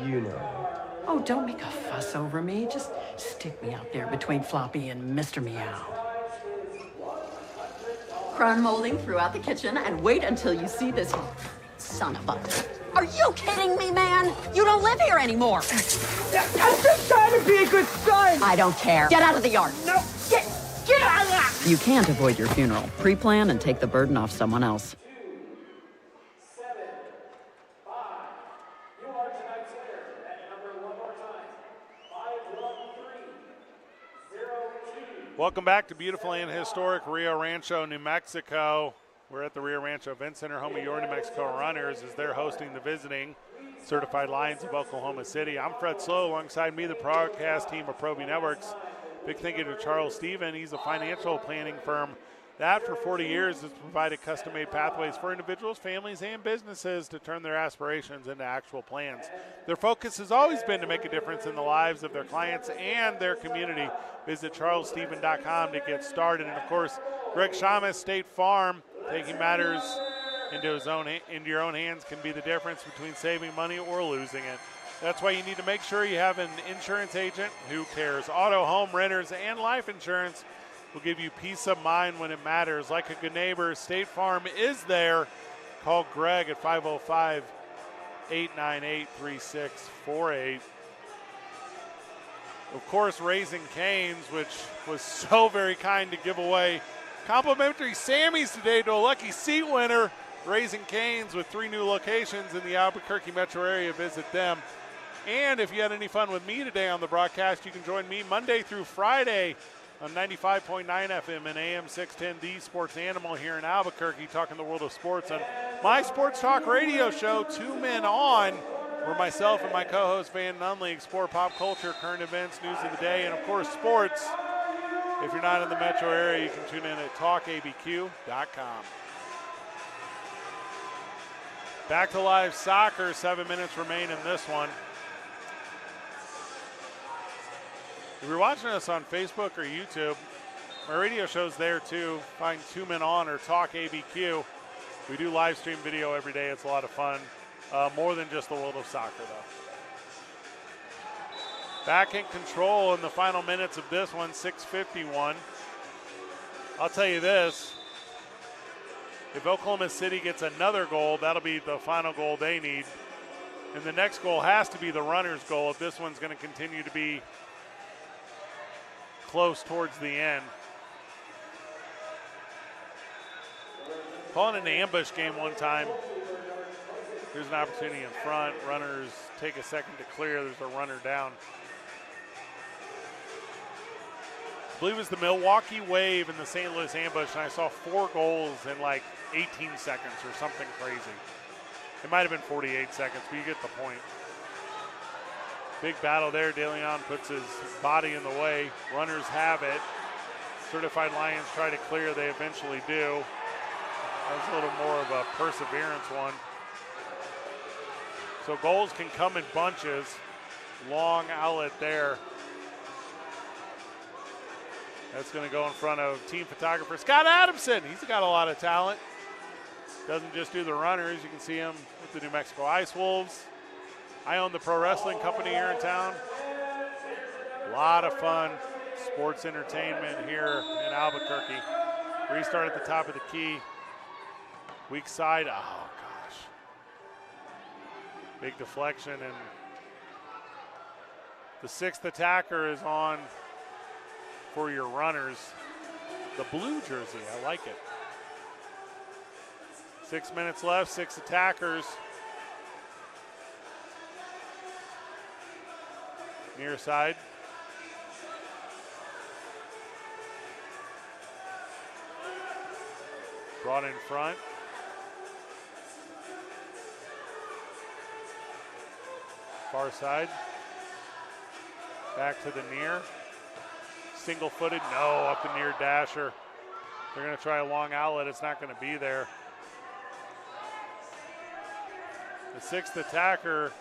Speaker 6: you know?
Speaker 7: Oh, don't make a fuss over me. Just stick me out there between Floppy and Mr. Meow.
Speaker 21: Crown molding throughout the kitchen, and wait until you see this son of a... Are you kidding me, man? You don't live here anymore.
Speaker 2: I'm just trying to be a good son.
Speaker 21: I don't care. Get out of the yard.
Speaker 2: No, get out of there.
Speaker 21: You can't avoid your funeral. Pre-plan and take the burden off someone else.
Speaker 3: Welcome back to beautiful and historic Rio Rancho, New Mexico. We're at the Rio Rancho Event Center, home of your New Mexico Runners, as they're hosting the visiting Certified Lions of Oklahoma City. I'm Fred Slow, alongside me, the broadcast team of ProView Networks. Big thank you to Charles Stephen. He's a financial planning firm that for 40 years has provided custom-made pathways for individuals, families, and businesses to turn their aspirations into actual plans. Their focus has always been to make a difference in the lives of their clients and their community. Visit charlesstephen.com to get started. And, of course, Greg Shamus, State Farm, taking matters into your own hands can be the difference between saving money or losing it. That's why you need to make sure you have an insurance agent who cares. Auto, home, renters, and life insurance will give you peace of mind when it matters. Like a good neighbor, State Farm is there. Call Greg at 505-898-3648. Of course, Raising Cane's, which was so very kind to give away complimentary Sammys today to a lucky seat winner. Raising Cane's with 3 new locations in the Albuquerque metro area. Visit them. And if you had any fun with me today on the broadcast, you can join me Monday through Friday on 95.9 FM and AM 610, the Sports Animal here in Albuquerque, talking the world of sports on my sports talk radio show, 2 Men On, where myself and my co-host Van Nunley explore pop culture, current events, news of the day, and of course sports. If you're not in the metro area, you can tune in at talkabq.com. Back to live soccer. 7 minutes remain in this one. If you're watching us on Facebook or YouTube, my radio show's there too. Find 2 Men On or Talk ABQ. We do live stream video every day. It's a lot of fun. More than just the world of soccer, though. Back in control in the final minutes of this one, 6:51. I'll tell you this. If Oklahoma City gets another goal, that'll be the final goal they need. And the next goal has to be the runner's goal if this one's going to continue to be close towards the end. Calling an ambush game one time. There's an opportunity in front. Runners take a second to clear. There's a runner down. I believe it was the Milwaukee Wave and the St. Louis Ambush, and I saw 4 goals in like 18 seconds or something crazy. It might have been 48 seconds, but you get the point. Big battle there. De Leon puts his body in the way. Runners have it. Certified Lions try to clear. They eventually do. That was a little more of a perseverance one. So goals can come in bunches. Long outlet there. That's going to go in front of team photographer Scott Adamson. He's got a lot of talent. Doesn't just do the runners. You can see him with the New Mexico Ice Wolves. I own the pro wrestling company here in town. A lot of fun sports entertainment here in Albuquerque. Restart at the top of the key. Weak side. Oh, gosh. Big deflection, and the 6th attacker is on for your runners. The blue jersey, I like it. 6 minutes left, 6 attackers. Near side. Brought in front. Far side. Back to the near. Single-footed, no, up the near dasher. They're going to try a long outlet. It's not going to be there. The sixth attacker,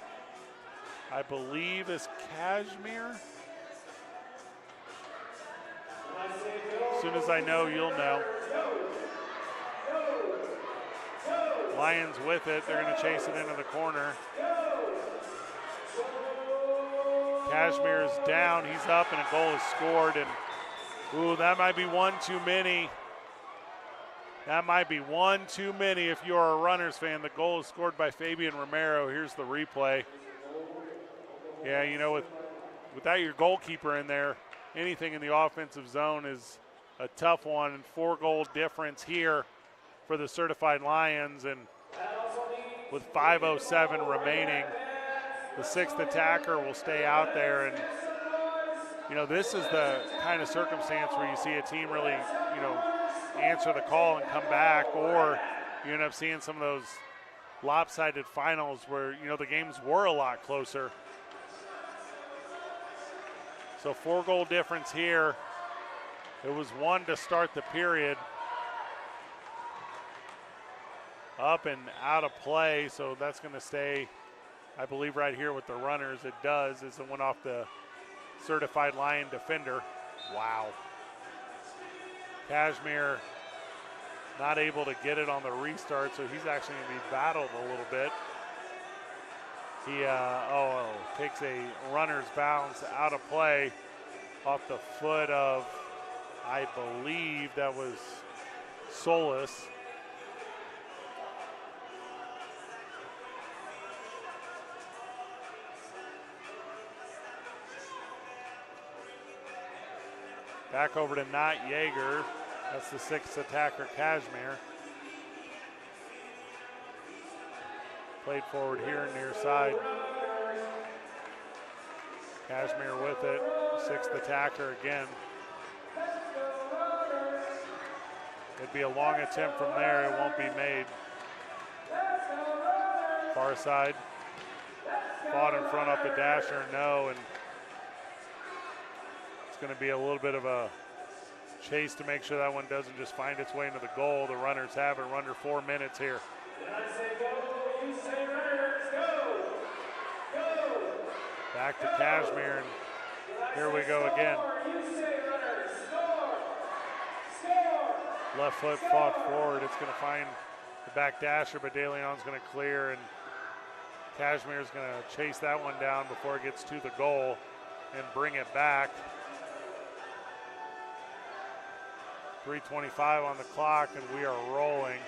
Speaker 3: I believe, is Kashmir. As soon as I know, you'll know. Lions with it. They're going to chase it into the corner. Kashmir's down. He's up, and a goal is scored. And, ooh, that might be one too many. That might be one too many if you're a Runners fan. The goal is scored by Fabian Romero. Here's the replay. Yeah, you know, without your goalkeeper in there, anything in the offensive zone is a tough one. And 4-goal difference here for the Certified Lions. And with 5:07 remaining, the sixth attacker will stay out there. And, you know, this is the kind of circumstance where you see a team really, you know, answer the call and come back, or you end up seeing some of those lopsided finals where, you know, the games were a lot closer. So 4-goal difference here. It was 1 to start the period. Up and out of play, so that's going to stay, I believe, right here with the Runners. It does, as it went off the Certified Lion defender. Wow. Kashmir not able to get it on the restart, so he's actually going to be battled a little bit. He takes a runner's bounce out of play off the foot of, I believe that was Solis. Back over to Nat Yeager. That's the sixth attacker, Kashmir. Played forward here near side. Kashmir with it. Sixth attacker again. It'd be a long attempt from there. It won't be made. Far side. Fought in front off the dasher, no, and it's going to be a little bit of a chase to make sure that one doesn't just find its way into the goal. The Runners have it under 4 minutes here. Back to Kashmir, and here we go again. Left foot fought forward. It's going to find the back dasher, but De Leon's going to clear, and Kashmir's going to chase that one down before it gets to the goal and bring it back. 3:25 on the clock, and we are rolling.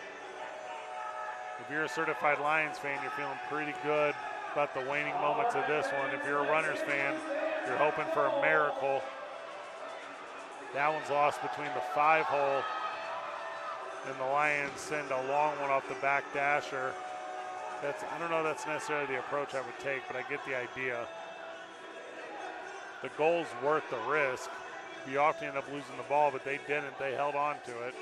Speaker 3: If you're a Certified Lions fan, you're feeling pretty good about the waning moments of this one. If you're a Runners fan, you're hoping for a miracle. That one's lost between the 5-hole, and the Lions send a long one off the back dasher. I don't know if that's necessarily the approach I would take, but I get the idea. The goal's worth the risk. You often end up losing the ball, but they didn't. They held on to it.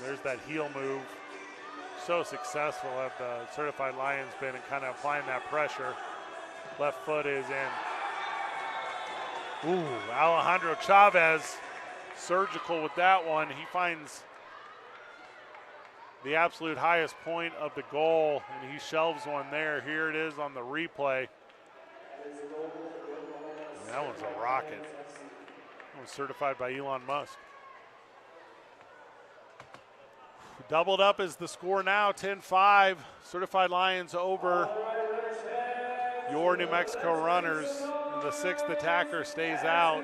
Speaker 3: There's that heel move. So successful have the Certified Lions been in kind of applying that pressure. Left foot is in. Ooh, Alejandro Chavez, surgical with that one. He finds the absolute highest point of the goal, and he shelves one there. Here it is on the replay. That one's a rocket. That was certified by Elon Musk. Doubled up is the score now, 10-5. Certified Lions over your New Mexico Runners. And the sixth attacker stays out.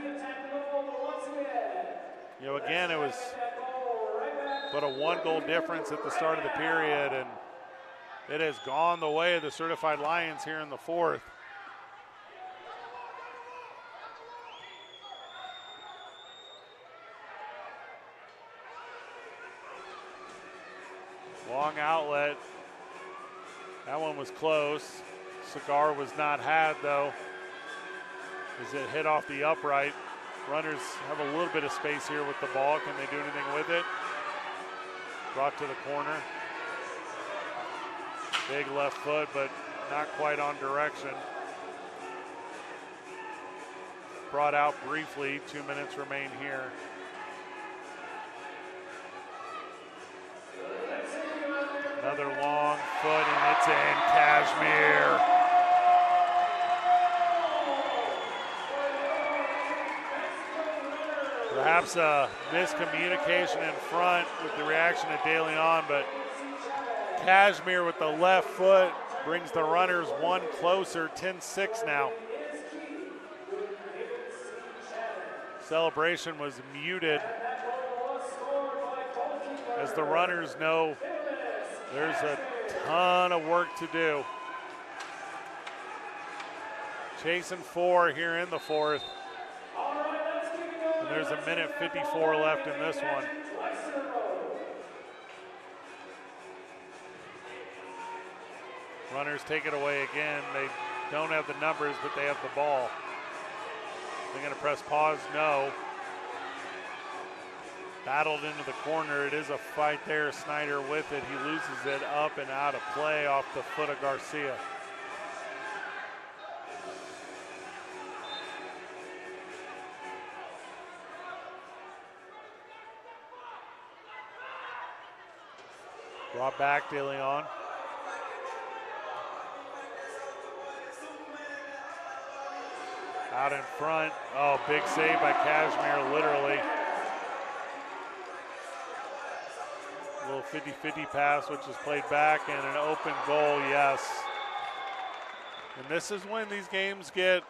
Speaker 3: You know, again, it was but a 1-goal difference at the start of the period, and it has gone the way of the Certified Lions here in the fourth. Long outlet. That one was close. Cigar was not had, though, as it hit off the upright. Runners have a little bit of space here with the ball. Can they do anything with it? Brought to the corner. Big left foot, but not quite on direction. Brought out briefly, 2 minutes remain here. Another long foot, and it's in. Cashmere. Perhaps a miscommunication in front with the reaction of DeLeon, but Cashmere with the left foot brings the runners one closer, 10-6 now. Celebration was muted as the runners know there's a ton of work to do. Chasing 4 here in the fourth. And there's a minute 54 left in this one. Runners take it away again. They don't have the numbers, but they have the ball. They're going to press pause, no. Battled into the corner. It is a fight there. Snyder with it. He loses it up and out of play off the foot of Garcia. Brought back DeLeon. Out in front. Oh, big save by Cashmere, literally. A little 50-50 pass, which is played back, and an open goal, yes. And this is when these games get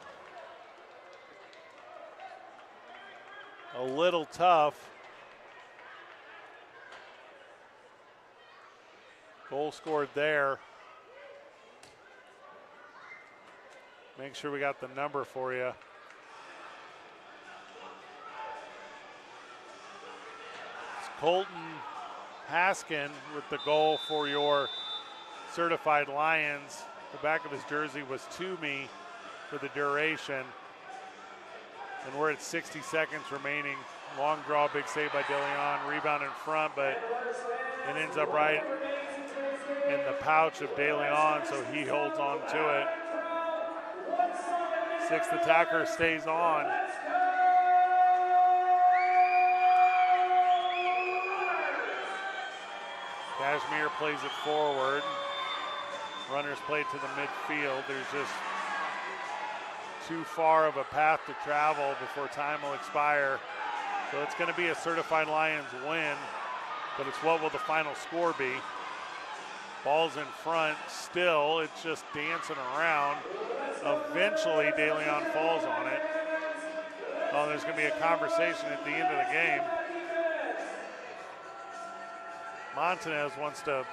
Speaker 3: a little tough. Goal scored there. Make sure we got the number for you. It's Colton Haskin with the goal for your Certified Lions. The back of his jersey was to me for the duration. And we're at 60 seconds remaining. Long draw, big save by DeLeon. Rebound in front, but it ends up right in the pouch of DeLeon, so he holds on to it. Sixth attacker stays on. Cashmere plays it forward. Runners play to the midfield. There's just too far of a path to travel before time will expire. So it's going to be a Certified Lions win, but it's what will the final score be? Ball's in front still. It's just dancing around. Eventually, DeLeon falls on it. Oh, there's going to be a conversation at the end of the game. Montanez wants to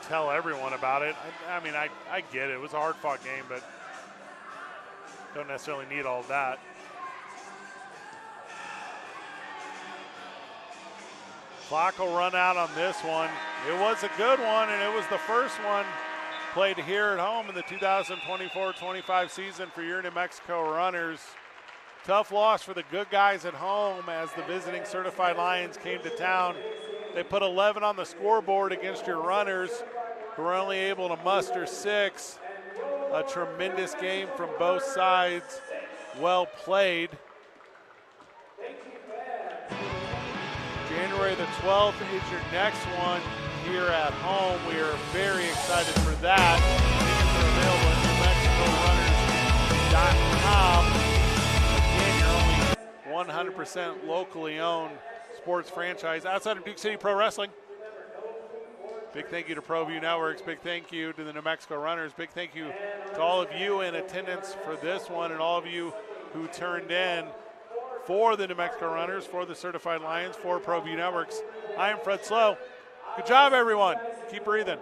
Speaker 3: tell everyone about it. I mean, I get it. It was a hard-fought game, but don't necessarily need all of that. Clock will run out on this one. It was a good one, and it was the first one played here at home in the 2024-25 season for your New Mexico Runners. Tough loss for the good guys at home as the visiting Certified Lions came to town. They put 11 on the scoreboard against your Runners, who were only able to muster 6. A tremendous game from both sides. Well played. January the 12th is your next one here at home. We are very excited for that. Tickets are available at NewMexicoRunners.com. Again, you're only 100% locally owned sports franchise outside of Duke City Pro Wrestling. Big thank you to ProView Networks. Big thank you to the New Mexico Runners. Big thank you to all of you in attendance for this one and all of you who turned in for the New Mexico Runners, for the Certified Lions, for ProView Networks. I am Fred Slow. Good job, everyone. Keep breathing.